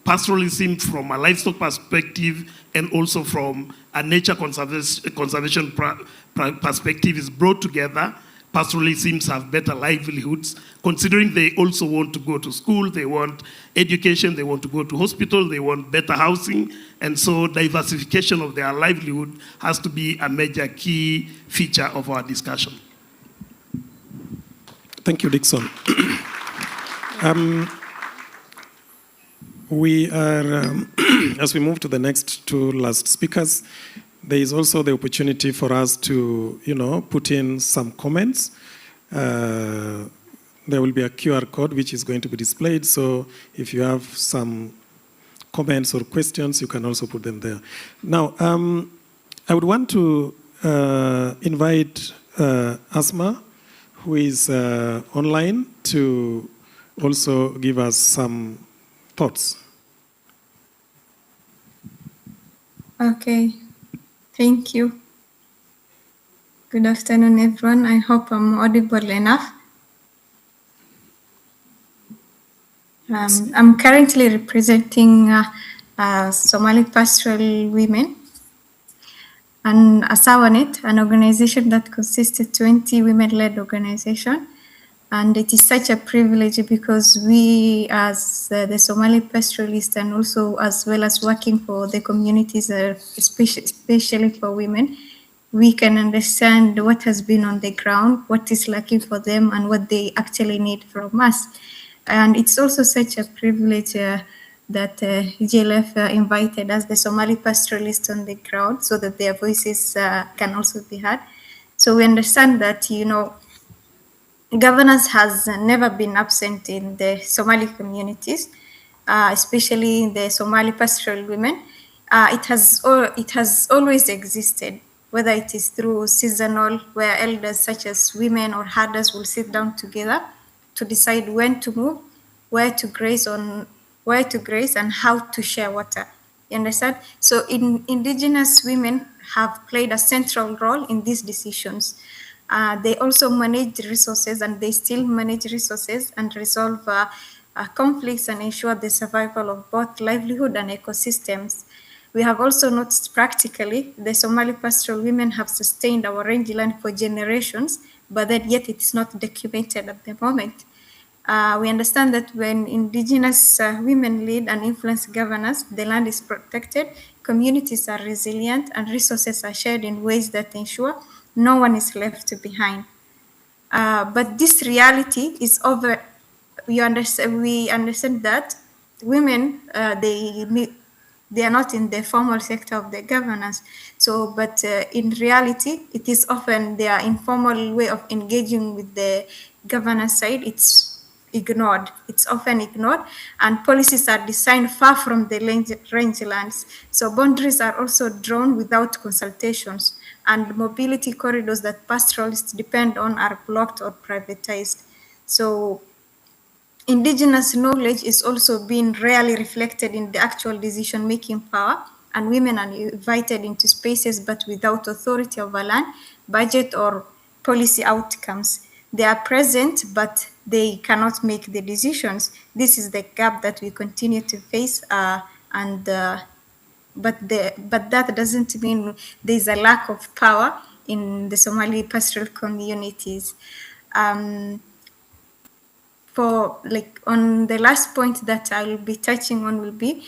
pastoralism from a livestock perspective and also from a nature conservation perspective is brought together, pastoralists have better livelihoods, considering they also want to go to school, they want education, they want to go to hospital, they want better housing, and so diversification of their livelihood has to be a major key feature of our discussion. Thank you, Dixon. We are, as we move to the next two last speakers, there is also the opportunity for us to, put in some comments. There will be a QR code which is going to be displayed. So if you have some comments or questions, you can also put them there. Now, I would want to invite Asma, who is online, to also give us some thoughts. Okay. Thank you. Good afternoon, everyone. I hope I'm audible enough. I'm currently representing Somali pastoral women and Asawanet, an organization that consists of 20 women-led organization. And it is such a privilege because we, as the Somali pastoralists, and also as well as working for the communities, especially for women, we can understand what has been on the ground, what is lacking for them, and what they actually need from us. And it's also such a privilege that GLF invited us, the Somali pastoralists on the ground, so that their voices can also be heard. So we understand that, governance has never been absent in the Somali communities, especially the Somali pastoral women. It has always existed, whether it is through seasonal, where elders such as women or herders will sit down together to decide when to move, where to graze, and how to share water. You understand? So indigenous women have played a central role in these decisions. They also manage resources, and they still manage resources and resolve conflicts and ensure the survival of both livelihood and ecosystems. We have also noticed practically the Somali pastoral women have sustained our rangeland for generations, but that yet it's not documented at the moment. We understand that when indigenous women lead and influence governance, the land is protected, communities are resilient, and resources are shared in ways that ensure no one is left behind. But this reality is over. We understand that women, they are not in the formal sector of the governance. So, but in reality, it is often their informal way of engaging with the governance side. ignored. It's often ignored, and policies are designed far from the rangelands. So boundaries are also drawn without consultations, and mobility corridors that pastoralists depend on are blocked or privatized. So indigenous knowledge is also being rarely reflected in the actual decision-making power, and women are invited into spaces but without authority over land, budget, or policy outcomes. They are present, but they cannot make the decisions. This is the gap that we continue to face, but that doesn't mean there's a lack of power in the Somali pastoral communities. On the last point that I'll be touching on will be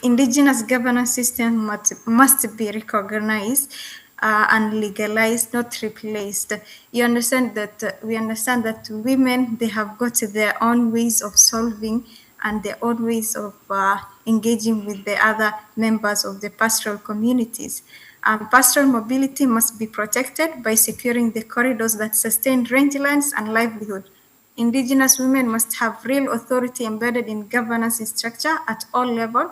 indigenous governance system must be recognized and legalized, not replaced. We understand that women, they have got their own ways of solving and their own ways of engaging with the other members of the pastoral communities. Pastoral mobility must be protected by securing the corridors that sustain rangelands and livelihood. Indigenous women must have real authority embedded in governance structure at all level,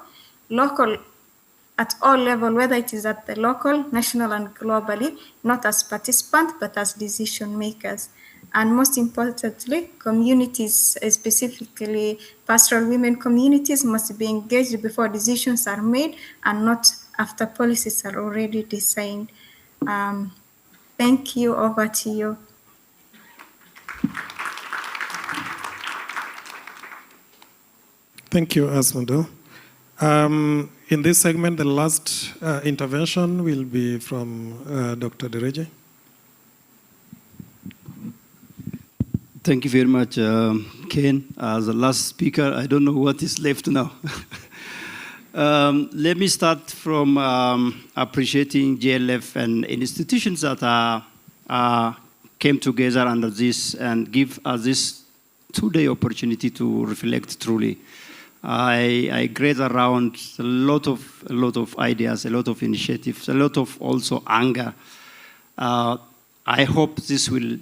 whether it is at the local, national, and globally, not as participants, but as decision makers. And most importantly, communities, specifically pastoral women communities, must be engaged before decisions are made and not after policies are already designed. Thank you. Over to you. Thank you, Asmado. In this segment, the last intervention will be from Dr. Dereje. Thank you very much, Ken. As the last speaker, I don't know what is left now. Let me start from appreciating JLF and institutions that came together under this and give us this two-day opportunity to reflect truly. I gather around a lot of ideas, a lot of initiatives, a lot of also anger. I hope this will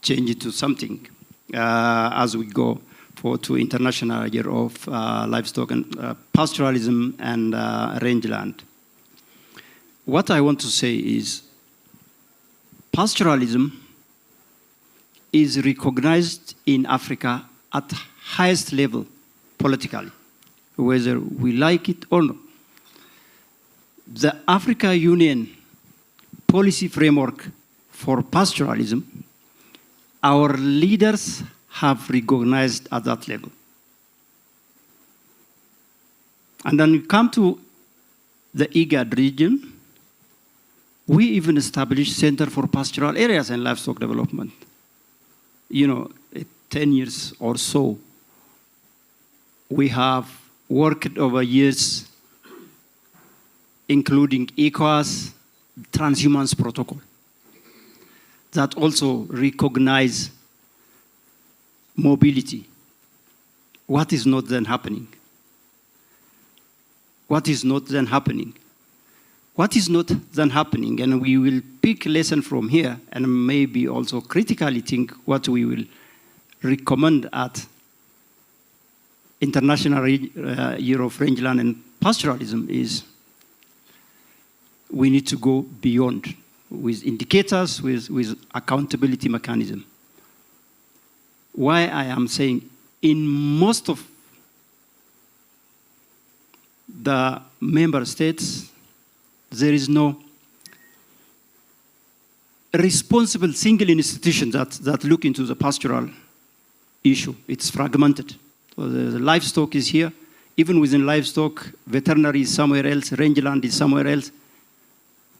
change into something as we go to International Year of Livestock and Pastoralism and Rangeland. What I want to say is pastoralism is recognized in Africa at highest level politically, whether we like it or not. The Africa Union policy framework for pastoralism, our leaders have recognized at that level. And then we come to the IGAD region, we even established Center for Pastoral Areas and Livestock Development. 10 years or so, we have worked over years, including ECOWAS, Transhumance Protocol, that also recognize mobility. What is not then happening? What is not then happening? What is not then happening, and we will pick lesson from here and maybe also critically think what we will recommend at International Year of Rangeland and Pastoralism is we need to go beyond with indicators, with accountability mechanism. Why I am saying in most of the member states, there is no responsible single institution that look into the pastoral issue. It's fragmented. So the livestock is here. Even within livestock, veterinary is somewhere else, rangeland is somewhere else.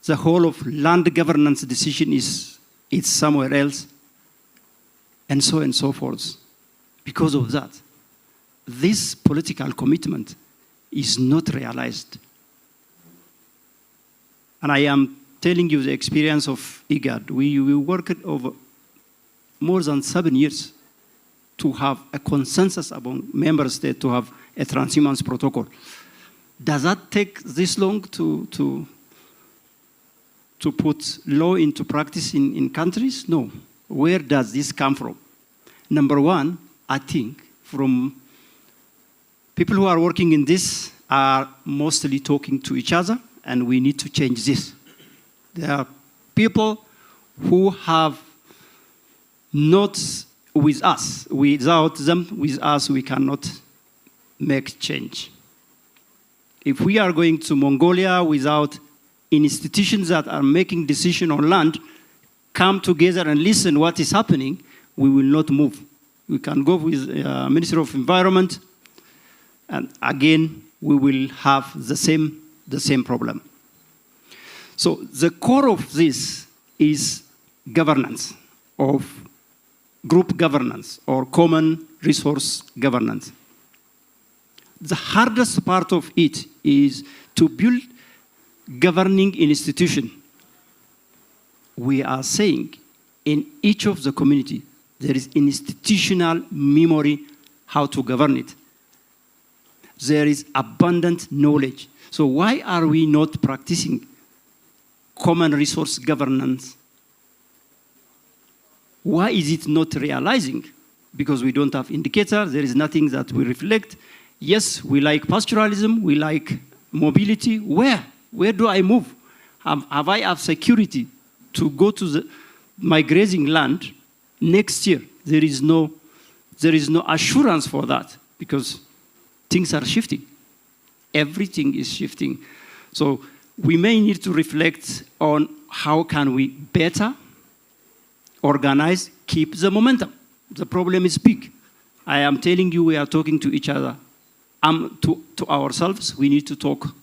The whole of land governance decision is somewhere else, and so forth. Because of that, this political commitment is not realized. And I am telling you the experience of IGAD. We worked over more than 7 years to have a consensus among member states to have a transhumance protocol. Does that take this long to put law into practice in countries? No. Where does this come from? Number one, I think, from people who are working in this are mostly talking to each other, and we need to change this. There are people who have not with us. Without them, with us, we cannot make change. If we are going to Mongolia without institutions that are making decisions on land, come together and listen what is happening, we will not move. We can go with Ministry of Environment, and again, we will have the same problem. So the core of this is governance, of group governance or common resource governance. The hardest part of it is to build governing institution. We are saying in each of the community, there is institutional memory how to govern it. There is abundant knowledge. So why are we not practicing common resource governance? Why is it not realizing? Because we don't have indicators, there is nothing that we reflect. Yes, we like pastoralism, we like mobility. Where do I move? Have I have security to go to my grazing land next year? There is no assurance for that because things are shifting. Everything is shifting. So we may need to reflect on how can we better organize, keep the momentum. The problem is big. I am telling you, we are talking to each other. To ourselves, we need to talk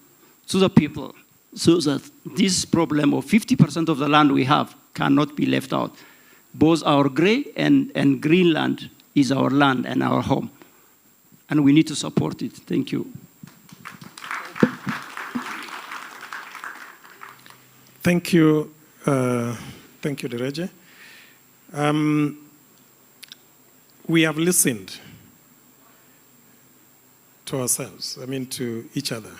to the people so that this problem of 50% of the land we have cannot be left out. Both our gray and green land is our land and our home. And we need to support it. Thank you. Thank you. Thank you, Dereje. We have listened to ourselves, to each other.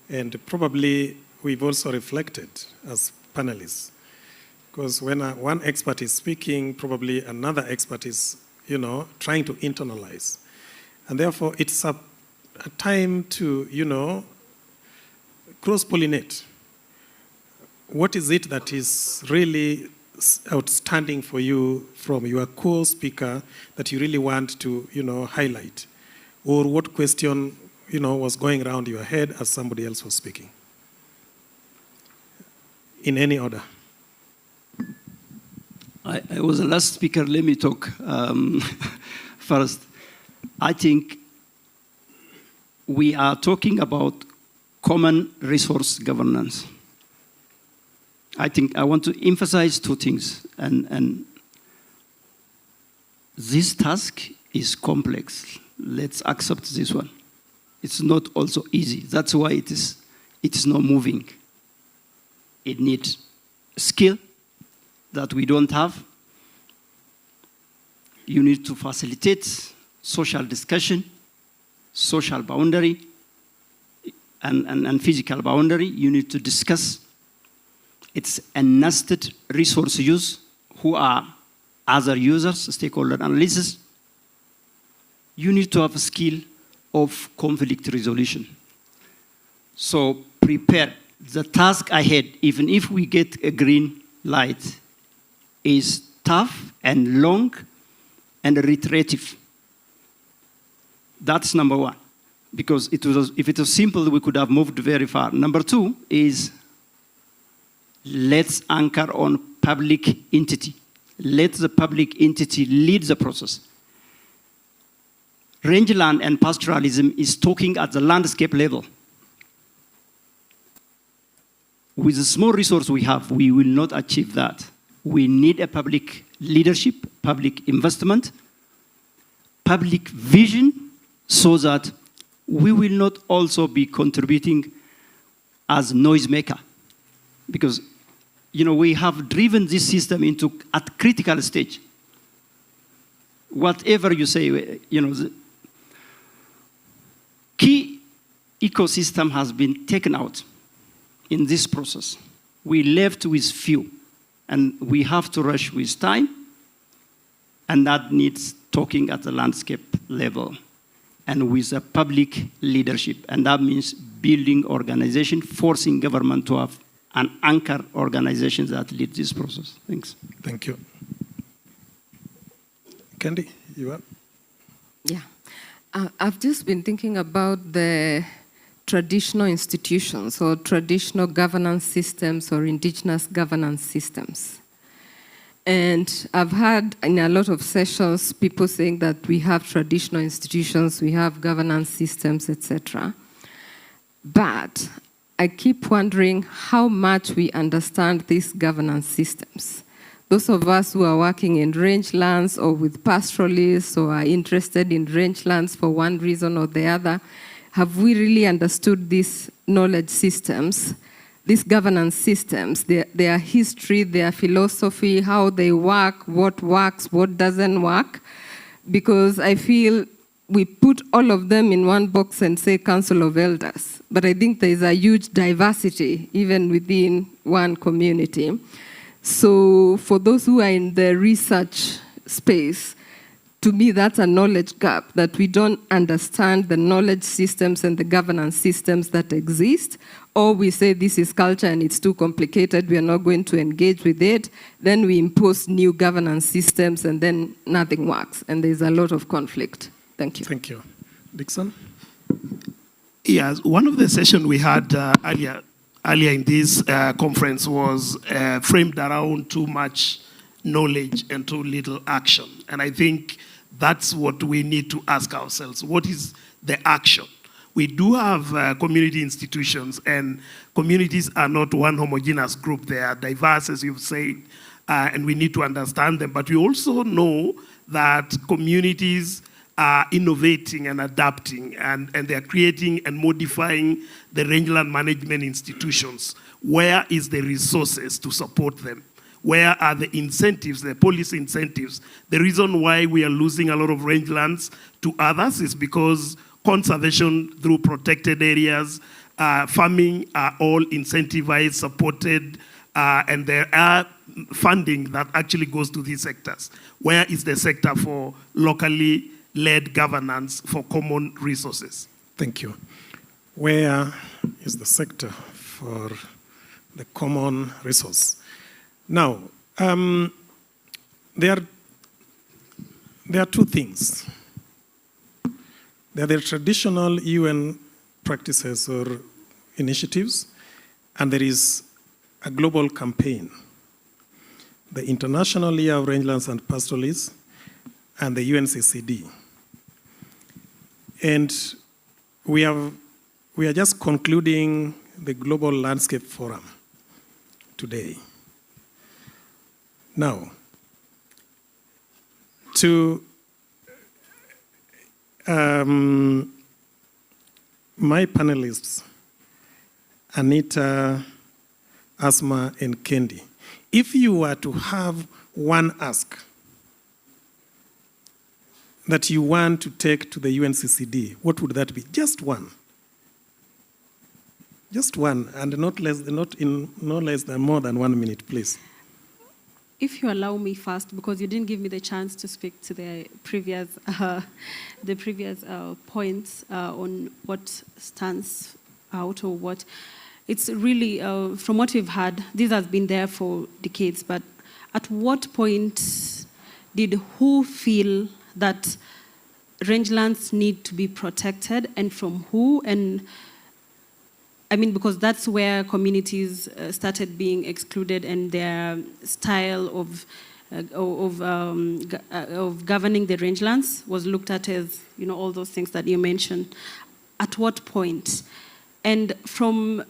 And probably we've also reflected as panelists. Because when one expert is speaking, probably another expert is, trying to internalize. And therefore, it's a time to, cross-pollinate. What is it that is really outstanding for you from your co-speaker that you really want to, highlight? Or what question, was going around your head as somebody else was speaking? In any order. I was the last speaker. Let me talk first. I think we are talking about common resource governance. I think I want to emphasize two things. And this task is complex. Let's accept this one. It's not also easy. That's why it is not moving. It needs skill that we don't have. You need to facilitate social discussion, social boundary, and physical boundary. You need to discuss. It's a nested resource use. Who are other users, stakeholder analysis. You need to have a skill of conflict resolution. So prepare. The task ahead, even if we get a green light, is tough and long and reiterative. That's number one. Because if it was simple, we could have moved very far. Number two is let's anchor on public entity. Let the public entity lead the process. Rangeland and pastoralism is talking at the landscape level. With the small resource we have, we will not achieve that. We need a public leadership, public investment, public vision, so that we will not also be contributing as noisemaker. Because, we have driven this system into at critical stage. Whatever you say, the key ecosystem has been taken out in this process. We left with few, and we have to rush with time And that needs talking at the landscape level and with a public leadership. And that means building organization, forcing government to have an anchor organization that leads this process. Thanks. Thank you. Candy, you up? Yeah. I've just been thinking about the traditional institutions or traditional governance systems or indigenous governance systems. And I've had in a lot of sessions people saying that we have traditional institutions, we have governance systems, etc. But I keep wondering how much we understand these governance systems. Those of us who are working in rangelands or with pastoralists or are interested in rangelands for one reason or the other, have we really understood these knowledge systems, these governance systems, their history, their philosophy, how they work, what doesn't work? Because I feel we put all of them in one box and say Council of Elders. But I think there is a huge diversity even within one community. So for those who are in the research space, to me that's a knowledge gap, that we don't understand the knowledge systems and the governance systems that exist, or we say this is culture and it's too complicated, we are not going to engage with it, then we impose new governance systems and then nothing works, and there's a lot of conflict. Thank you. Thank you. Dixon? Yes, one of the sessions we had earlier in this conference was framed around too much knowledge and too little action. And I think that's what we need to ask ourselves. What is the action? We do have community institutions, and communities are not one homogeneous group. They are diverse, as you've said, and we need to understand them. But we also know that communities are innovating and adapting, and they are creating and modifying the rangeland management institutions. Where is the resources to support them? Where are the incentives, the policy incentives? The reason why we are losing a lot of rangelands to others is because conservation through protected areas, farming are all incentivized, supported, and there are funding that actually goes to these sectors. Where is the sector for locally led governance for common resources? Thank you. Where is the sector for the common resource? Now, there are two things. There are the traditional UN practices or initiatives, and there is a global campaign. The International Year of Rangelands and Pastoralists and the UNCCD. And we are just concluding the Global Landscape Forum today. Now, to my panelists, Anita, Asma, and Kendi, if you were to have one ask that you want to take to the UNCCD, what would that be? Just one. Just one, and not less than more than 1 minute, please. If you allow me first, because you didn't give me the chance to speak to the previous points on what stands out or what. It's really, from what we've had, this has been there for decades, but at what point did who feel that rangelands need to be protected, and from who? And I mean, because that's where communities started being excluded, and their style of governing the rangelands was looked at as, you know, all those things that you mentioned. At what point? And from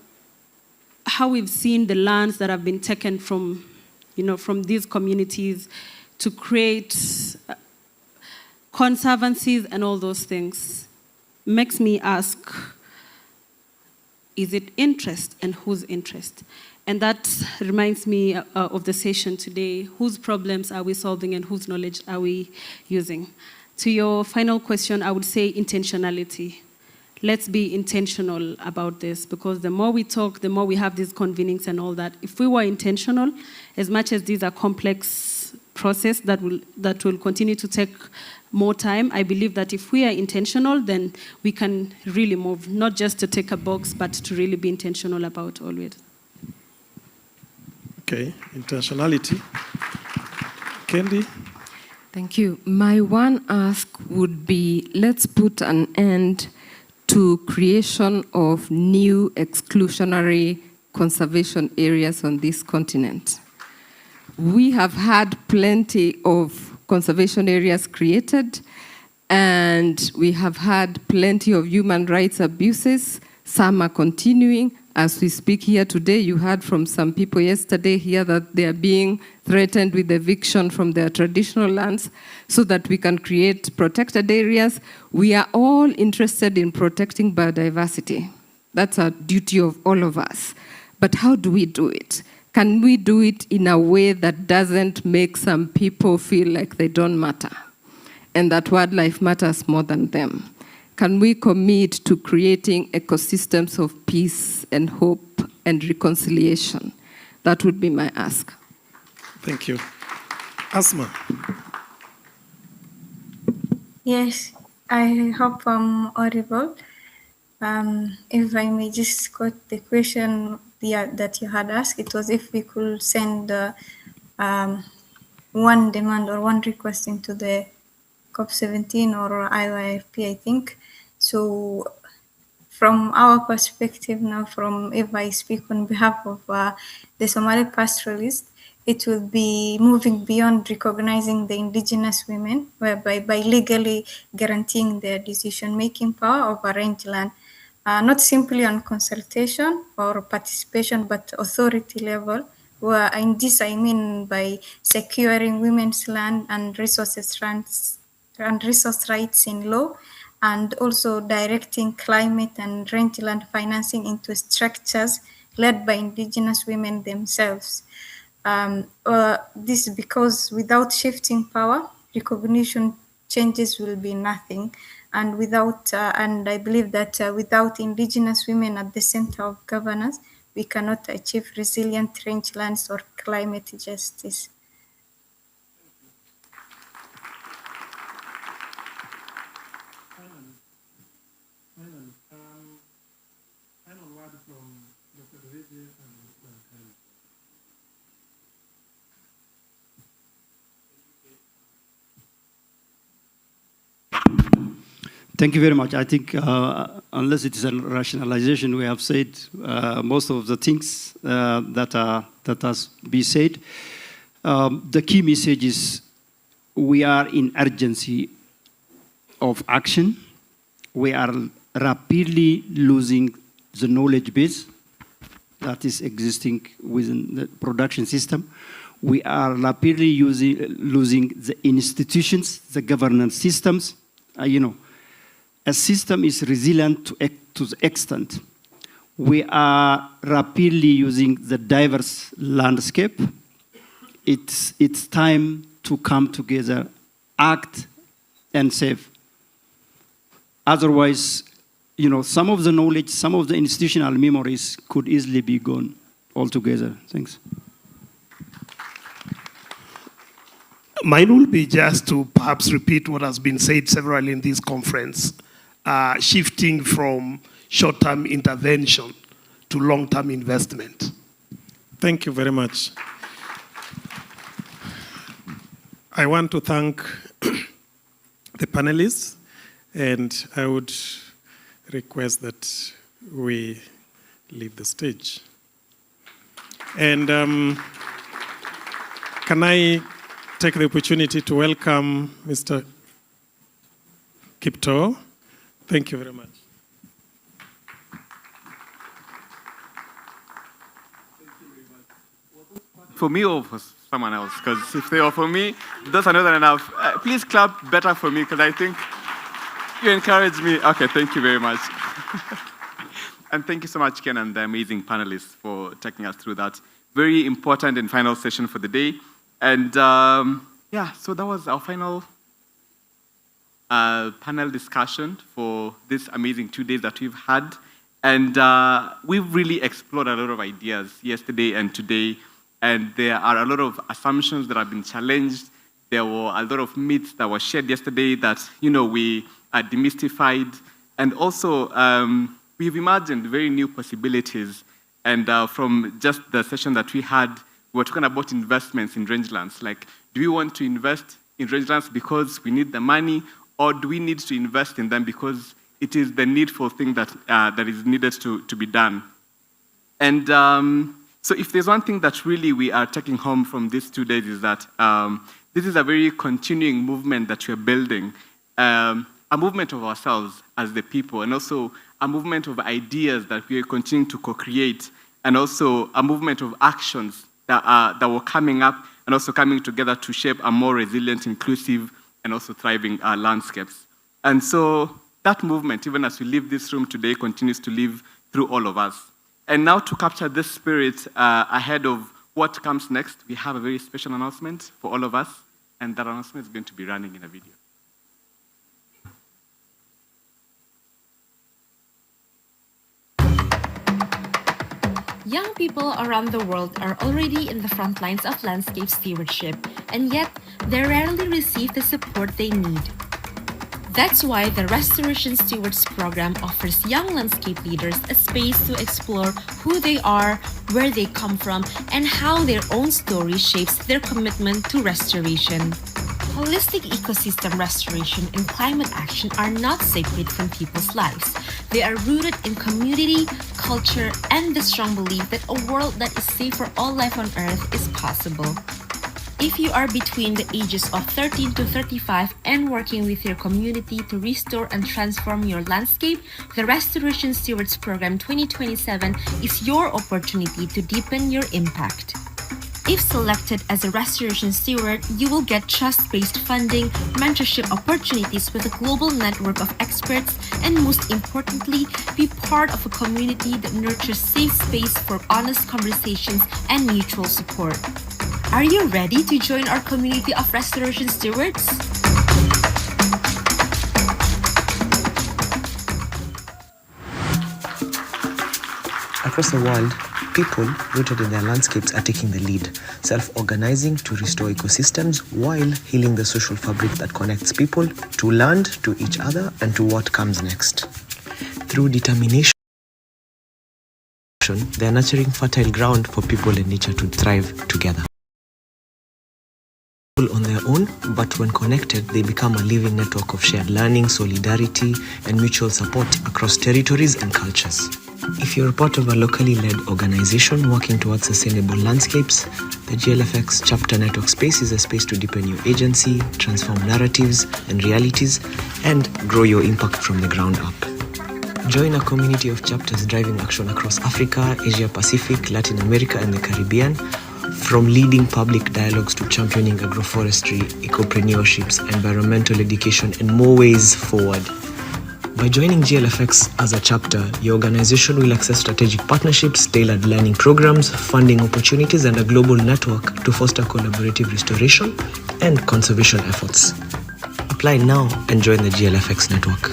how we've seen the lands that have been taken from, you know, from these communities to create conservancies and all those things, makes me ask, is it interest, and whose interest? And that reminds me of the session today. Whose problems are we solving and whose knowledge are we using? To your final question, I would say intentionality. Let's be intentional about this, because the more we talk, the more we have these convenings and all that. If we were intentional, as much as these are complex process that will continue to take more time. I believe that if we are intentional, then we can really move, not just to take a box, but to really be intentional about all it. Okay, intentionality. Kendi? Thank you. My one ask would be, let's put an end to creation of new exclusionary conservation areas on this continent. We have had plenty of conservation areas created, and we have had plenty of human rights abuses. Some are continuing. As we speak here today, you heard from some people yesterday here that they are being threatened with eviction from their traditional lands so that we can create protected areas. We are all interested in protecting biodiversity. That's a duty of all of us. But how do we do it? Can we do it in a way that doesn't make some people feel like they don't matter and that wildlife matters more than them? Can we commit to creating ecosystems of peace and hope and reconciliation? That would be my ask. Thank you. Asma. Yes, I hope I'm audible. If I may just quote the question that you had asked, it was if we could send one demand or one request into the COP17 or IYFP, I think. So from our perspective now, if I speak on behalf of the Somali pastoralists, it will be moving beyond recognizing the indigenous women, whereby by legally guaranteeing their decision-making power over rangeland, not simply on consultation or participation, but authority level. Where in this I mean by securing women's land and resource rights in law, and also directing climate and rangeland financing into structures led by indigenous women themselves. This is because without shifting power, recognition changes will be nothing. And I believe that without indigenous women at the center of governance, we cannot achieve resilient rangelands or climate justice. Thank you very much. I think unless it is a rationalization, we have said most of the things that has been said. The key message is we are in urgency of action. We are rapidly losing the knowledge base that is existing within the production system. We are rapidly losing the institutions, the governance systems. A system is resilient to the extent we are rapidly using the diverse landscape. It's time to come together, act, and save. Otherwise, some of the knowledge, some of the institutional memories could easily be gone altogether. Thanks. Mine will be just to perhaps repeat what has been said severally in this conference, shifting from short-term intervention to long-term investment. Thank you very much. I want to thank the panelists, and I would request that we leave the stage. And can I take the opportunity to welcome Mr. Kipto? Thank you very much. For me or for someone else? Because if they are for me, those are not enough. Please clap better for me, because I think you encourage me. Okay, thank you very much. And thank you so much, Ken, and the amazing panelists for taking us through that very important and final session for the day. And yeah, so that was our final panel discussion for this amazing 2 days that we've had. And we've really explored a lot of ideas yesterday and today. And there are a lot of assumptions that have been challenged. There were a lot of myths that were shared yesterday that, we demystified. And also, we've imagined very new possibilities. And from just the session that we had, we were talking about investments in rangelands. Like, do we want to invest in rangelands because we need the money, or do we need to invest in them because it is the needful thing that, that is needed to be done? And so if there's one thing that really we are taking home from these 2 days is that this is a very continuing movement that we're building, a movement of ourselves as the people, and also a movement of ideas that we are continuing to co-create, and also a movement of actions that were coming up and also coming together to shape a more resilient, inclusive, and also thriving landscapes. And so that movement, even as we leave this room today, continues to live through all of us. And now to capture this spirit ahead of what comes next, we have a very special announcement for all of us, and that announcement is going to be running in a video. Young people around the world are already in the front lines of landscape stewardship, and yet they rarely receive the support they need. That's why the Restoration Stewards program offers young landscape leaders a space to explore who they are, where they come from, and how their own story shapes their commitment to restoration. Holistic ecosystem restoration and climate action are not separate from people's lives. They are rooted in community, culture, and the strong belief that a world that is safe for all life on Earth is possible. If you are between the ages of 13 to 35 and working with your community to restore and transform your landscape, the Restoration Stewards Program 2027 is your opportunity to deepen your impact. If selected as a restoration steward, you will get trust-based funding, mentorship opportunities with a global network of experts, and most importantly, be part of a community that nurtures safe space for honest conversations and mutual support. Are you ready to join our community of restoration stewards? Across the world, people rooted in their landscapes are taking the lead, self-organizing to restore ecosystems while healing the social fabric that connects people to land, to each other, and to what comes next. Through determination, they are nurturing fertile ground for people and nature to thrive together. On their own, but when connected, they become a living network of shared learning, solidarity, and mutual support across territories and cultures. If you're a part of a locally led organization working towards sustainable landscapes, the GLFX Chapter Network Space is a space to deepen your agency, transform narratives and realities, and grow your impact from the ground up. Join a community of chapters driving action across Africa, Asia Pacific, Latin America, and the Caribbean, from leading public dialogues to championing agroforestry, ecopreneurship, environmental education, and more ways forward. By joining GLFX as a chapter, your organization will access strategic partnerships, tailored learning programs, funding opportunities, and a global network to foster collaborative restoration and conservation efforts. Apply now and join the GLFX network.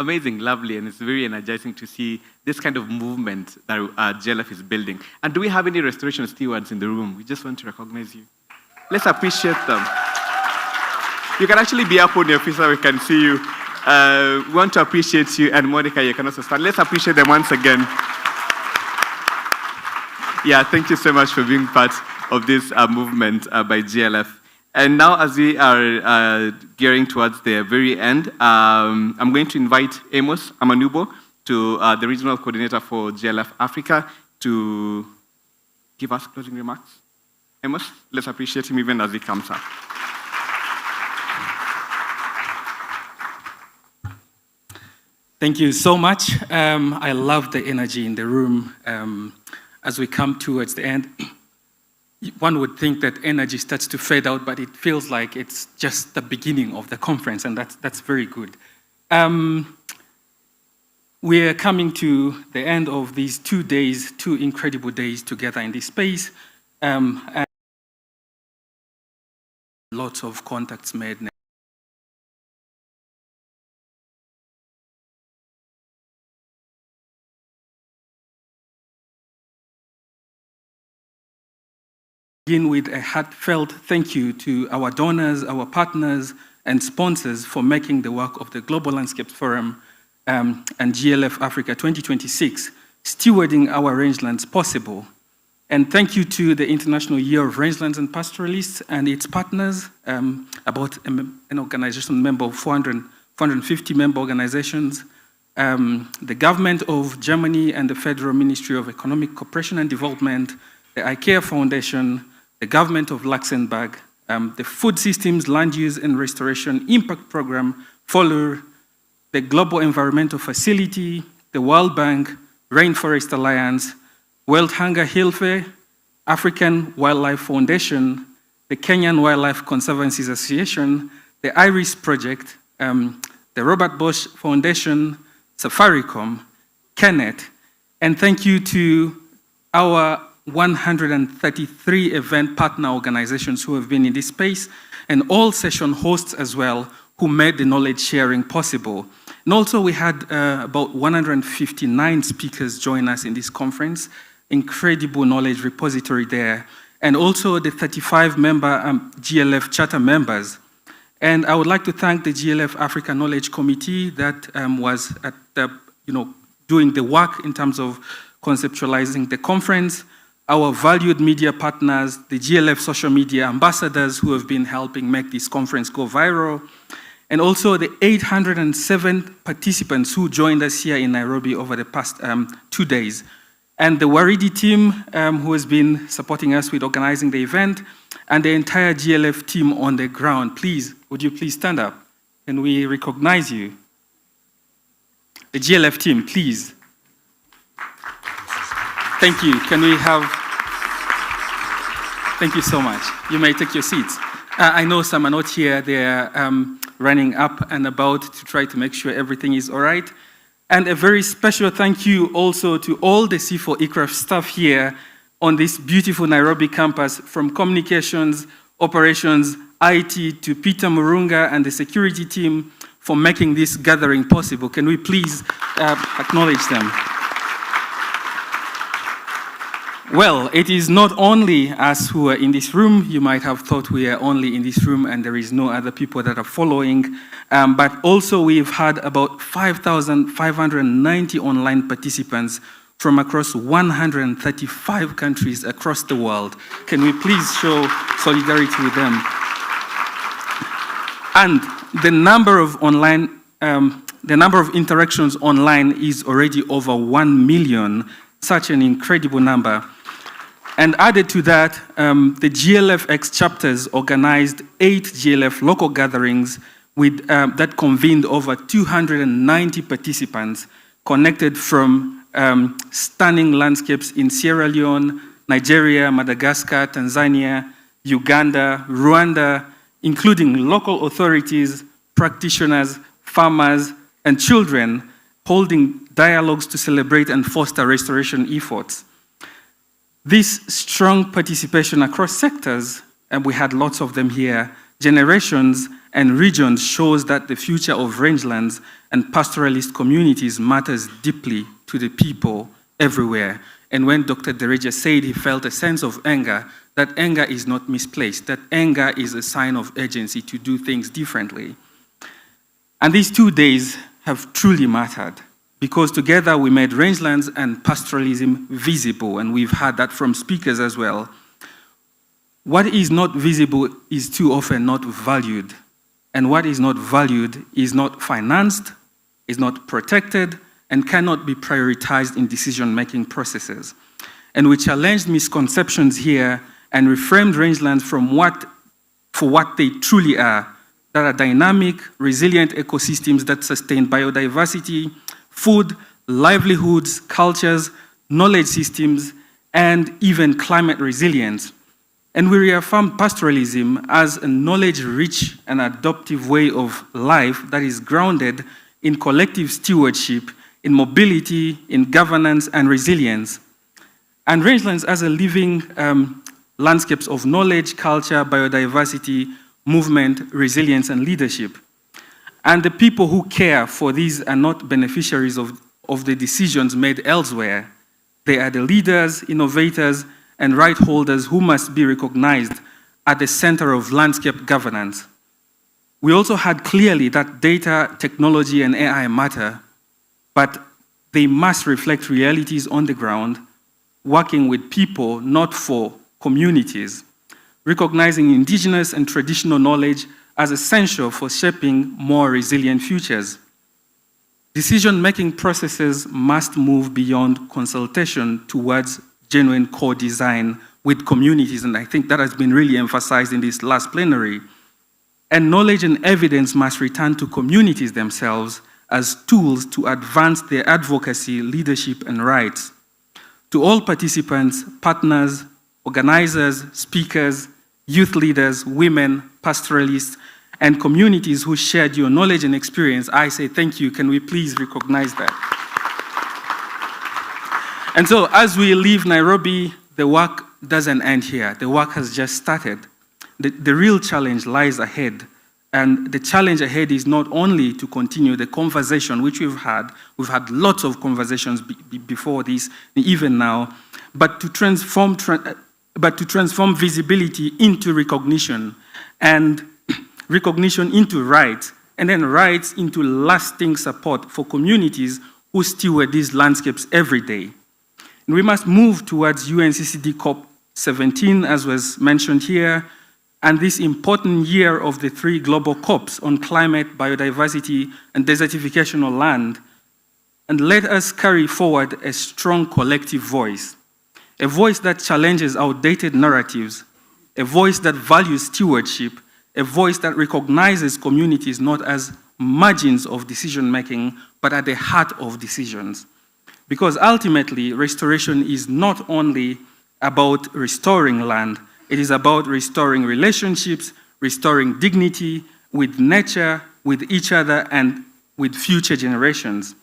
Amazing, lovely, and it's very energizing to see this kind of movement that GLF is building. And do we have any restoration stewards in the room? We just want to recognize you. Let's appreciate them. You can actually be up on your feet so we can see you. We want to appreciate you, and Monica, you can also stand. Let's appreciate them once again. Yeah, thank you so much for being part of this movement by GLF. And now, as we are gearing towards the very end, I'm going to invite Amos Amanubo, the regional coordinator for GLF Africa, to give us closing remarks. Amos, let's appreciate him even as he comes up. Thank you so much. I love the energy in the room. As we come towards the end, one would think that energy starts to fade out, but it feels like it's just the beginning of the conference, and that's very good. We're coming to the end of these 2 days, 2 incredible days together in this space. And lots of contacts made. begin with a heartfelt thank you to our donors, our partners, and sponsors for making the work of the Global Landscape Forum and GLF Africa 2026, Stewarding Our Rangelands possible. And thank you to the International Year of Rangelands and Pastoralists and its partners, about an organization member of 450 member organizations, the government of Germany and the Federal Ministry of Economic Cooperation and Development, the IKEA Foundation, the government of Luxembourg, the Food Systems, Land Use and Restoration Impact Program, FOLUR, the Global Environmental Facility, the World Bank, Rainforest Alliance, World Hunger Hilfe, African Wildlife Foundation, the Kenyan Wildlife Conservancy Association, the IRIS Project, the Robert Bosch Foundation, Safaricom, Kenneth, and thank you to our 133 event partner organizations who have been in this space, and all session hosts as well, who made the knowledge sharing possible. And also we had about 159 speakers join us in this conference, incredible knowledge repository there, and also the 35-member GLF charter members. And I would like to thank the GLF Africa Knowledge Committee that was at the, doing the work in terms of conceptualizing the conference, our valued media partners, the GLF social media ambassadors who have been helping make this conference go viral, and also the 807 participants who joined us here in Nairobi over the past 2 days. And the Waridi team who has been supporting us with organizing the event, and the entire GLF team on the ground. Please, would you please stand up? Can we recognize you? The GLF team, please. Thank you. Can we have... Thank you so much. You may take your seats. I know some are not here. They're running up and about to try to make sure everything is all right. And a very special thank you also to all the C4ICRAF staff here on this beautiful Nairobi campus, from communications, operations, IT, to Peter Murunga and the security team for making this gathering possible. Can we please acknowledge them? Well, it is not only us who are in this room. You might have thought we are only in this room and there is no other people that are following. But also we've had about 5,590 online participants from across 135 countries across the world. Can we please show solidarity with them? And the number of interactions online is already over 1 million, such an incredible number. And added to that, the GLFX chapters organized 8 GLF local gatherings with, that convened over 290 participants connected from stunning landscapes in Sierra Leone, Nigeria, Madagascar, Tanzania, Uganda, Rwanda, including local authorities, practitioners, farmers, and children, holding dialogues to celebrate and foster restoration efforts. This strong participation across sectors, and we had lots of them here, generations and regions, shows that the future of rangelands and pastoralist communities matters deeply to the people everywhere. And when Dr. Dereja said he felt a sense of anger, that anger is not misplaced. That anger is a sign of urgency to do things differently. And these 2 days have truly mattered, because together we made rangelands and pastoralism visible, and we've heard that from speakers as well. What is not visible is too often not valued, and what is not valued is not financed, is not protected, and cannot be prioritized in decision-making processes. And we challenged misconceptions here and reframed rangelands for what they truly are, that are dynamic, resilient ecosystems that sustain biodiversity, food, livelihoods, cultures, knowledge systems, and even climate resilience. And we reaffirm pastoralism as a knowledge-rich and adaptive way of life that is grounded in collective stewardship, in mobility, in governance, and resilience. And rangelands as a living landscapes of knowledge, culture, biodiversity, movement, resilience, and leadership. And the people who care for these are not beneficiaries of the decisions made elsewhere. They are the leaders, innovators, and right holders who must be recognized at the center of landscape governance. We also had clearly that data, technology, and AI matter, but they must reflect realities on the ground, working with people, not for communities, recognizing indigenous and traditional knowledge as essential for shaping more resilient futures. Decision-making processes must move beyond consultation towards genuine co-design with communities, and I think that has been really emphasized in this last plenary. And knowledge and evidence must return to communities themselves as tools to advance their advocacy, leadership, and rights. To all participants, partners, organizers, speakers, youth leaders, women, pastoralists, and communities who shared your knowledge and experience, I say thank you. Can we please recognize that? And so as we leave Nairobi, the work doesn't end here. The work has just started. The real challenge lies ahead. And the challenge ahead is not only to continue the conversation, which we've had lots of conversations before this, even now, but to transform visibility into recognition, and recognition into rights, and then rights into lasting support for communities who steward these landscapes every day. And we must move towards UNCCD COP17, as was mentioned here, and this important year of the 3 global COPs on climate, biodiversity, and desertification of land. And let us carry forward a strong collective voice, a voice that challenges outdated narratives, a voice that values stewardship, a voice that recognizes communities not as margins of decision-making, but at the heart of decisions. Because ultimately, restoration is not only about restoring land, it is about restoring relationships, restoring dignity with nature, with each other, and with future generations.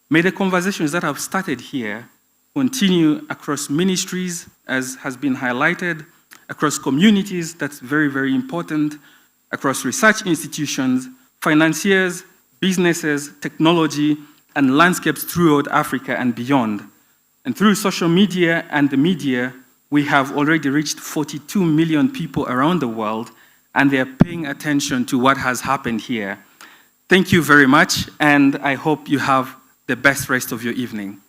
May the conversations that have started here continue across ministries, as has been highlighted, across communities, that's very, very important, across research institutions, financiers, businesses, technology, and landscapes throughout Africa and beyond. And through social media and the media, we have already reached 42 million people around the world, and they are paying attention to what has happened here. Thank you very much, and I hope you have the best rest of your evening.